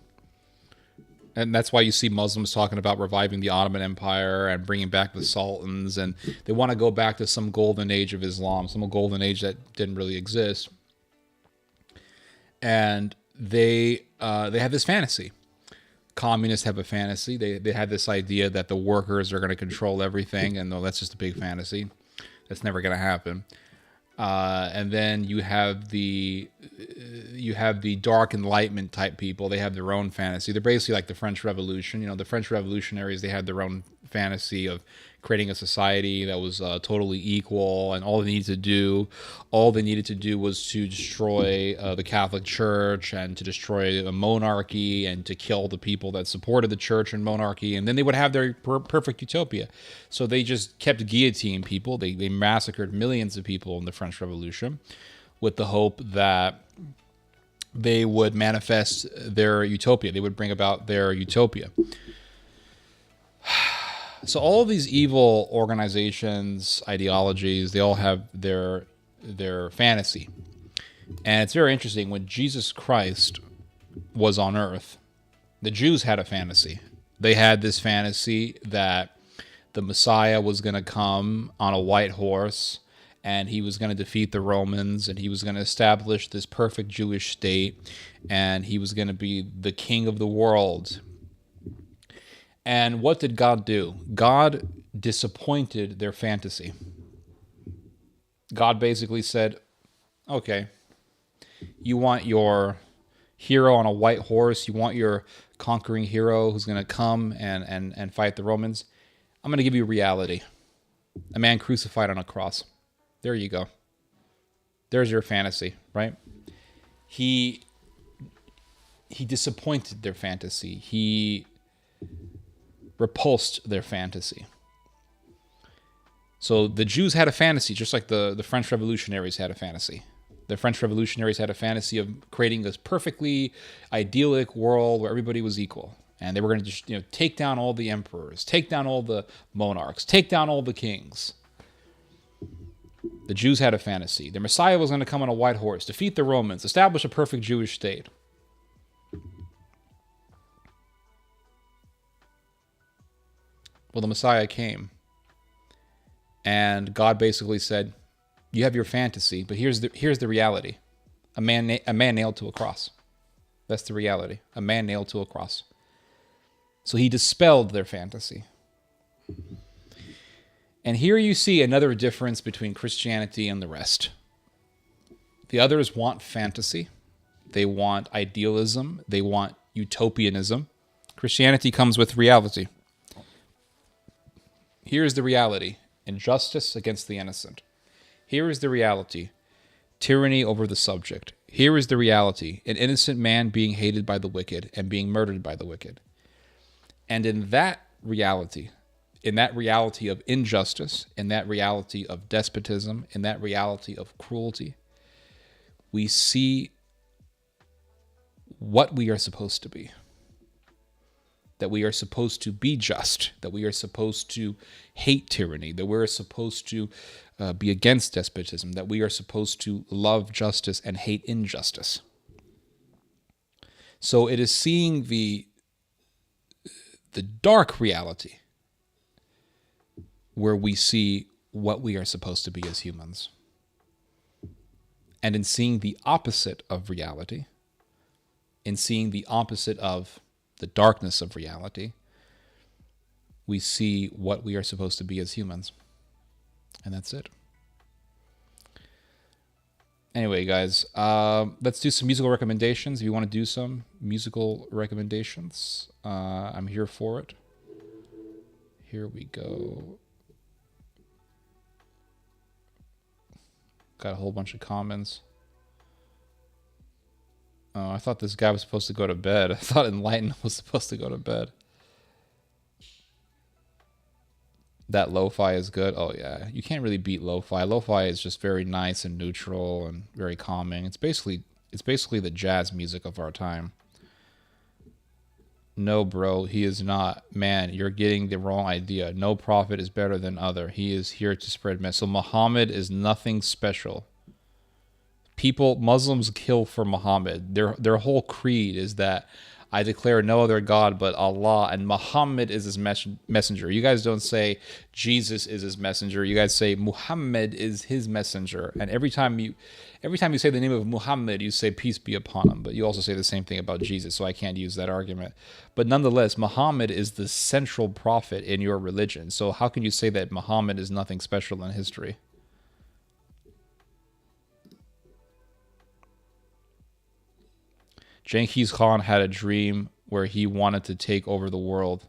Speaker 1: And that's why you see Muslims talking about reviving the Ottoman Empire and bringing back the sultans. And they want to go back to some golden age of Islam, some golden age that didn't really exist. And they have this fantasy. Communists have a fantasy. They have this idea that the workers are going to control everything, and no, that's just a big fantasy. That's never going to happen. And then you have the dark enlightenment type people. They have their own fantasy. They're basically like the French Revolution. The French revolutionaries, they had their own fantasy of creating a society that was totally equal, and all they needed to do was to destroy the Catholic Church and to destroy a monarchy and to kill the people that supported the church and monarchy, and then they would have their perfect utopia. So they just kept guillotining people. They massacred millions of people in the French Revolution with the hope that they would manifest their utopia. They would bring about their utopia. So all of these evil organizations, ideologies, they all have their fantasy. And it's very interesting. When Jesus Christ was on earth, the Jews had a fantasy. They had this fantasy that the Messiah was going to come on a white horse, and he was going to defeat the Romans, and he was going to establish this perfect Jewish state, and he was going to be the king of the world. And what did God do? God disappointed their fantasy. God basically said, okay, you want your hero on a white horse, you want your conquering hero who's going to come and fight the Romans. I'm going to give you reality. A man crucified on a cross. There you go. There's your fantasy, right? He disappointed their fantasy. He repulsed their fantasy. So the Jews had a fantasy, just like the French revolutionaries had a fantasy. The French revolutionaries had a fantasy of creating this perfectly idyllic world where everybody was equal. And they were going to just, take down all the emperors, take down all the monarchs, take down all the kings. The Jews had a fantasy. The Messiah was going to come on a white horse, defeat the Romans, establish a perfect Jewish state. Well, the Messiah came, and God basically said, you have your fantasy, but here's the reality. A man nailed to a cross. That's the reality. A man nailed to a cross. So he dispelled their fantasy. And here you see another difference between Christianity and the rest. The others want fantasy. They want idealism. They want utopianism. Christianity comes with reality. Here's the reality: injustice against the innocent. Here is the reality: tyranny over the subject. Here is the reality: an innocent man being hated by the wicked and being murdered by the wicked. And in that reality of injustice, in that reality of despotism, in that reality of cruelty, we see what we are supposed to be. That we are supposed to be just, that we are supposed to hate tyranny, that we're supposed to be against despotism, that we are supposed to love justice and hate injustice. So it is seeing the dark reality where we see what we are supposed to be as humans. And in seeing the opposite of reality, in seeing the opposite of the darkness of reality, we see what we are supposed to be as humans. And that's it. Anyway, guys, let's do some musical recommendations. If you want to do some musical recommendations, I'm here for it. Here we go. Got a whole bunch of comments. Oh, I thought this guy was supposed to go to bed. I thought Enlighten was supposed to go to bed. That lo-fi is good. Oh yeah, you can't really beat lo-fi. Lo-fi is just very nice and neutral and very calming. It's basically the jazz music of our time. No, bro, he is not. Man, you're getting the wrong idea. No prophet is better than other. He is here to spread message. So Muhammad is nothing special. Muslims kill for Muhammad. Their whole creed is that I declare no other God but Allah, and Muhammad is his messenger. You guys don't say Jesus is his messenger. You guys say Muhammad is his messenger. And every time you say the name of Muhammad, you say peace be upon him. But you also say the same thing about Jesus, so I can't use that argument. But nonetheless, Muhammad is the central prophet in your religion. So how can you say that Muhammad is nothing special in history? Genghis Khan had a dream where he wanted to take over the world.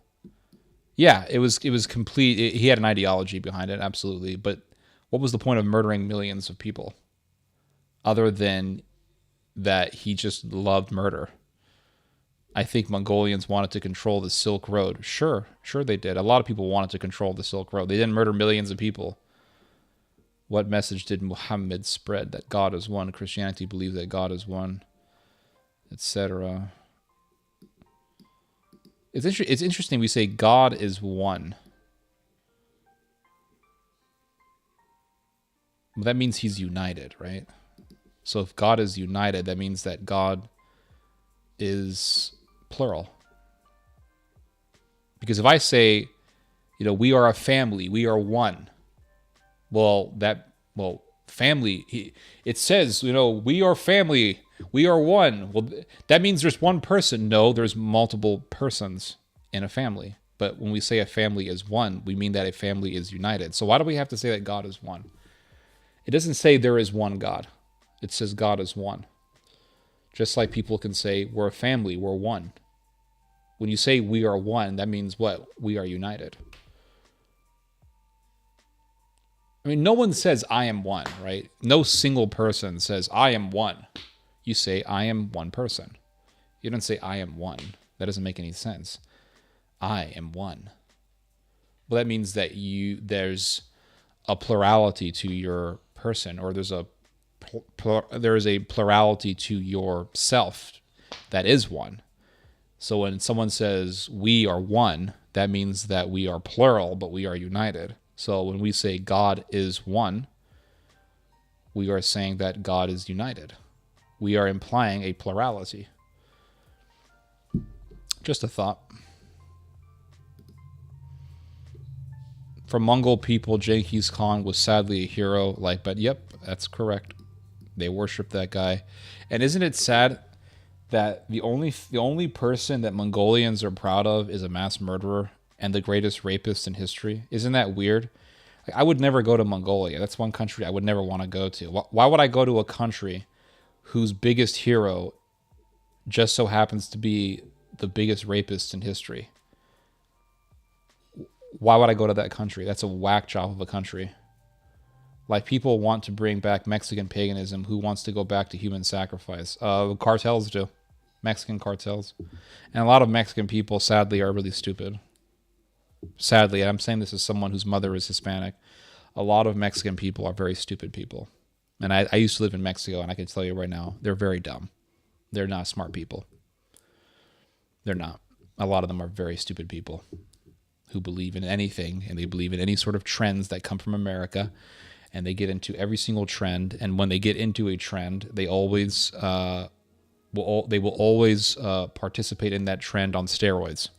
Speaker 1: Yeah, it was complete. He had an ideology behind it, absolutely. But what was the point of murdering millions of people? Other than that he just loved murder. I think Mongolians wanted to control the Silk Road. Sure they did. A lot of people wanted to control the Silk Road. They didn't murder millions of people. What message did Muhammad spread? That God is one. Christianity believes that God is one, etc. It's interesting we say God is one. Well, that means he's united, right? So if God is united, that means that God is plural. Because if I say, we are a family, we are one. Family, it says, we are family, we are one. Well, that means there's one person. No, there's multiple persons in a family. But when we say a family is one, we mean that a family is united. So why do we have to say that God is one? It doesn't say there is one God. It says God is one. Just like people can say we're a family, we're one. When you say we are one, that means what? We are united. I mean, no one says I am one, right? No single person says I am one. You say I am one person. You don't say I am one. That doesn't make any sense. I am one. Well, that means that there's a plurality to your person, or there is a plurality to yourself that is one. So when someone says we are one, that means that we are plural, but we are united. So when we say God is one, we are saying that God is united. We are implying a plurality. Just a thought. For Mongol people, Genghis Khan was sadly a hero. But yep, that's correct. They worship that guy. And isn't it sad that the only person that Mongolians are proud of is a mass murderer and the greatest rapist in history? Isn't that weird? Like, I would never go to Mongolia. That's one country I would never want to go to. Why would I go to a country whose biggest hero just so happens to be the biggest rapist in history? Why would I go to that country? That's a whack job of a country. Like, people want to bring back Mexican paganism. Who wants to go back to human sacrifice? Cartels do. Mexican cartels. And a lot of Mexican people, sadly, are really stupid. Sadly, and I'm saying this as someone whose mother is Hispanic. A lot of Mexican people are very stupid people. And I used to live in Mexico, and I can tell you right now, they're very dumb. They're not smart people. They're not. A lot of them are very stupid people who believe in anything, and they believe in any sort of trends that come from America. And they get into every single trend, and when they get into a trend, they always will always participate in that trend on steroids.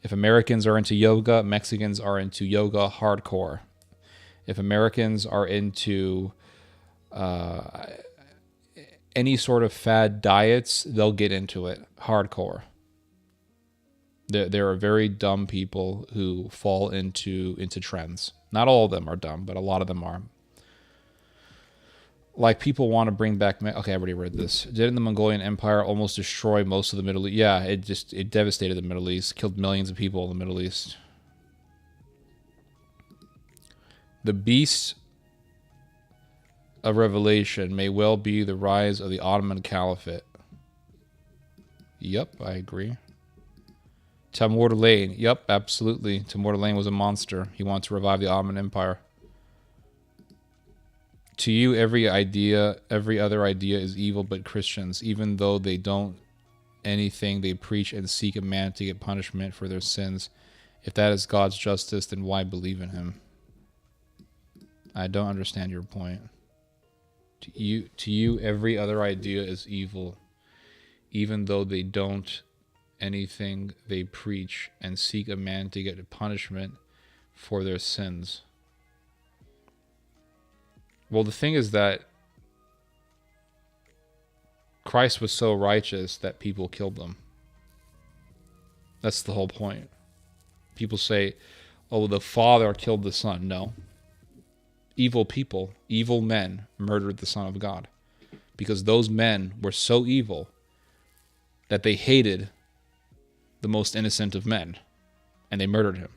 Speaker 1: If Americans are into yoga, Mexicans are into yoga hardcore. If Americans are into any sort of fad diets, they'll get into it hardcore. There are very dumb people who fall into trends. Not all of them are dumb, but a lot of them are. Like, people want to bring back... Okay, I already read this. Didn't the Mongolian Empire almost destroy most of the Middle East? Yeah, it devastated the Middle East. Killed millions of people in the Middle East. The beast of Revelation may well be the rise of the Ottoman Caliphate. Yep, I agree. Timur Lane. Yep, absolutely. Timur Lane was a monster. He wanted to revive the Ottoman Empire. To you, every other idea is evil but Christians, even though they don't anything, they preach and seek a man to get punishment for their sins. If that is God's justice, then why believe in him? I don't understand your point. To you, every other idea is evil, even though they don't anything, they preach and seek a man to get a punishment for their sins. Well, the thing is that Christ was so righteous that people killed him. That's the whole point. People say, oh, the Father killed the Son. No. Evil people, evil men murdered the Son of God. Because those men were so evil that they hated the most innocent of men. And they murdered him.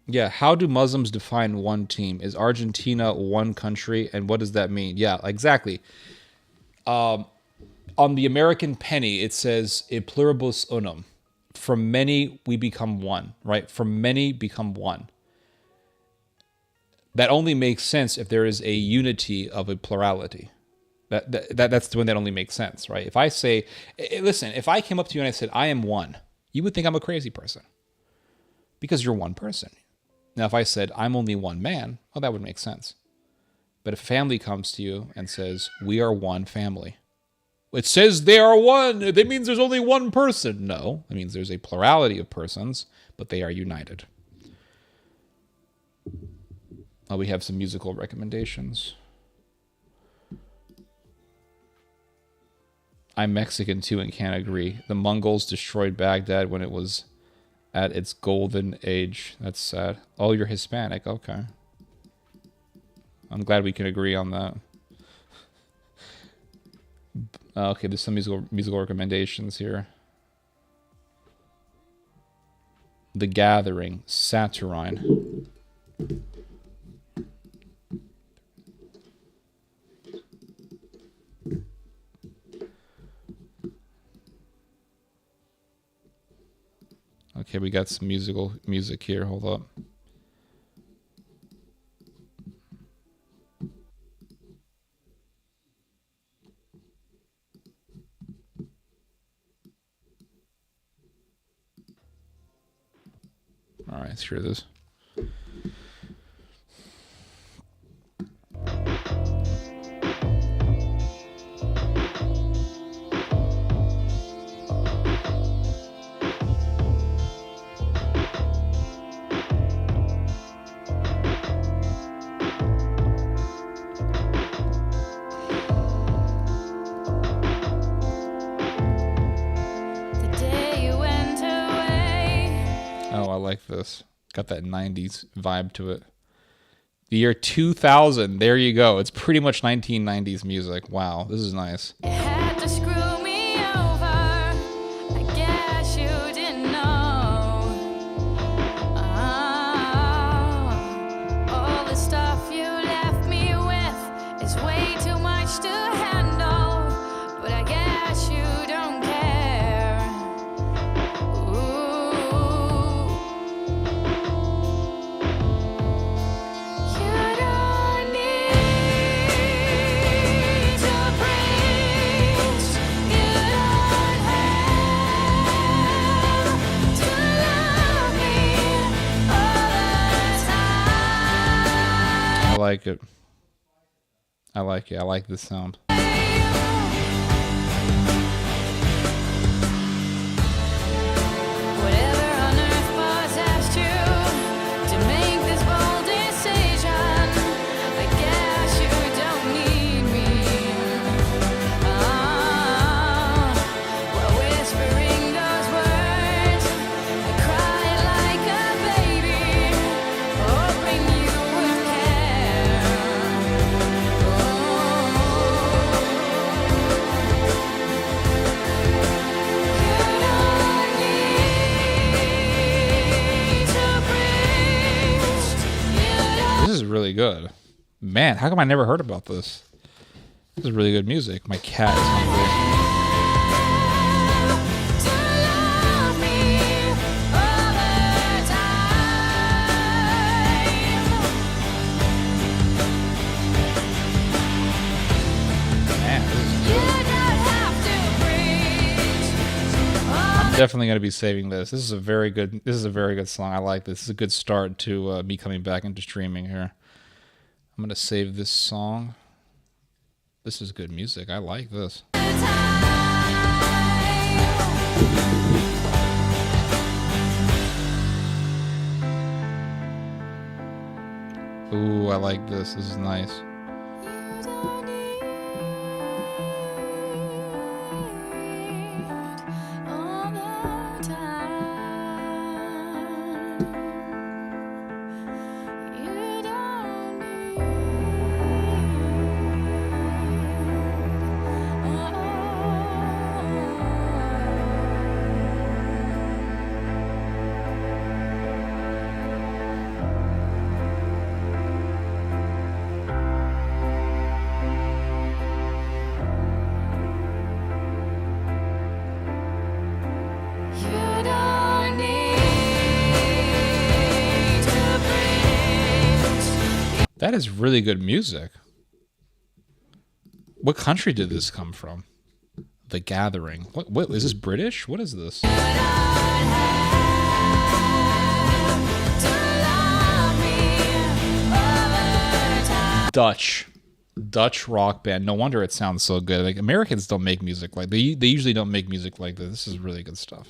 Speaker 1: Yeah, how do Muslims define one team? Is Argentina one country, and what does that mean? Yeah, exactly. On the American penny, it says "e pluribus unum." From many, we become one, right? From many, become one. That only makes sense if there is a unity of a plurality. That's when that only makes sense, right? If I say, listen, if I came up to you and I said, I am one, you would think I'm a crazy person. Because you're one person. Now, if I said, I'm only one man, well, that would make sense. But if a family comes to you and says, we are one family, it says they are one. That means there's only one person. No, it means there's a plurality of persons, but they are united. We have some musical recommendations. I'm Mexican too and can't agree. The Mongols destroyed Baghdad when it was at its golden age. That's sad. Oh, you're Hispanic. Okay. I'm glad we can agree on that. Okay, there's some musical recommendations here. The Gathering, Saturnine. Okay, we got some music here. Hold up. All right, let's hear this. like this. Got that 90s vibe to it. The year 2000. There you go. It's pretty much 1990s music. Wow, this is nice.
Speaker 2: You had to screw me over. I guess you didn't know. All the stuff you left me with is way too much to handle. But I guess you don't care. Ooh. You don't need to preach. You don't have to love me all the time.
Speaker 1: I like it. I like it. I like this sound.
Speaker 2: Whatever on earth possessed you to make this bold decision? I guess you don't need me. While whispering those words, I cried like a baby, hoping you would care.
Speaker 1: This is really good. Man, how come I never heard about this? This is really good music. My cat is hungry. Man, I'm definitely going to be saving this. This is a very good song. I like this. This is a good start to me coming back into streaming here. I'm going to save this song. This is good music. I like this. Ooh, I like this. This is nice. That is really good music. What country did this come from? The Gathering. What is this British? What is this? Dutch rock band. No wonder it sounds so good. Like Americans don't make music like they usually don't make music like this. This is really good stuff.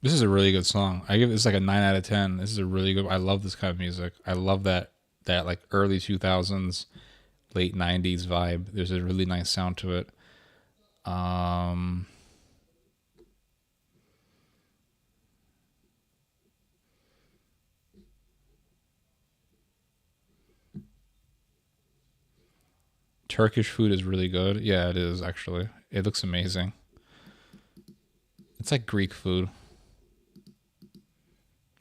Speaker 1: This is a really good song. I give this like a 9 out of 10. This is a really good. I love this kind of music. I love that like early 2000s, late 90s vibe. There's a really nice sound to it. Turkish food is really good. Yeah, it is actually. It looks amazing. It's like Greek food.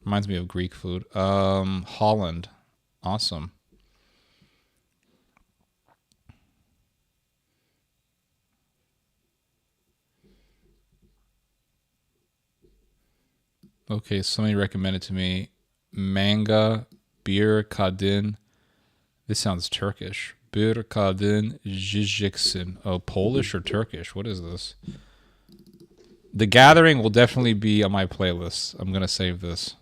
Speaker 1: Reminds me of Greek food. Holland. Awesome. Okay, somebody recommended to me manga bir kadın. This sounds Turkish. Bir kadın yiyeceksin. Oh, Polish or Turkish? What is this? The Gathering will definitely be on my playlist. I'm going to save this.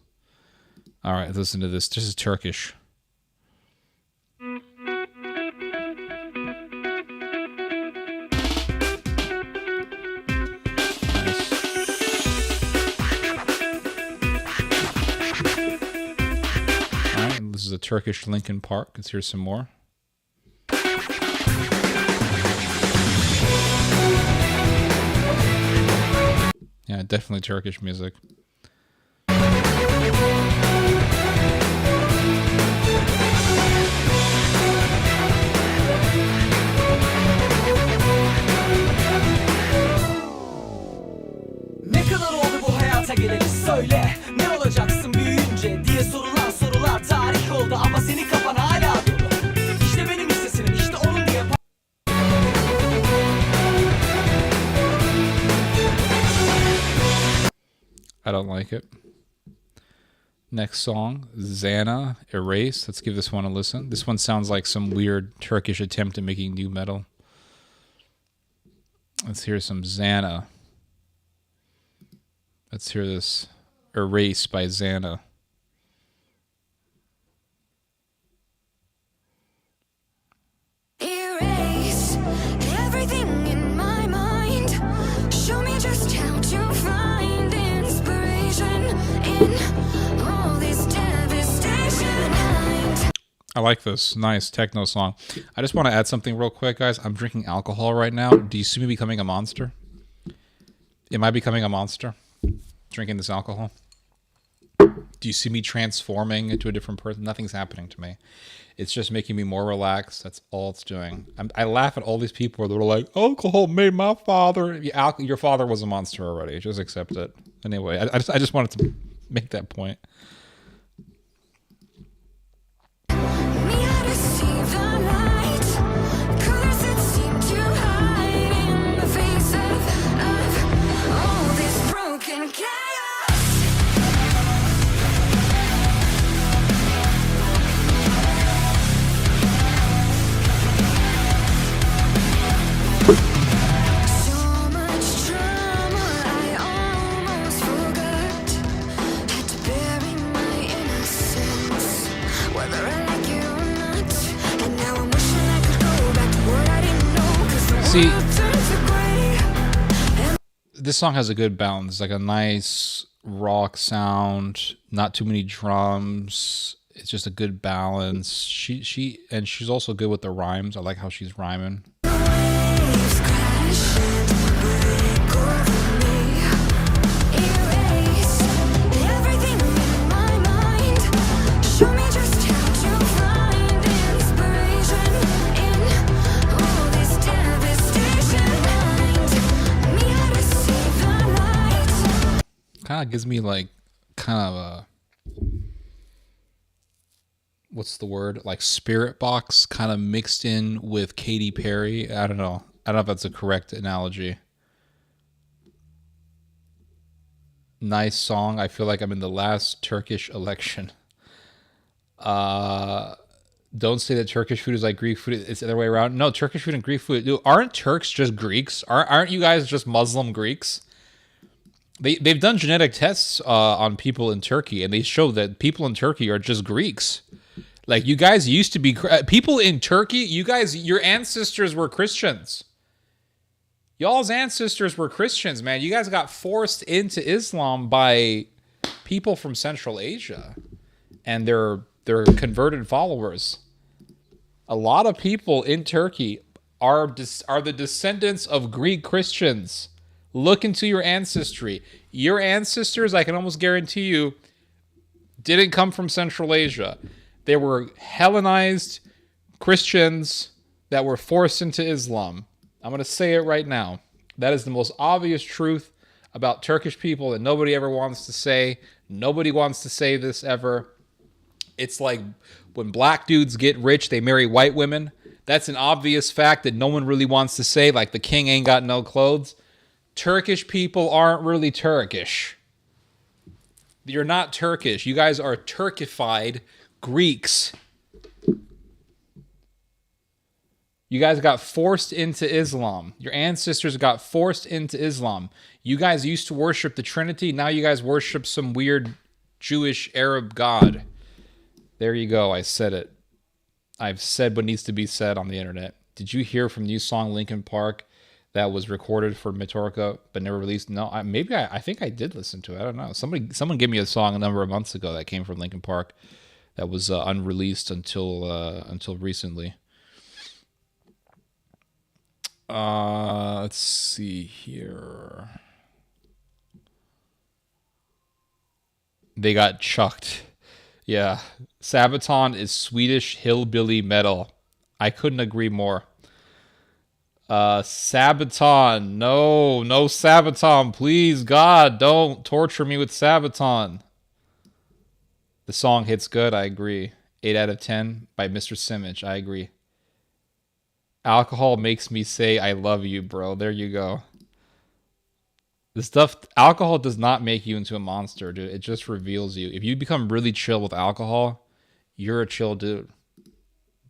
Speaker 1: All right, listen to this. This is Turkish. This is a Turkish Linkin Park. Let's hear some more. Yeah, definitely Turkish music.
Speaker 3: Ne kadar oldu bu hayata geleli söyle. Ne olacaksın büyüyünce diye sorulan sorular tarih oldu ama senin kafan hala dolu. İşte benim hissesinim, işte onun diye.
Speaker 1: I don't like it. Next song, Zana, Erase. Let's give this one a listen. This one sounds like some weird Turkish attempt at making new metal. Let's hear some Zana. Let's hear this Erase by Zana.
Speaker 2: Erase everything in my mind. Show me just how to find inspiration in all this devastation.
Speaker 1: I like this. Nice techno song. I just want to add something real quick, guys. I'm drinking alcohol right now. Do you see me becoming a monster? Am I becoming a monster? Drinking this alcohol? Do you see me transforming into a different person? Nothing's happening to me. It's just making me more relaxed. That's all it's doing. I laugh at all these people that are like, alcohol made my father. Your father was a monster already. Just accept it. Anyway, I just wanted to make that point.
Speaker 2: Me how to see the light. Colors that seem to hide in the face of all this broken chaos. So much drama I almost forgot. Had to bury my innocence, whether I like it or not. And now I'm wishing I could go back to what I didn't know. 'Cause the
Speaker 1: See,
Speaker 2: world turns to gray.
Speaker 1: this song has a good balance. Like a nice rock sound, not too many drums. It's just a good balance. She's also good with the rhymes. I like how she's rhyming.
Speaker 2: Waves crash and break over me. Erase everything in my mind. Show me just how to find inspiration in all this devastation. Me how to see the light.
Speaker 1: Kind of gives me like a what's the word? Like Spirit Box kind of mixed in with Katy Perry. I don't know. I don't know if that's a correct analogy. Nice song. I feel like I'm in the last Turkish election. Don't say that Turkish food is like Greek food. It's the other way around. No, Turkish food and Greek food. Dude, aren't Turks just Greeks? Aren't you guys just Muslim Greeks? They've done genetic tests on people in Turkey, and they show that people in Turkey are just Greeks. Like, you guys used to be people in Turkey. Your ancestors were Christians. Y'all's ancestors were Christians, man. You guys got forced into Islam by people from Central Asia, and they're converted followers. A lot of people in Turkey are the descendants of Greek Christians. Look into your ancestry. Your ancestors, I can almost guarantee you, didn't come from Central Asia. They were Hellenized Christians that were forced into Islam. I'm going to say it right now. That is the most obvious truth about Turkish people that nobody ever wants to say. Nobody wants to say this ever. It's like when black dudes get rich, they marry white women. That's an obvious fact that no one really wants to say, like the king ain't got no clothes. Turkish people aren't really Turkish. You're not Turkish. You guys are Turkified Greeks. You guys got forced into Islam. Your ancestors got forced into Islam. You guys used to worship the Trinity. Now you guys worship some weird Jewish Arab god. There you go. I said it. I've said what needs to be said on the internet. Did you hear from the new song Linkin Park that was recorded for Metallica but never released? No, I think I did listen to it. I don't know. Someone gave me a song a number of months ago that came from Linkin Park that was unreleased until recently. Let's see here. They got chucked. Yeah. Sabaton is Swedish hillbilly metal. I couldn't agree more. Sabaton. No Sabaton. Please, God, don't torture me with Sabaton. The song hits good. I agree. 8 out of 10 by Mr. Simic. I agree. Alcohol makes me say I love you, bro. There you go. Alcohol does not make you into a monster, dude. It just reveals you. If you become really chill with alcohol, you're a chill dude.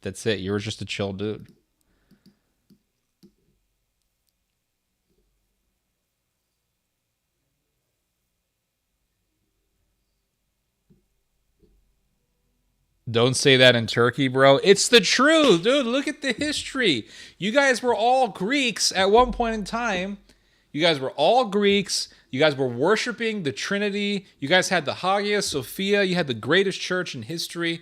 Speaker 1: That's it. You're just a chill dude. Don't say that in Turkey, bro. It's the truth, dude. Look at the history. You guys were all Greeks at one point in time. You guys were all Greeks. You guys were worshiping the Trinity. You guys had the Hagia Sophia. You had the greatest church in history.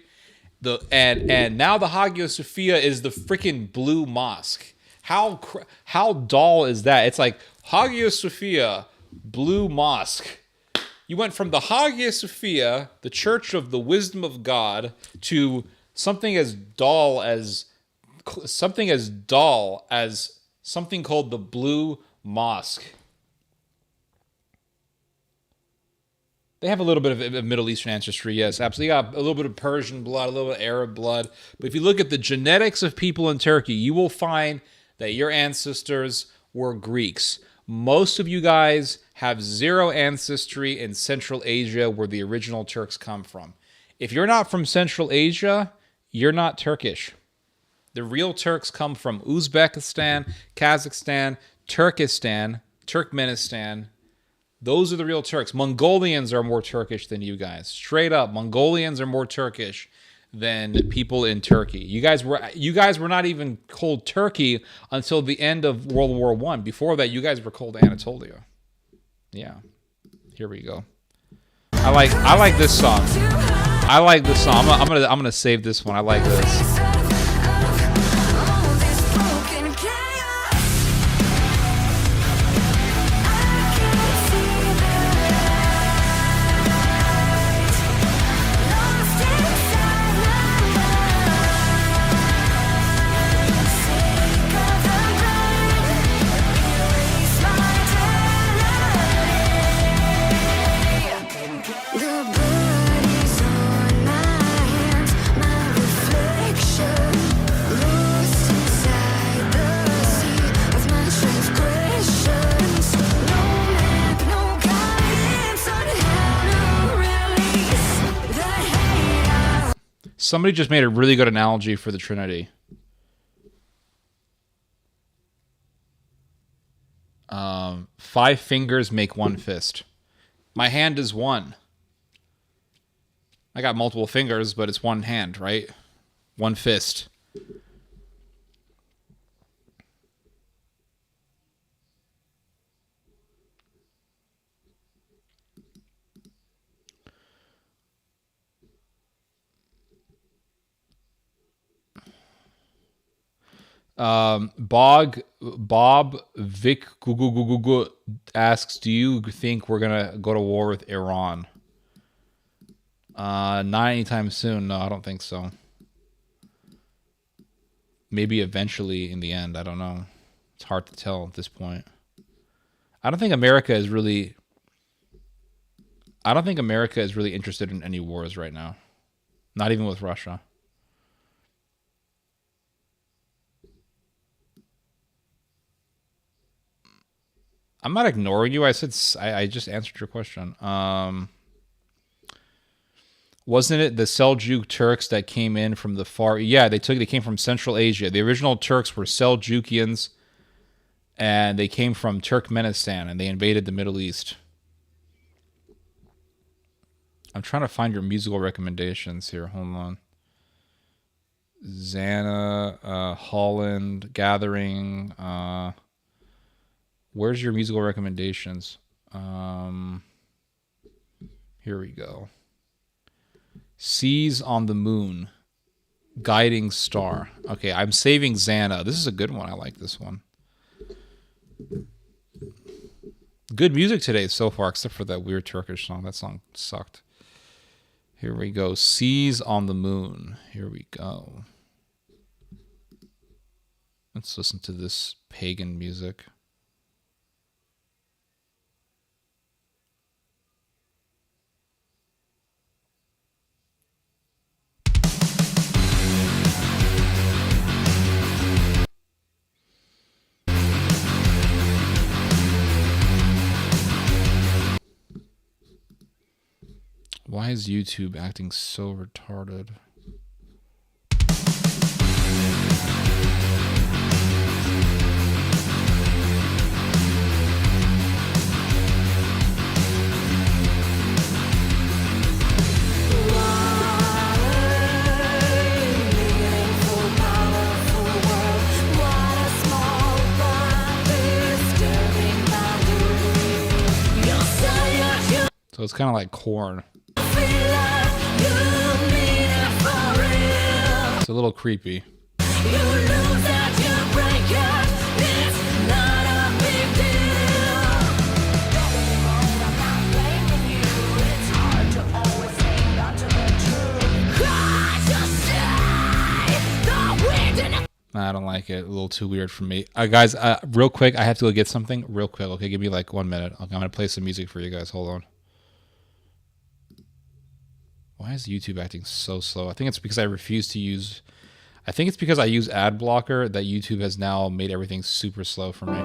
Speaker 1: And now the Hagia Sophia is the freaking blue mosque. How dull is that? It's like Hagia Sophia, blue mosque. You went from the Hagia Sophia, the Church of the Wisdom of God, to something as dull as something called the Blue Mosque. They have a little bit of Middle Eastern ancestry, yes, absolutely. You got a little bit of Persian blood, a little bit of Arab blood. But if you look at the genetics of people in Turkey, you will find that your ancestors were Greeks. Most of you guys have zero ancestry in Central Asia, where the original Turks come from. If you're not from Central Asia, you're not Turkish. The real Turks come from Uzbekistan, Kazakhstan, Turkmenistan. Those are the real Turks. Mongolians are more Turkish than you guys. Straight up, Mongolians are more Turkish than people in Turkey. You guys were not even called Turkey until the end of World War I. Before that, you guys were called Anatolia. Yeah. Here we go. I like this song. I'm gonna save this one. I like this. Somebody just made a really good analogy for the Trinity. Five fingers make one fist. My hand is one. I got multiple fingers, but it's one hand, right? One fist. Bob Vic asks, do you think we're gonna go to war with Iran? Not anytime soon. No, I don't think so. maybe eventually in the end. I don't know. It's hard to tell at this point. I don't think America is really interested in any wars right now. Not even with Russia. I'm not ignoring you. I just answered your question. Wasn't it the Seljuk Turks that came in from the far? Yeah, they came from Central Asia. The original Turks were Seljukians, and they came from Turkmenistan, and they invaded the Middle East. I'm trying to find your musical recommendations here. Hold on. Xana, Holland, Gathering. Where's your musical recommendations? Here we go. Seas on the Moon. Guiding Star. Okay, I'm saving Xana. This is a good one. I like this one. Good music today so far, except for that weird Turkish song. That song sucked. Here we go. Seas on the Moon. Here we go. Let's listen to this pagan music. Why is YouTube acting so retarded? So it's kind of like Corn. It's a little creepy. I don't like it. A little too weird for me. Guys, real quick, I have to go get something real quick. Okay, give me like 1 minute. Okay, I'm going to play some music for you guys. Hold on. Why is YouTube acting so slow? I think it's because I refuse to use... I think it's because I use ad blocker that YouTube has now made everything super slow for me.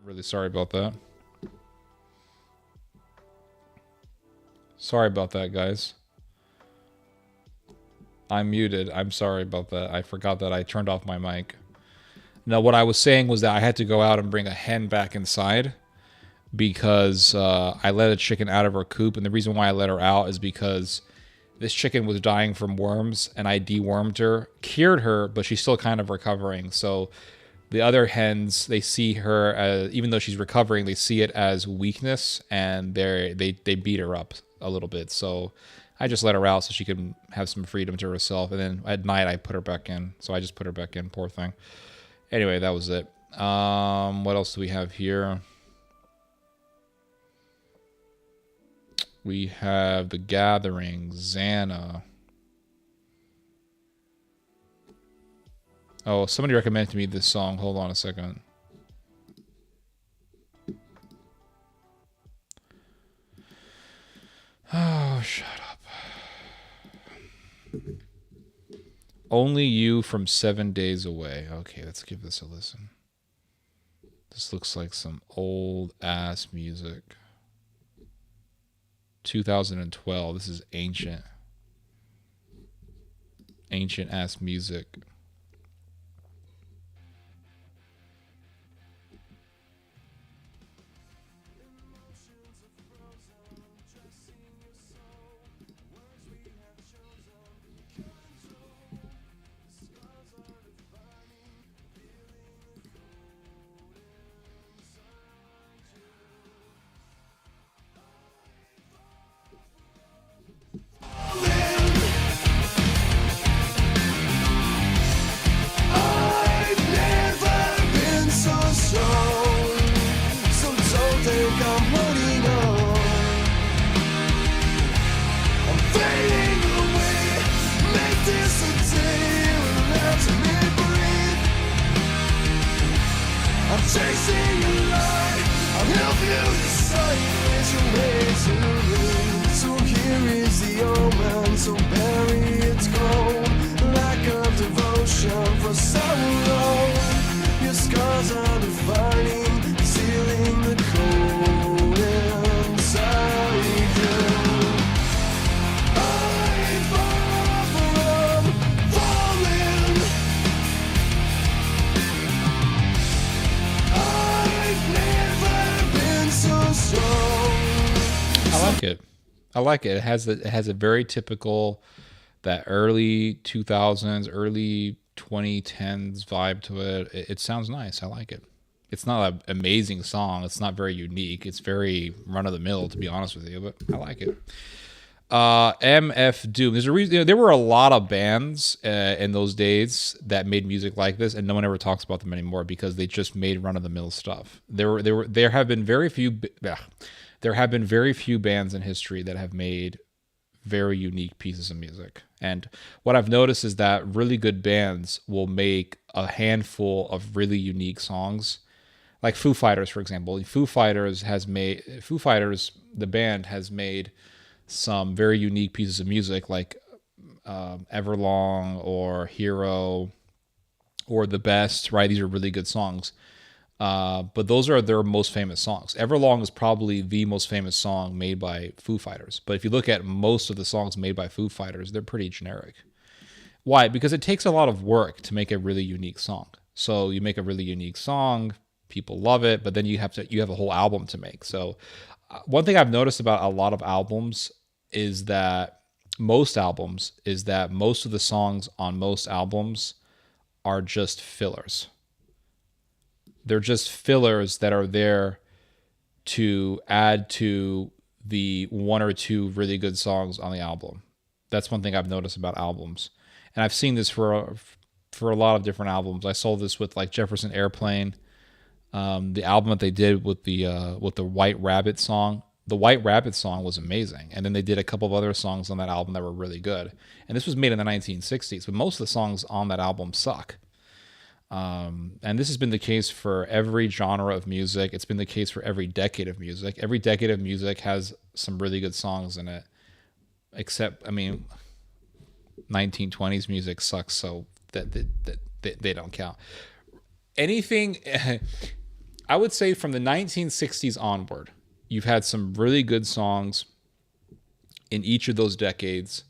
Speaker 1: Really sorry about that. Sorry about that, guys. I'm muted. I'm sorry about that. I forgot that I turned off my mic. Now, what I was saying was that I had to go out and bring a hen back inside because I let a chicken out of her coop. And the reason why I let her out is because this chicken was dying from worms, and I dewormed her, cured her, but she's still kind of recovering. So the other hens, they see her as, even though she's recovering, they see it as weakness, and they beat her up a little bit. So I just let her out so she could have some freedom to herself. And then at night I put her back in. So I just put her back in, poor thing. Anyway, that was it. What else do we have here? We have The Gathering, Xana. Oh, somebody recommended me this song. Hold on a second. Oh, shut up. Only You from 7 Days Away. Okay, let's give this a listen. This looks like some old ass music. 2012. This is ancient. Ancient ass music.
Speaker 2: Chasing a light, I'll help you decide which way to lead. So here is the omen, so bury its gold. Lack of devotion for so long. Your scars are defining, sealing the cold inside you. I'm far from falling.
Speaker 1: I like it. I like it. It has a very typical that early 2000s, early 2010s vibe to it. It sounds nice. I like it. It's not an amazing song. It's not very unique. It's very run of the mill, to be honest with you, but I like it. MF Doom. There's a reason. There were a lot of bands in those days that made music like this, and no one ever talks about them anymore because they just made run of the mill stuff. There have been very few. There have been very few bands in history that have made very unique pieces of music. And what I've noticed is that really good bands will make a handful of really unique songs. Like Foo Fighters, for example. Foo Fighters, the band, has made some very unique pieces of music like Everlong or Hero or The Best, right? These are really good songs. But those are their most famous songs. Everlong is probably the most famous song made by Foo Fighters. But if you look at most of the songs made by Foo Fighters, they're pretty generic. Why? Because it takes a lot of work to make a really unique song. So you make a really unique song, people love it, but then you have a whole album to make. So one thing I've noticed about a lot of albums is that most of the songs on most albums are just fillers. They're just fillers that are there to add to the one or two really good songs on the album. That's one thing I've noticed about albums. And I've seen this for a lot of different albums. I saw this with like Jefferson Airplane, the album that they did with the White Rabbit song. The White Rabbit song was amazing. And then they did a couple of other songs on that album that were really good. And this was made in the 1960s, but most of the songs on that album suck. And this has been the case for every genre of music. It's been the case for every decade of music. Every decade of music has some really good songs in it. Except, 1920s music sucks, so that they don't count. Anything I would say from the 1960s onward, you've had some really good songs in each of those decades,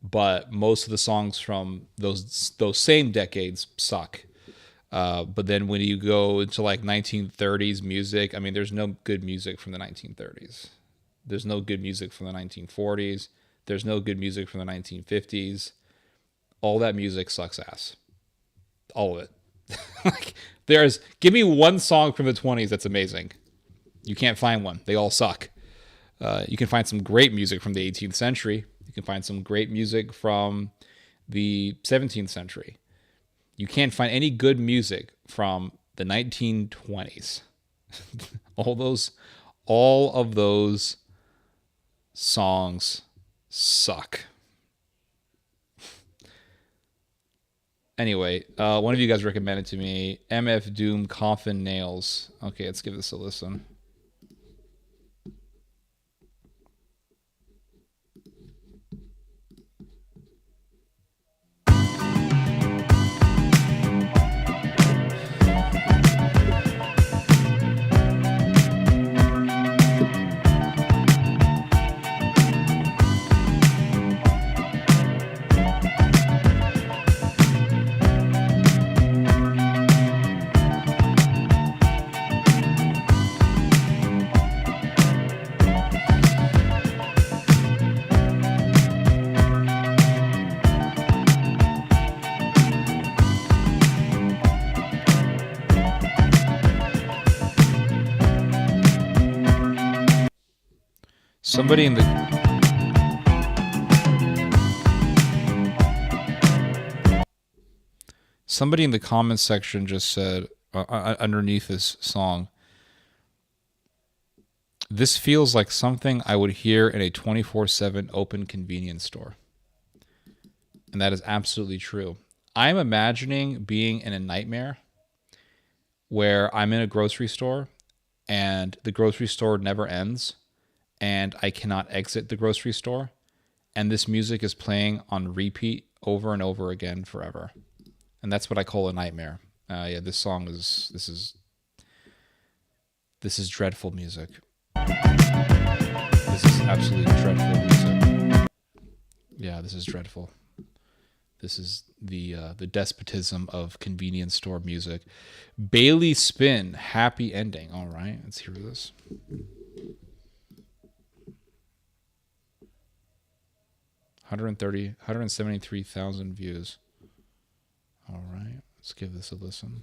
Speaker 1: but most of the songs from those same decades suck. But then when you go into like 1930s music, I mean, there's no good music from the 1930s. There's no good music from the 1940s. There's no good music from the 1950s. All that music sucks ass. All of it. Like, give me one song from the 20s that's amazing. You can't find one. They all suck. You can find some great music from the 18th century. You can find some great music from the 17th century. You can't find any good music from the 1920s. All of those songs suck. Anyway, one of you guys recommended to me MF Doom Coffin Nails. Okay, let's give this a listen. Somebody in the comments section just said underneath this song, this feels like something I would hear in a 24/7 open convenience store. And that is absolutely true. I'm imagining being in a nightmare where I'm in a grocery store and the grocery store never ends and I cannot exit the grocery store, and this music is playing on repeat over and over again forever. And that's what I call a nightmare. Yeah, this is dreadful music. This is absolutely dreadful music. Yeah, this is dreadful. This is the despotism of convenience store music. Bailey Spin, Happy Ending. All right, let's hear this. 173,000 views. All right, let's give this a listen.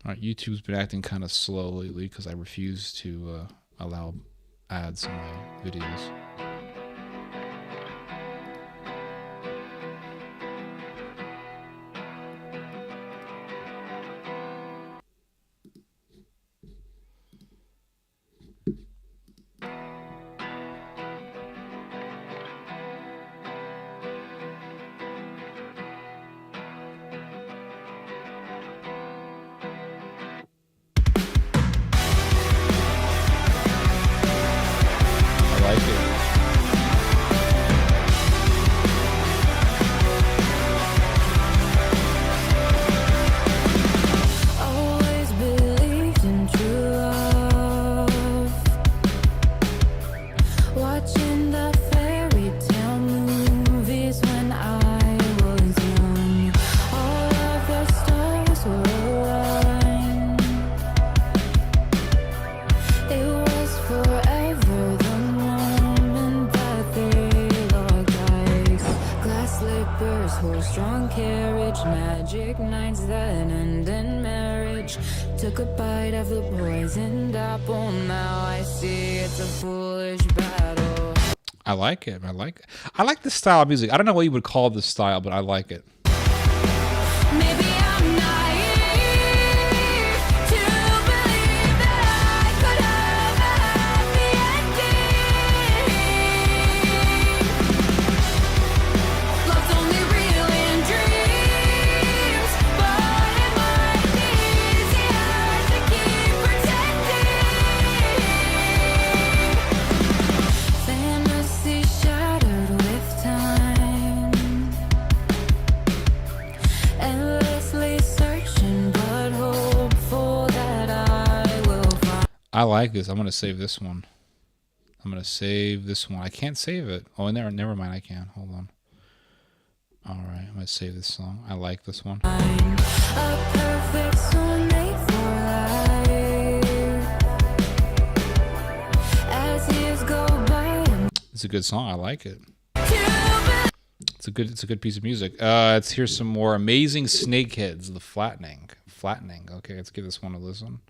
Speaker 1: All right, YouTube's been acting kind of slow lately because I refuse to allow ads in my videos.
Speaker 2: Took a bite of the poisoned apple. Now I see it's a foolish battle.
Speaker 1: I like it. I like this style of music. I don't know what you would call this style, but I like it.
Speaker 2: Maybe I'm naive to believe that I could have a happy ending. Love's only real in dreams, but it might be easier to keep pretending. Fantasy shattered.
Speaker 1: I like this. I'm gonna save this one. I can't save it. Oh, never mind. I can. Hold on. All right, I'm gonna save this song. I like this one.
Speaker 2: A perfect soulmate for life. As years go by,
Speaker 1: It's a good song. I like it.
Speaker 2: to
Speaker 1: It's a good piece of music. Let's hear some more Amazing Snakeheads. The Flattening. Okay, let's give this one a listen.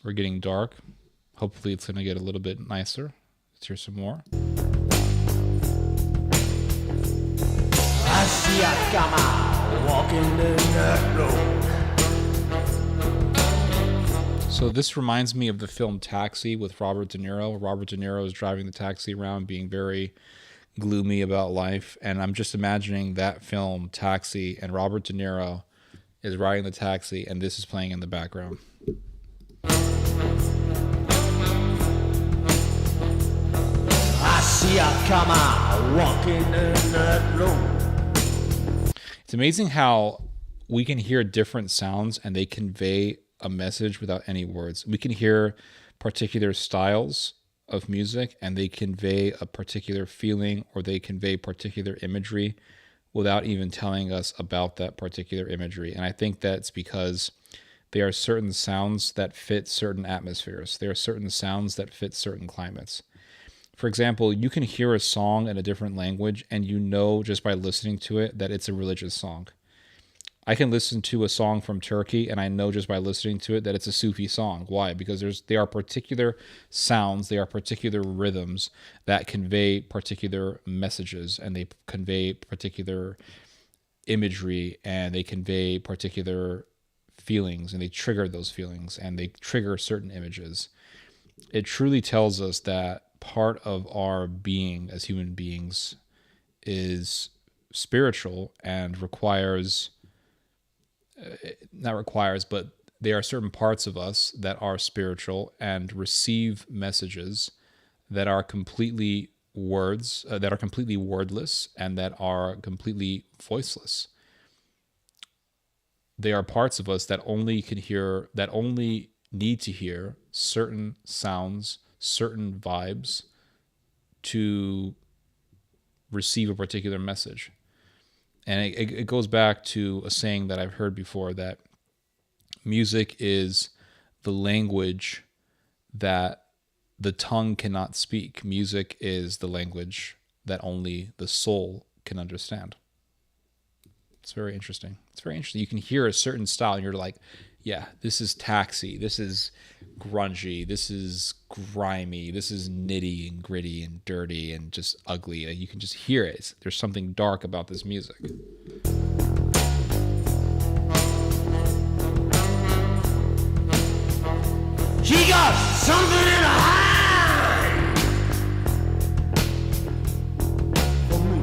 Speaker 1: We're getting dark. Hopefully it's going to get a little bit nicer. Let's hear some more.
Speaker 3: I see a come walking the road.
Speaker 1: So this reminds me of the film Taxi with Robert De Niro. Robert De Niro is driving the taxi around being very gloomy about life. And I'm just imagining that film, Taxi, and Robert De Niro is riding the taxi and this is playing in the background.
Speaker 3: I see a come walking in that road.
Speaker 1: It's amazing how we can hear different sounds and they convey a message without any words. We can hear particular styles of music and they convey a particular feeling or they convey particular imagery without even telling us about that particular imagery. And I think that's because there are certain sounds that fit certain atmospheres. There are certain sounds that fit certain climates. For example, you can hear a song in a different language and you know just by listening to it that it's a religious song. I can listen to a song from Turkey and I know just by listening to it that it's a Sufi song. Why? Because there are particular sounds, there are particular rhythms that convey particular messages and they convey particular imagery and they convey particular feelings and they trigger those feelings and they trigger certain images. It truly tells us that part of our being as human beings is spiritual and but there are certain parts of us that are spiritual and receive messages that are completely wordless and that are completely voiceless. They are parts of us that only need to hear certain sounds, certain vibes to receive a particular message. And it goes back to a saying that I've heard before that music is the language that the tongue cannot speak. Music is the language that only the soul can understand. It's very interesting. You can hear a certain style and you're like, yeah, this is Taxi, this is grungy, this is grimy, this is nitty and gritty and dirty and just ugly. You can just hear it. There's something dark about this music.
Speaker 3: She got something in her hand for me.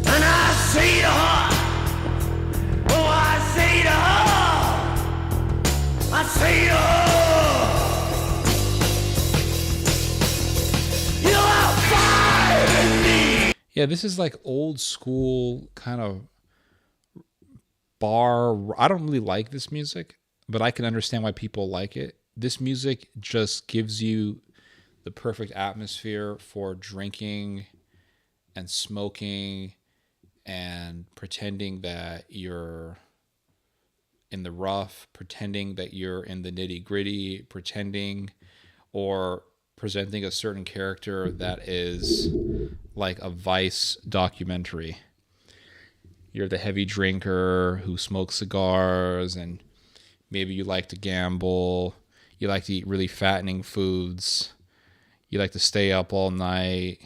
Speaker 3: And I say to her, oh, I say to her, you are finding me.
Speaker 1: Yeah, this is like old school kind of bar. I don't really like this music, but I can understand why people like it. This music just gives you the perfect atmosphere for drinking and smoking and pretending that you're in the rough, pretending that you're in the nitty gritty, pretending or presenting a certain character that is like a Vice documentary. You're the heavy drinker who smokes cigars, and maybe you like to gamble. You like to eat really fattening foods. You like to stay up all night,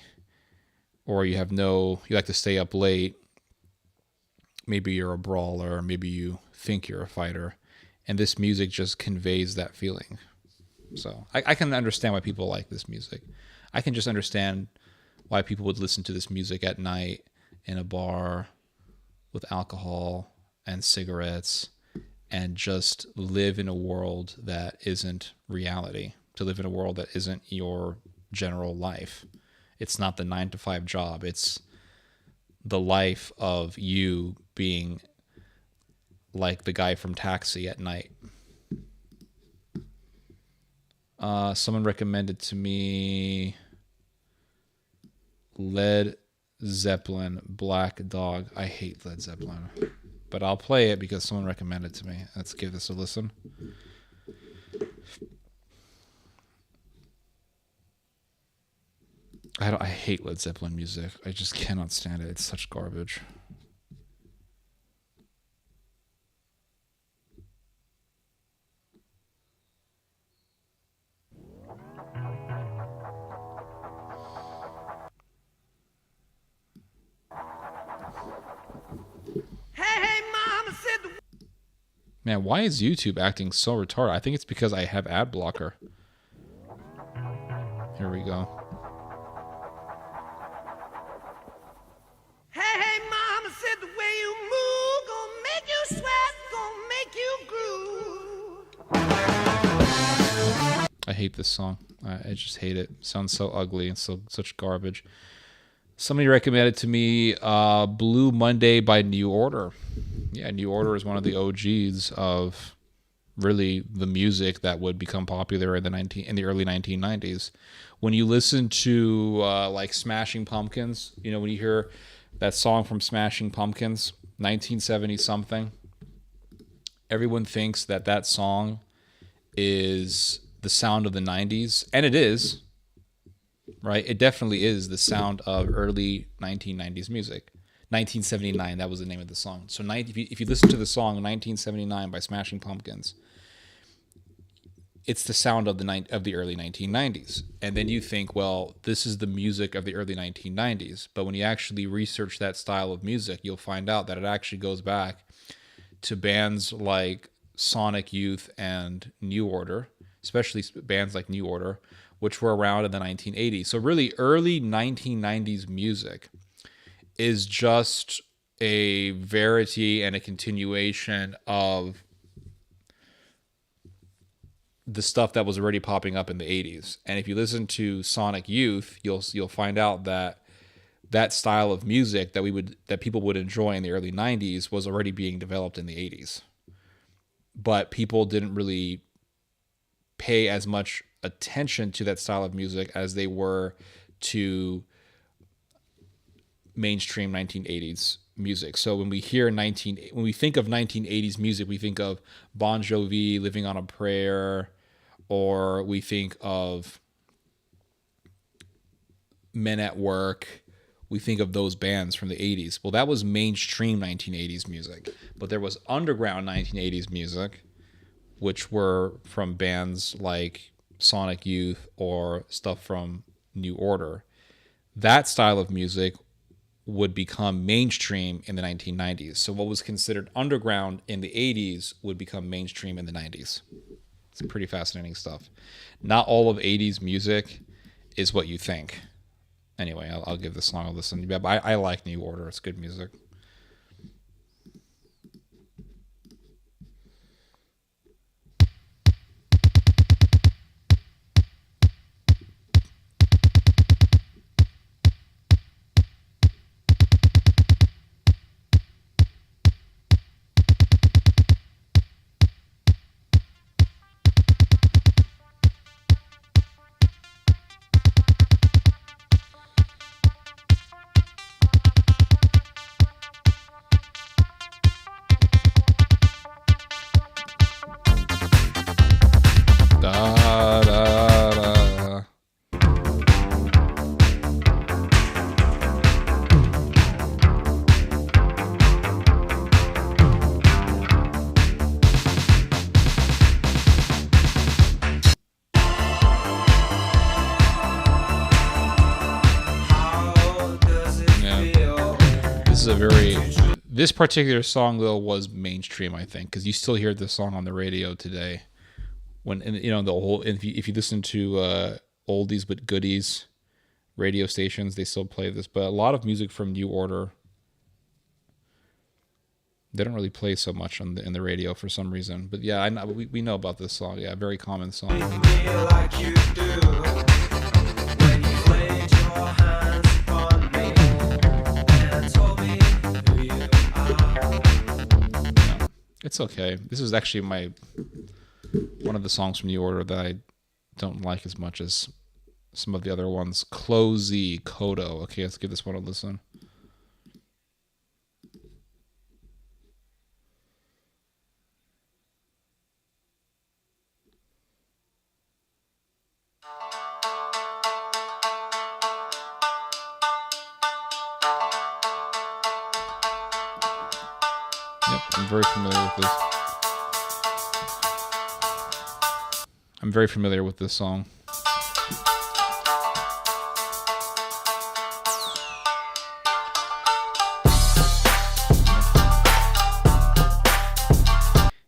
Speaker 1: or you like to stay up late. Maybe you're a brawler. Maybe you think you're a fighter. And this music just conveys that feeling. So I can understand why people like this music. I can just understand why people would listen to this music at night in a bar with alcohol and cigarettes and just live in a world that isn't reality, to live in a world that isn't your general life. It's not the 9-to-5 job. It's the life of you being like the guy from Taxi at night. Someone recommended to me Led Zeppelin, Black Dog. I hate Led Zeppelin, but I'll play it because someone recommended it to me. Let's give this a listen. I hate Led Zeppelin music. I just cannot stand it. It's such garbage. Man, why is YouTube acting so retarded? I think it's because I have ad blocker. Here we go.
Speaker 3: Hey, mama said the way you move gonna make you sweat, gonna make you groove.
Speaker 1: I hate this song. I just hate it. It sounds so ugly and such garbage. Somebody recommended to me Blue Monday by New Order. Yeah, New Order is one of the OGs of really the music that would become popular in the early 1990s. When you listen to like Smashing Pumpkins, you know, when you hear that song from Smashing Pumpkins, 1970 something, everyone thinks that song is the sound of the 90s, and it is, right? It definitely is the sound of early 1990s music. 1979, that was the name of the song. So if you listen to the song 1979 by Smashing Pumpkins, it's the sound of the early 1990s. And then you think, well, this is the music of the early 1990s. But when you actually research that style of music, you'll find out that it actually goes back to bands like Sonic Youth and New Order, especially bands like New Order, which were around in the 1980s. So really early 1990s music is just a verity and a continuation of the stuff that was already popping up in the 80s. And if you listen to Sonic Youth, you'll find out that style of music that people would enjoy in the early 90s was already being developed in the 80s. But people didn't really pay as much attention to that style of music as they were to mainstream 1980s music. So when we think of 1980s music, we think of Bon Jovi, Living on a Prayer, or we think of Men at Work. We think of those bands from the 80s. Well, that was mainstream 1980s music. But there was underground 1980s music, which were from bands like Sonic Youth or stuff from New Order. That style of music would become mainstream in the 1990s. So what was considered underground in the 80s would become mainstream in the 90s. It's pretty fascinating stuff. Not all of 80s music is what you think. Anyway, I'll give this song a listen. Yeah, but I like New Order. It's good music. This particular song though was mainstream, I think, because you still hear this song on the radio today. When the whole if you listen to oldies but goodies radio stations, they still play this. But a lot of music from New Order, they don't really play so much in the radio for some reason. But yeah, we know about this song. Yeah, very common song. It's okay. This is actually one of the songs from New Order that I don't like as much as some of the other ones. Closey, Kodo. Okay, let's give this one a listen. Yep, I'm very familiar with this. I'm very familiar with this song.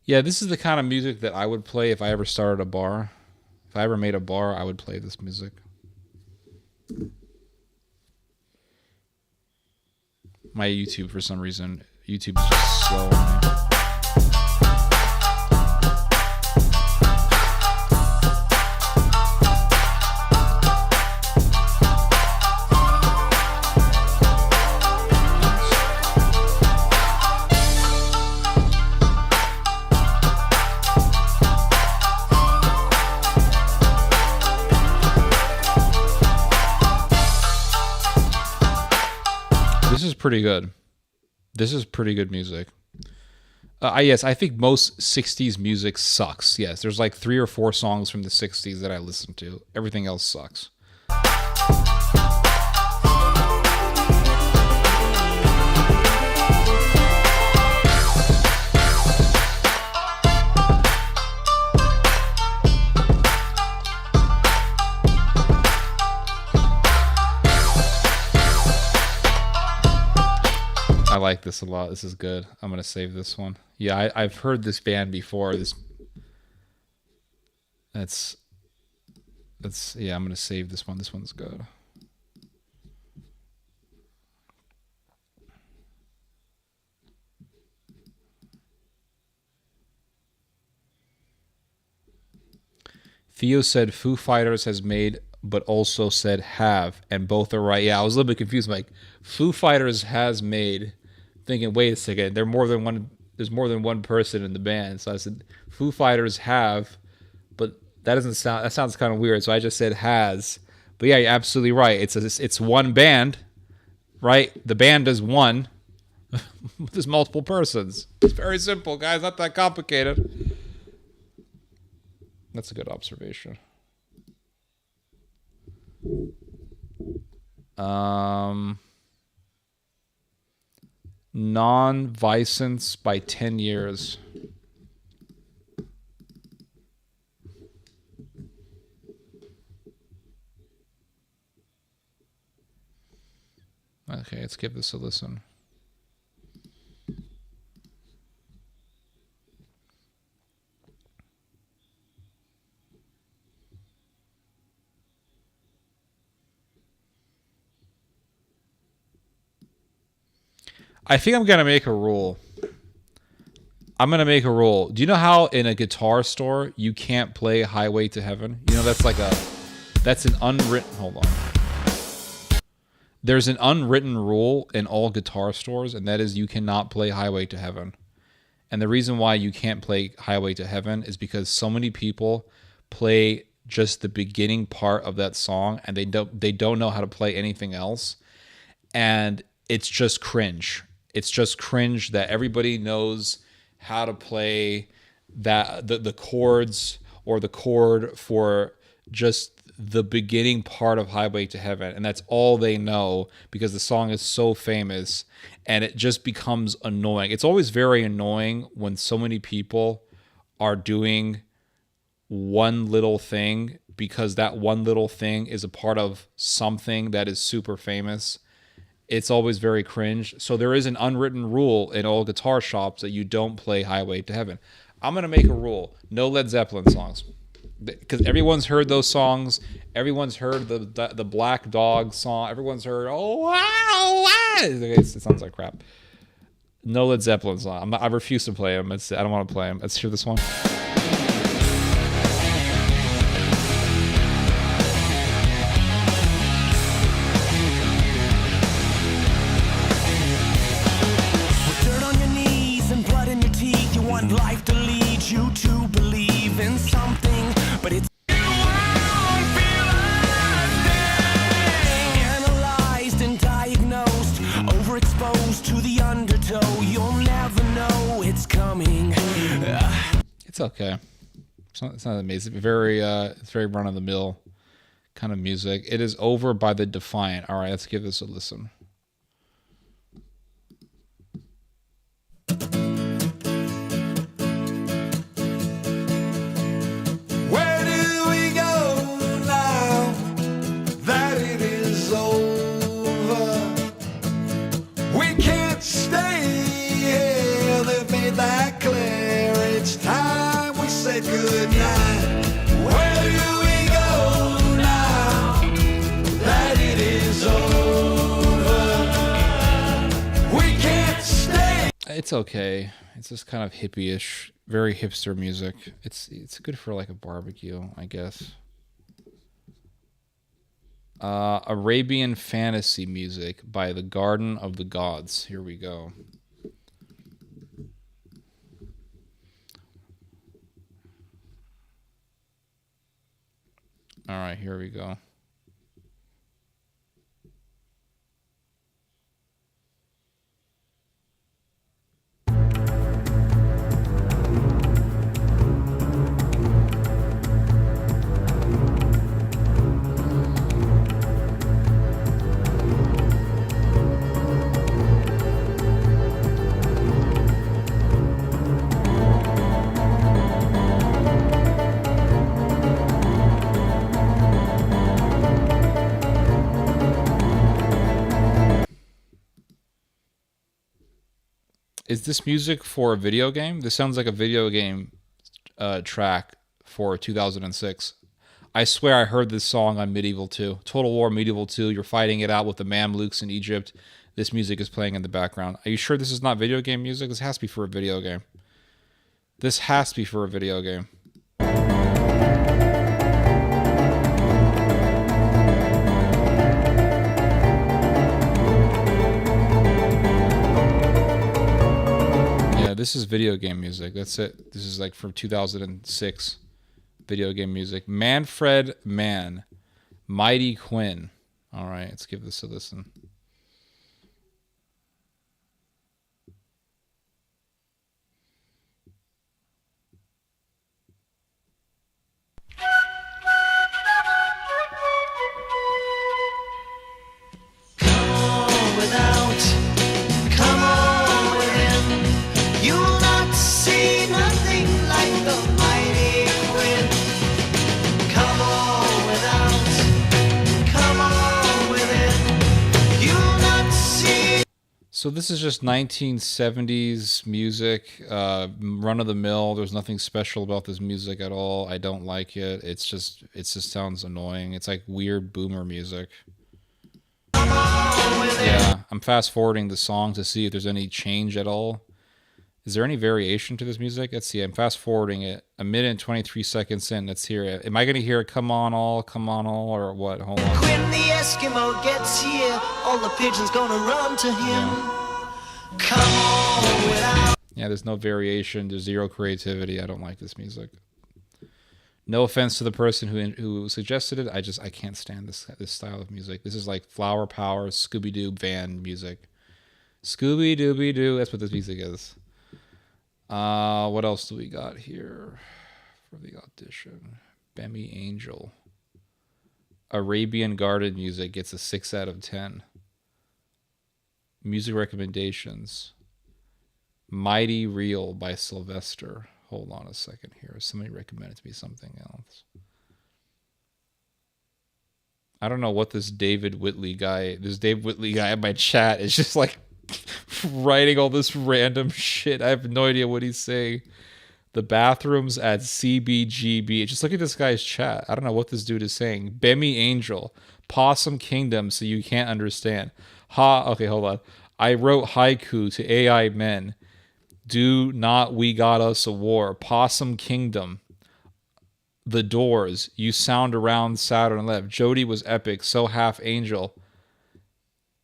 Speaker 1: Yeah, this is the kind of music that I would play if I ever started a bar. If I ever made a bar, I would play this music. My YouTube, for some reason, YouTube is just slow on me. This is pretty good. This is pretty good music. Yes, I think most 60s music sucks. Yes, there's like 3 or 4 songs from the 60s that I listen to. Everything else sucks. I like this a lot. This is good. I'm gonna save this one. Yeah, I've heard this band before. That's yeah. I'm gonna save this one. This one's good. Theo said Foo Fighters has made, but also said have, and both are right. Yeah, I was a little bit confused. Like, Foo Fighters has made. Thinking, wait a second, there's more than one person in the band. So I said Foo Fighters have, but that sounds kind of weird. So I just said has. But yeah, you're absolutely right. It's one band, right? The band is one. There's multiple persons. It's very simple, guys. Not that complicated. That's a good observation. Non-Vicence by 10 years. Okay, let's give this a listen. I think I'm going to make a rule. I'm going to make a rule. Do you know how in a guitar store you can't play Highway to Heaven? You know, that's an unwritten, hold on. There's an unwritten rule in all guitar stores, and that is you cannot play Highway to Heaven. And the reason why you can't play Highway to Heaven is because so many people play just the beginning part of that song, and they don't know how to play anything else. And it's just cringe. It's just cringe that everybody knows how to play that the chords or the chord for just the beginning part of Highway to Heaven, and that's all they know because the song is so famous, and it just becomes annoying. It's always very annoying when so many people are doing one little thing because that one little thing is a part of something that is super famous. it's always very cringe. So there is an unwritten rule in all guitar shops that you don't play Highway to Heaven. I'm going to make a rule. No Led Zeppelin songs. Because everyone's heard those songs. Everyone's heard the Black Dog song. Everyone's heard, oh, wow, wow. It sounds like crap. No Led Zeppelin song. I refuse to play them. I don't want to play them. Let's hear this one.
Speaker 3: With dirt on your knees and blood in your teeth, you want life to lead you to believe in something, but it's analyzed and diagnosed, overexposed to the undertow. You'll never know it's coming.
Speaker 1: It's okay. It's not amazing. It's very run of the mill kind of music. It is Over by the Defiant. All right, let's give this a listen.
Speaker 4: Where do we go now that it is over? We can't stay here, they've made that clear. It's time we said goodnight. Where do we go now that it is over? We can't stay.
Speaker 1: It's okay. It's just kind of hippie-ish, very hipster music. It's good for like a barbecue, I guess. Arabian Fantasy Music by the Garden of the Gods. Here we go. All right, here we go. Is this music for a video game? This sounds like a video game track for 2006. I swear I heard this song on Medieval 2. Total War Medieval 2. You're fighting it out with the Mamluks in Egypt. This music is playing in the background. Are you sure this is not video game music? This has to be for a video game. This has to be for a video game. This is video game music. That's it. This is like from 2006 video game music. Manfred Mann, Mighty Quinn. All right, let's give this a listen. So this is just 1970s music, run of the mill. There's nothing special about this music at all. I don't like it. It just sounds annoying. It's like weird boomer music. Yeah, I'm fast forwarding the song to see if there's any change at all. Is there any variation to this music? Let's see. I'm fast forwarding it. A minute and 23 seconds in. Let's hear it. Am I going to hear come on all, or what? Hold on.
Speaker 5: When the Eskimo gets here, all the pigeons gonna run to him. Come on without.
Speaker 1: Yeah, there's no variation. There's zero creativity. I don't like this music. No offense to the person who suggested it. I can't stand this style of music. This is like Flower Power, Scooby-Doo band music. Scooby-Dooby-Doo. That's what this music is. What else do we got here for the audition? Bemi Angel. Arabian Garden music gets a 6 out of 10. Music recommendations. Mighty Real by Sylvester. Hold on a second here. Somebody recommended to me something else. I don't know what this David Whitley guy in my chat is just like writing all this random shit. I have no idea what he's saying. The bathrooms at CBGB. Just look at this guy's chat. I don't know what this dude is saying. Bemi Angel. Possum Kingdom, so you can't understand. Okay, hold on. I wrote haiku to AI men. Do not we got us a war. Possum Kingdom. The Doors. You sound around Saturn left. Jody was epic. So half angel.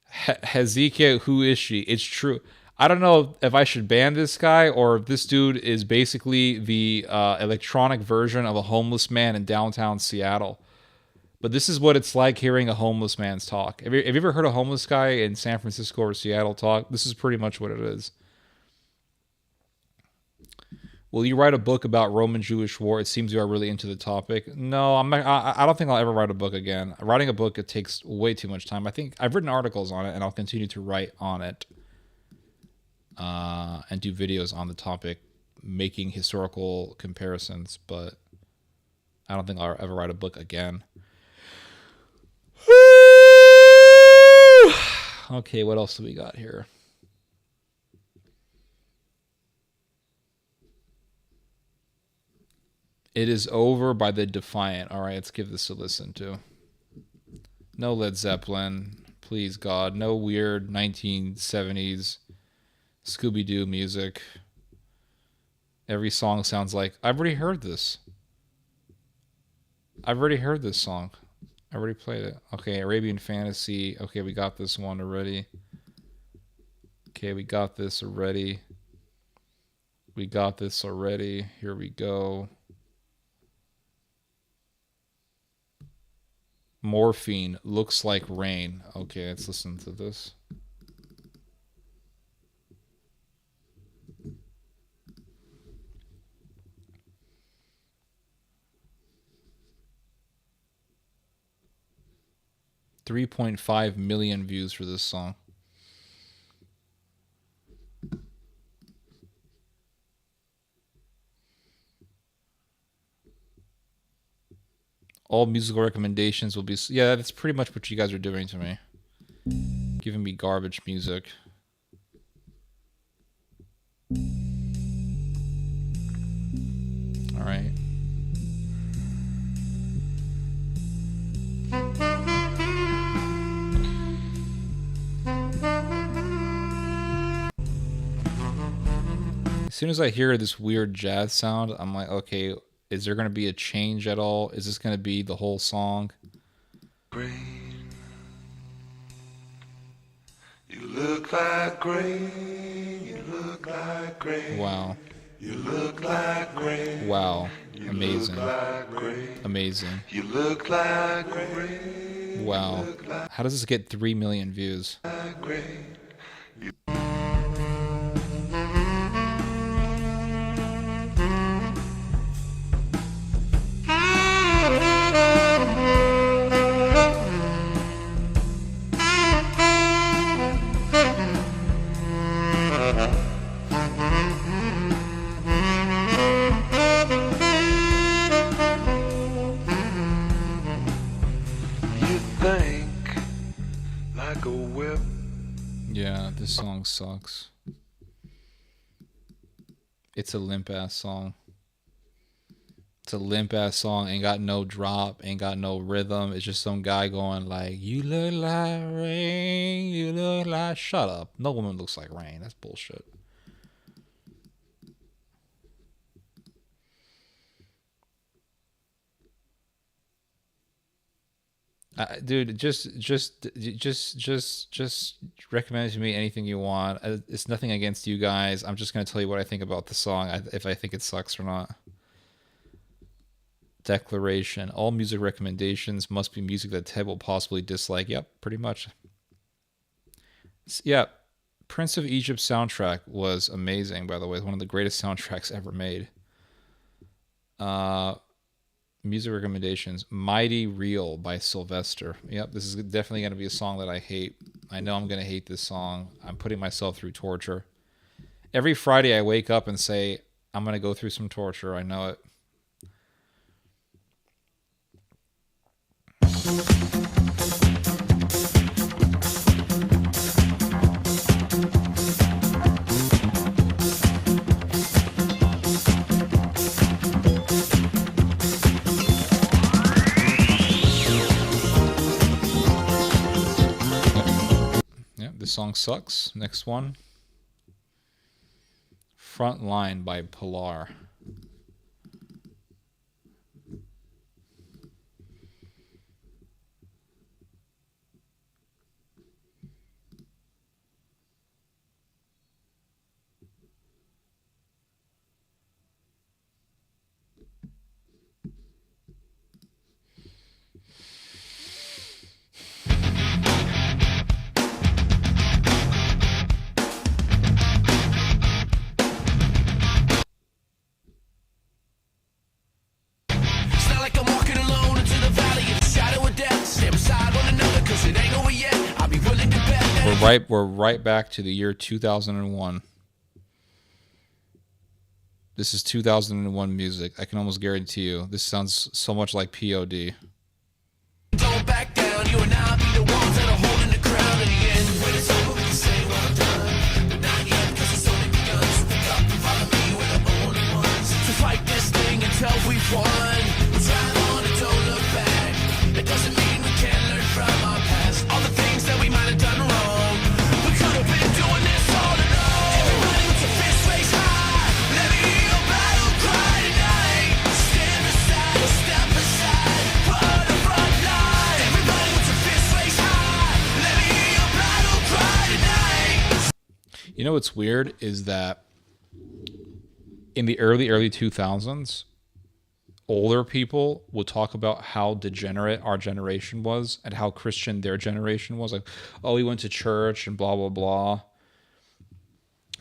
Speaker 1: Hezekiah, who is she? It's true. I don't know if I should ban this guy or if this dude is basically the electronic version of a homeless man in downtown Seattle. But this is what it's like hearing a homeless man's talk. Have you ever heard a homeless guy in San Francisco or Seattle talk? This is pretty much what it is. Will you write a book about Roman-Jewish war? It seems you are really into the topic. No, I'm not, I don't think I'll ever write a book again. Writing a book, it takes way too much time. I think I've written articles on it, and I'll continue to write on it and do videos on the topic, making historical comparisons, but I don't think I'll ever write a book again. Okay, what else do we got here? It is over by the Defiant. All right, let's give this a listen to. No Led Zeppelin, please God. No weird 1970s Scooby-Doo music. Every song sounds like I've already heard this. I've already heard this song. I already played it. Okay, Arabian Fantasy. Okay, we got this one already. Okay, we got this already. We got this already. Here we go. Morphine. Looks like rain. Okay, let's listen to this. $3.5 million views for this song. All musical recommendations will be... Yeah, that's pretty much what you guys are doing to me. Giving me garbage music. All right. As soon as I hear this weird jazz sound, I'm like, okay, is there going to be a change at all? Is this going to be the whole song?
Speaker 4: Green. You look like grain. You look like grain.
Speaker 1: Wow.
Speaker 4: You look like grain.
Speaker 1: Wow.
Speaker 4: You
Speaker 1: Amazing.
Speaker 4: look like grain.
Speaker 1: Amazing.
Speaker 4: You look like grain.
Speaker 1: Wow. How does this get 3 million views?
Speaker 4: Like grain.
Speaker 1: Yeah, this song sucks. It's a limp ass song. It's a limp ass song. Ain't got no drop. Ain't got no rhythm. It's just some guy going like, "You look like rain. You look like." Shut up. No woman looks like rain. That's bullshit. Dude, just recommend to me anything you want. It's nothing against you guys. I'm just gonna tell you what I think about the song, if I think it sucks or not. Declaration: all music recommendations must be music that Ted will possibly dislike. Yep, pretty much. Yeah, Prince of Egypt soundtrack was amazing. By the way, one of the greatest soundtracks ever made. Music recommendations: Mighty Real by Sylvester. Yep, this is definitely going to be a song that I hate. I know I'm going to hate this song. I'm putting myself through torture. Every Friday I wake up and say, I'm going to go through some torture. I know it. Yeah, this song sucks. Next one. Front Line by Pilar.
Speaker 3: It's not like I'm walking alone into the valley of the shadow of death. Stay beside one another, cause it ain't over yet. I'll be willing to bet that
Speaker 1: We're right back to the year 2001. This is 2001 music. I can almost guarantee you this sounds so much like POD.
Speaker 3: don't back down. You and I'll be the ones that are holding the crown in the end. When it's over, we can say well done. But not yet, cause it's only begun. So pick up and follow me, we're the only ones to fight this thing until we've won. We'll drive on and don't look back. It doesn't mean we can't learn from our past. All the things that we might have done wrong. We could have been doing this all along. Everybody with your fists raised high. Let me hear your battle cry tonight. Stand aside, step aside. Put a front line. Everybody with your fists raised high. Let me hear your battle cry tonight.
Speaker 1: You know what's weird is that in the early 2000s, older people would talk about how degenerate our generation was and how Christian their generation was. Like, oh, we went to church and blah, blah, blah.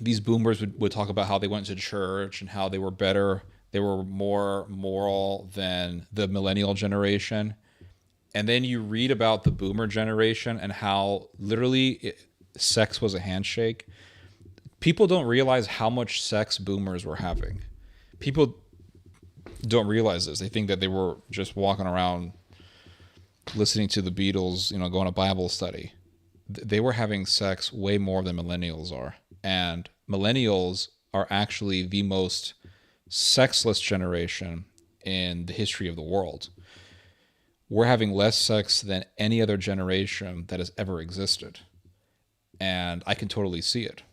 Speaker 1: These boomers would talk about how they went to church and how they were better. They were more moral than the millennial generation. And then you read about the boomer generation and how literally sex was a handshake. People don't realize how much sex boomers were having. People don't realize this. They think that they were just walking around listening to the Beatles, going to Bible study. They were having sex way more than millennials are. And millennials are actually the most sexless generation in the history of the world. We're having less sex than any other generation that has ever existed. And I can totally see it.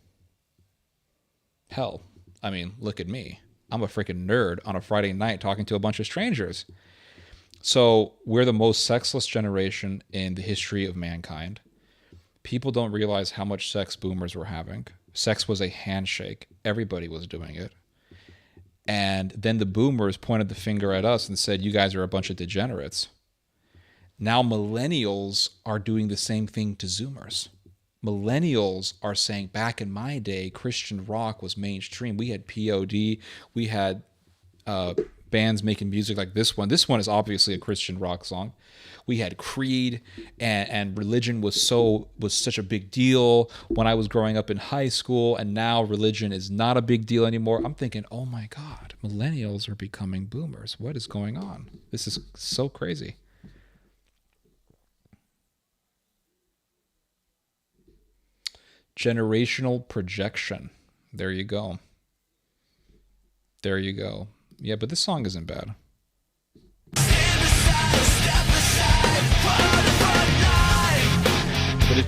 Speaker 1: Hell, I mean, look at me. I'm a freaking nerd on a Friday night talking to a bunch of strangers. So we're the most sexless generation in the history of mankind. People don't realize how much sex boomers were having. Sex was a handshake. Everybody was doing it. And then the boomers pointed the finger at us and said, you guys are a bunch of degenerates. Now millennials are doing the same thing to Zoomers. Millennials are saying, back in my day, Christian rock was mainstream. We had POD. We had bands making music like this one. This one is obviously a Christian rock song. We had Creed, and religion was such a big deal when I was growing up in high school, and now religion is not a big deal anymore. I'm thinking, oh my God, millennials are becoming boomers. What is going on? This is so crazy. Generational projection. There you go. There you go. Yeah, but this song isn't bad. But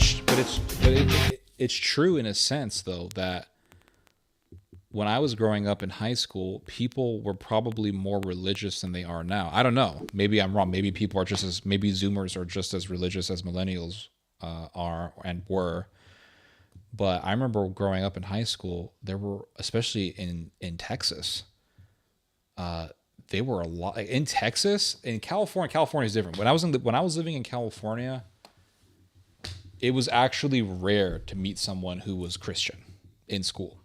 Speaker 1: it's true in a sense, though, that when I was growing up in high school, people were probably more religious than they are now. I don't know. Maybe I'm wrong. Maybe maybe Zoomers are just as religious as millennials are and were. But I remember growing up in high school, there were, especially in Texas, they were a lot in Texas. In California, California is different. When I was living in California, it was actually rare to meet someone who was Christian in school.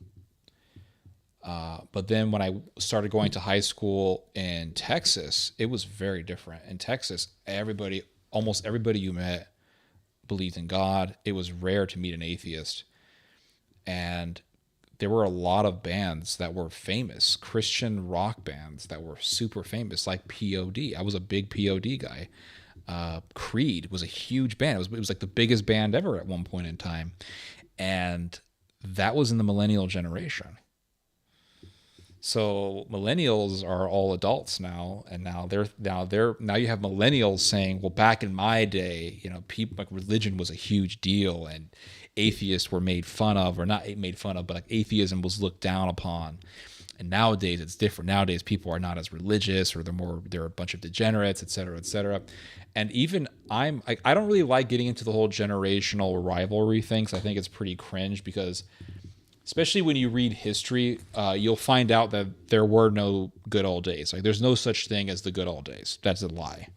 Speaker 1: But then when I started going to high school in Texas, it was very different. In Texas, almost everybody you met believed in God. It was rare to meet an atheist. And there were a lot of bands that were famous, Christian rock bands that were super famous, like POD. I was a big POD guy. Creed was a huge band. It was like the biggest band ever at one point in time, and that was in the millennial generation. So millennials are all adults now, and now you have millennials saying, well, back in my day, people, like, religion was a huge deal, and atheists were made fun of, or not made fun of, but like atheism was looked down upon. And nowadays it's different. Nowadays people are not as religious, or they're a bunch of degenerates, et cetera, et cetera. And even I don't really like getting into the whole generational rivalry thing, 'cause I think it's pretty cringe, because especially when you read history, you'll find out that there were no good old days. Like, there's no such thing as the good old days. That's a lie.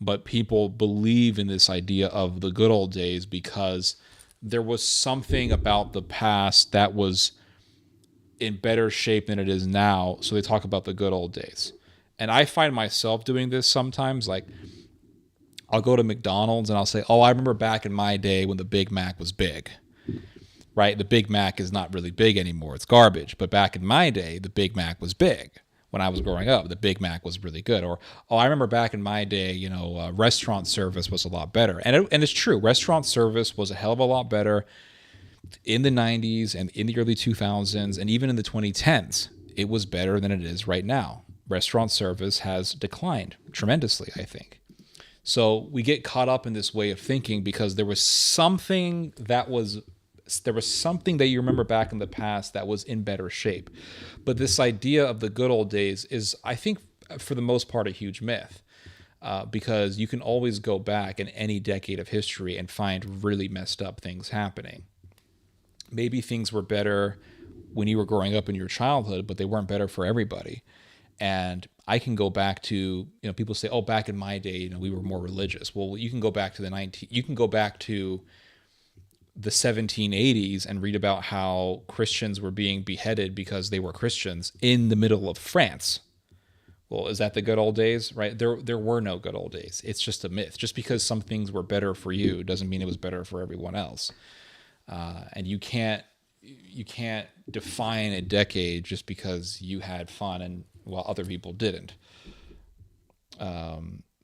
Speaker 1: But people believe in this idea of the good old days because there was something about the past that was in better shape than it is now. So they talk about the good old days. And I find myself doing this sometimes. Like, I'll go to McDonald's and I'll say, oh, I remember back in my day when the Big Mac was big. Right? The Big Mac is not really big anymore. It's garbage. But back in my day, the Big Mac was big. When I was growing up, the Big Mac was really good. Or, oh, I remember back in my day, restaurant service was a lot better. And it's true. Restaurant service was a hell of a lot better in the 90s and in the early 2000s, and even in the 2010s. It was better than it is right now. Restaurant service has declined tremendously, I think. So we get caught up in this way of thinking because there was something that you remember back in the past that was in better shape. But this idea of the good old days is, I think, for the most part, a huge myth, because you can always go back in any decade of history and find really messed up things happening. Maybe things were better when you were growing up in your childhood, but they weren't better for everybody. And I can go back to, people say, oh, back in my day, we were more religious. Well, you can go back to the 1780s and read about how Christians were being beheaded because they were Christians in the middle of France. Well, is that the good old days, right? There were no good old days. It's just a myth. Just because some things were better for you doesn't mean it was better for everyone else. And you can't define a decade just because you had fun and while other people didn't.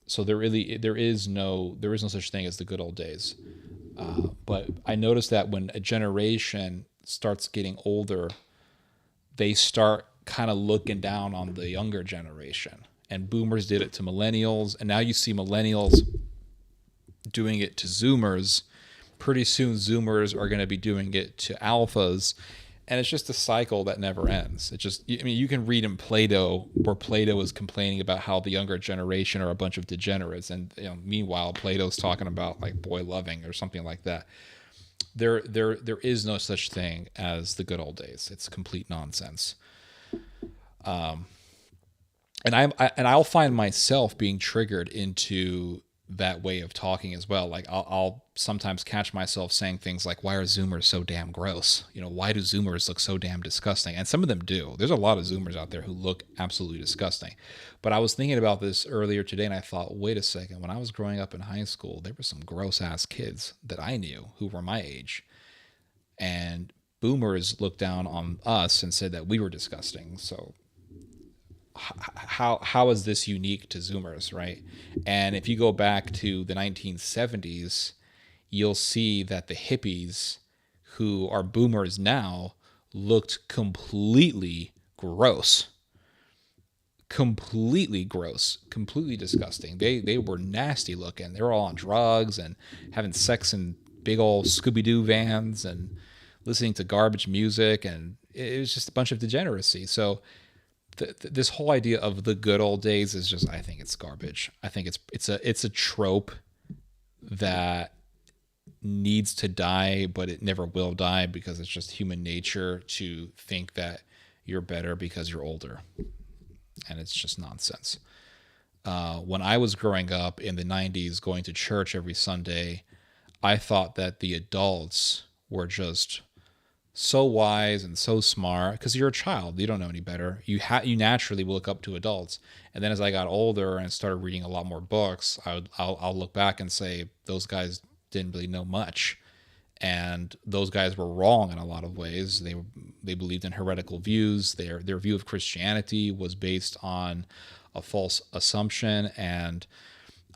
Speaker 1: So there is no such thing as the good old days. But I noticed that when a generation starts getting older, they start kind of looking down on the younger generation. And boomers did it to millennials, and now you see millennials doing it to zoomers. Pretty soon zoomers are going to be doing it to alphas, and it's just a cycle that never ends. You can read in Plato where Plato is complaining about how the younger generation are a bunch of degenerates, and meanwhile Plato's talking about like boy loving or something like that. There is no such thing as the good old days. It's complete nonsense. And I'll find myself being triggered into that way of talking as well. Like I'll sometimes catch myself saying things like, why are Zoomers so damn gross? Why do Zoomers look so damn disgusting? And some of them do. There's a lot of Zoomers out there who look absolutely disgusting. But I was thinking about this earlier today, and I thought, wait a second. When I was growing up in high school, there were some gross ass kids that I knew who were my age. And boomers looked down on us and said that we were disgusting. So how is this unique to Zoomers, right? And if you go back to the 1970s, you'll see that the hippies who are boomers now looked completely gross, completely disgusting. They were nasty looking. They were all on drugs and having sex in big old Scooby-Doo vans and listening to garbage music, and it was just a bunch of degeneracy. So this whole idea of the good old days is just, I think it's garbage. I think it's a trope that needs to die, but it never will die because it's just human nature to think that you're better because you're older. And it's just nonsense. When I was growing up in the 90s, going to church every Sunday, I thought that the adults were just so wise and so smart, because you're a child, you don't know any better. You naturally will look up to adults. And then as I got older and started reading a lot more books, I'll look back and say those guys didn't really know much, and those guys were wrong in a lot of ways. They believed in heretical views. Their view of Christianity was based on a false assumption, and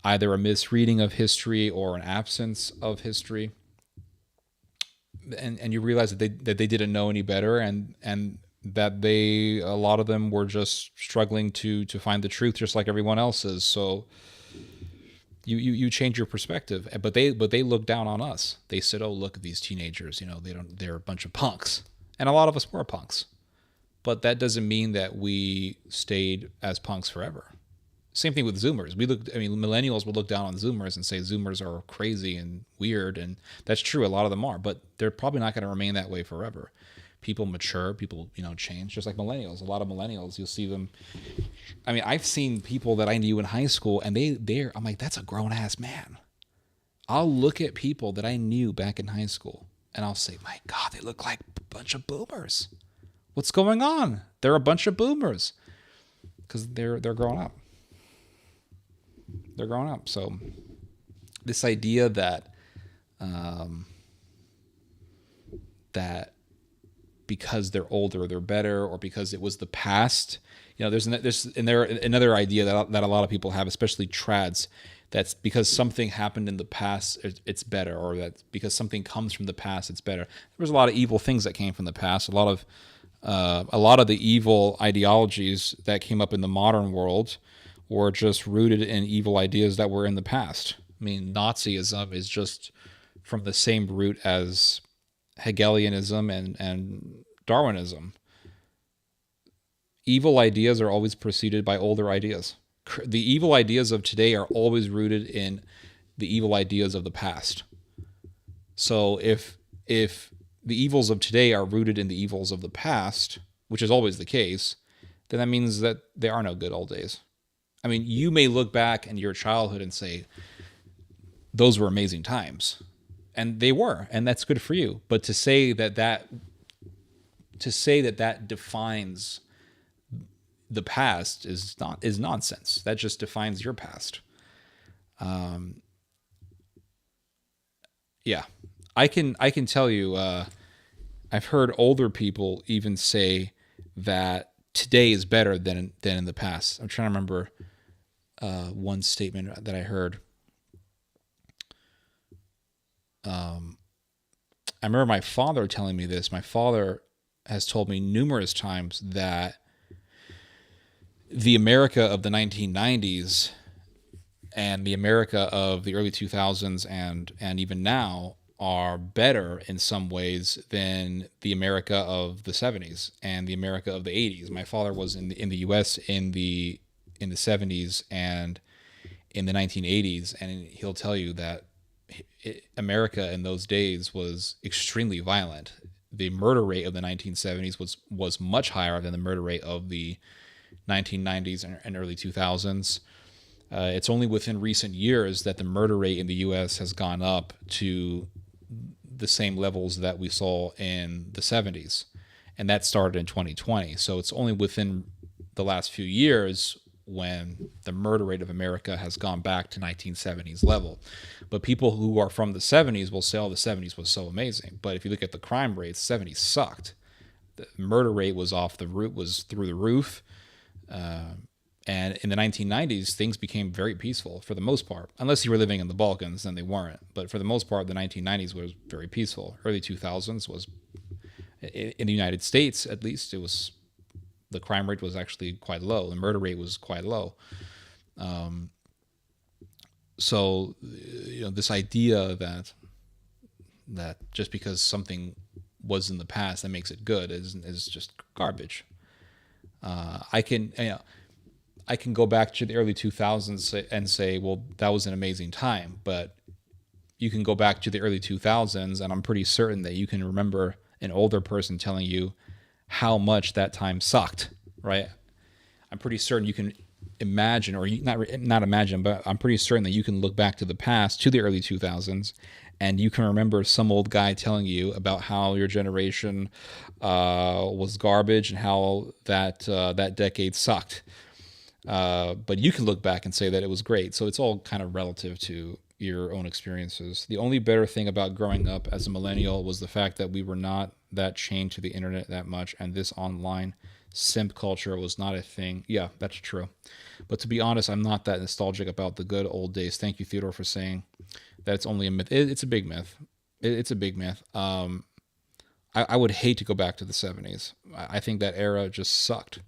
Speaker 1: either a misreading of history or an absence of history. And you realize that they didn't know any better, and that a lot of them were just struggling to find the truth, just like everyone else is. So you change your perspective, but they look down on us. They said, "Oh, look at these teenagers. They're a bunch of punks," and a lot of us were punks. But that doesn't mean that we stayed as punks forever. Same thing with Zoomers. Millennials will look down on Zoomers and say Zoomers are crazy and weird, and that's true. A lot of them are, but they're probably not going to remain that way forever. People mature, people change, just like millennials. A lot of millennials, you'll see them. I mean, I've seen people that I knew in high school, and I'm like, that's a grown ass man. I'll look at people that I knew back in high school, and I'll say, my God, they look like a bunch of boomers. What's going on? They're a bunch of boomers because they're growing up. They're growing up. So this idea that that because they're older they're better, or because it was the past, there's another idea that a lot of people have, especially trads, that's because something happened in the past it's better, or that because something comes from the past it's better. There was a lot of evil things that came from the past. A lot of the evil ideologies that came up in the modern world were just rooted in evil ideas that were in the past. I mean, Nazism is just from the same root as Hegelianism and Darwinism. Evil ideas are always preceded by older ideas. The evil ideas of today are always rooted in the evil ideas of the past. So if the evils of today are rooted in the evils of the past, which is always the case, then that means that there are no good old days. I mean, you may look back in your childhood and say, those were amazing times. And they were, and that's good for you. But to say that defines the past is nonsense. That just defines your past. Yeah. I can tell you, I've heard older people even say that today is better than in the past. I'm trying to remember one statement that I heard. I remember my father telling me this. My father has told me numerous times that the America of the 1990s and the America of the early 2000s and even now are better in some ways than the America of the 70s and the America of the 80s. My father was in the U.S. in the 70s and in the 1980s, and he'll tell you that America in those days was extremely violent. The murder rate of the 1970s was much higher than the murder rate of the 1990s and early 2000s. It's only within recent years that the murder rate in the U.S. has gone up to the same levels that we saw in the 70s. And that started in 2020. So it's only within the last few years when the murder rate of America has gone back to 1970s level. But people who are from the 70s will say, oh, the 70s was so amazing. But if you look at the crime rates, 70s sucked. The murder rate was through the roof. And in the 1990s, things became very peaceful for the most part. Unless you were living in the Balkans, then they weren't. But for the most part, the 1990s was very peaceful. Early 2000s was, in the United States at least, the crime rate was actually quite low. The murder rate was quite low. So, this idea that just because something was in the past that makes it good is just garbage. I can go back to the early 2000s and say, well, that was an amazing time. But you can go back to the early 2000s, and I'm pretty certain that you can remember an older person telling you how much that time sucked, right? I'm pretty certain you can imagine, or not imagine, but I'm pretty certain that you can look back to the past, to the early 2000s, and you can remember some old guy telling you about how your generation was garbage and how that decade sucked. But you can look back and say that it was great. So it's all kind of relative to your own experiences. The only better thing about growing up as a millennial was the fact that we were not that chained to the internet that much, and this online simp culture was not a thing. Yeah, that's true. But to be honest, I'm not that nostalgic about the good old days. Thank you, Theodore, for saying that it's only a myth. It's a big myth. It's a big myth. I would hate to go back to the 70s. I think that era just sucked.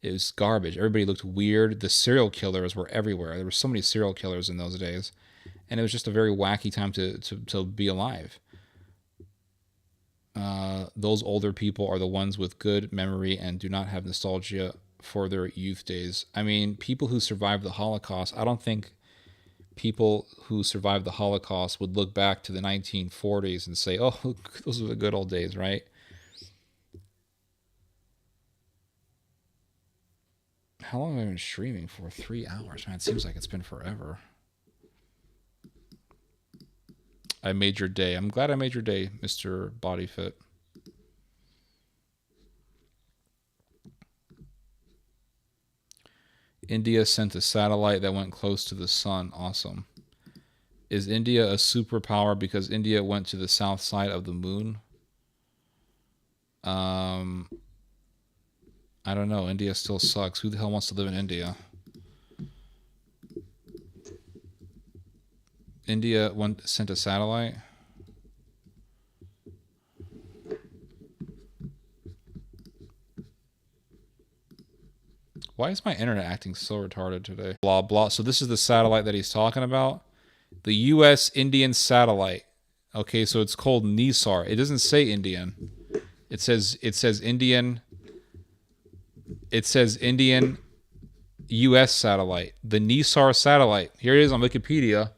Speaker 1: It was garbage. Everybody looked weird. The serial killers were everywhere. There were so many serial killers in those days. And it was just a very wacky time to be alive. Those older people are the ones with good memory and do not have nostalgia for their youth days. I mean, people who survived the Holocaust, I don't think people who survived the Holocaust would look back to the 1940s and say, oh, those were the good old days, right? How long have I been streaming for? 3 hours, man. It seems like it's been forever. I made your day. I'm glad I made your day, Mr. Bodyfit. India sent a satellite that went close to the sun. Awesome. Is India a superpower because India went to the south side of the moon? I don't know. India still sucks. Who the hell wants to live in India? India sent a satellite. Why is my internet acting so retarded today? Blah, blah. So this is the satellite that he's talking about. The U.S. Indian satellite. Okay, so it's called NISAR. It doesn't say Indian. It says Indian. It says Indian U.S. satellite. The NISAR satellite. Here it is on Wikipedia.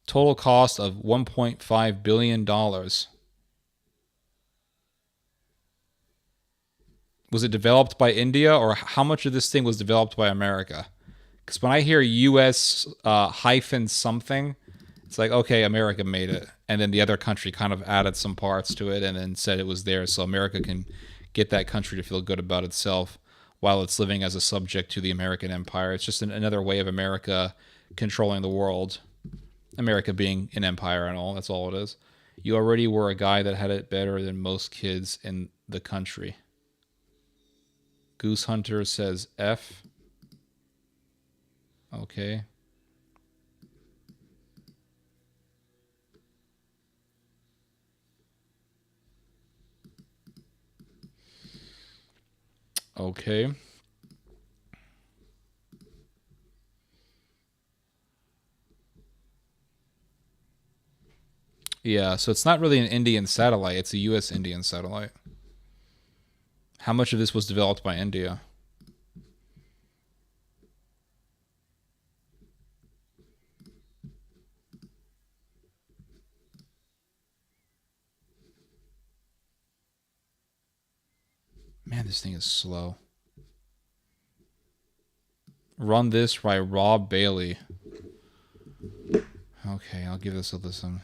Speaker 1: Total cost of $1.5 billion. Was it developed by India, or how much of this thing was developed by America? Because when I hear U.S. hyphen something, it's like, okay, America made it. And then the other country kind of added some parts to it and then said it was there so America can get that country to feel good about itself while it's living as a subject to the American empire. It's just another way of America controlling the world. America being an empire and all, that's all it is. You already were a guy that had it better than most kids in the country. Goose Hunter says F. Okay. Okay. Yeah, so it's not really an Indian satellite, it's a US Indian satellite. How much of this was developed by India? Man, this thing is slow. Run This by Rob Bailey. Okay, I'll give this a listen.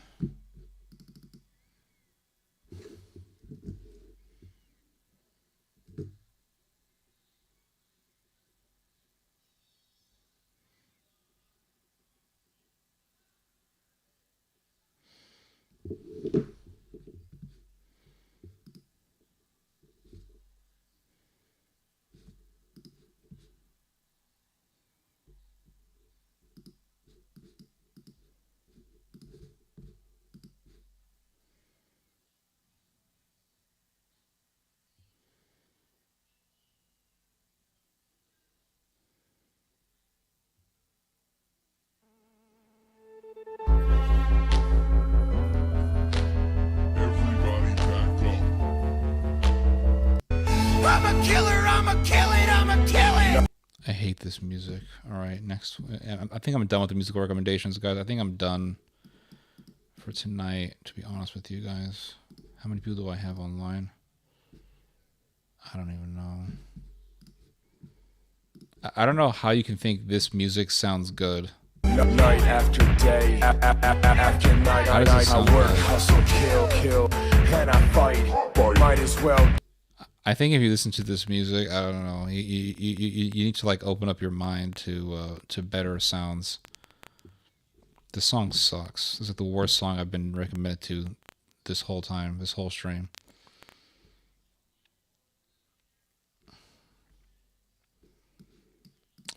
Speaker 4: Everybody back up.
Speaker 3: I'm a killer, I'ma kill it, I'ma kill it.
Speaker 1: I hate this music. All right, next. I think I'm done with the musical recommendations, guys. I think I'm done for tonight, to be honest with you guys. How many people do I have online? I don't even know. I don't know how you can think this music sounds good.
Speaker 6: Night after day, after night,
Speaker 1: How does it sound
Speaker 6: I work,
Speaker 1: good?
Speaker 6: hustle, kill, and I fight. Might as well.
Speaker 1: I think if you listen to this music, I don't know, you need to like open up your mind to better sounds. This song sucks. This is the worst song I've been recommended to this whole time, this whole stream.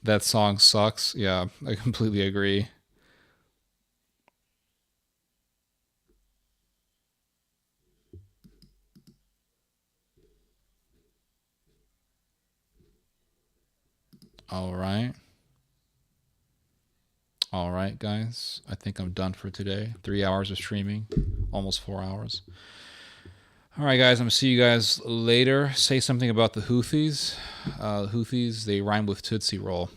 Speaker 1: That song sucks. Yeah, I completely agree. All right. All right, guys. I think I'm done for today. 3 hours of streaming, almost 4 hours. All right, guys. I'm gonna see you guys later. Say something about the Houthis. Houthis, they rhyme with Tootsie Roll.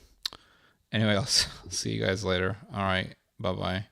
Speaker 1: Anyway, I'll see you guys later. All right. Bye-bye.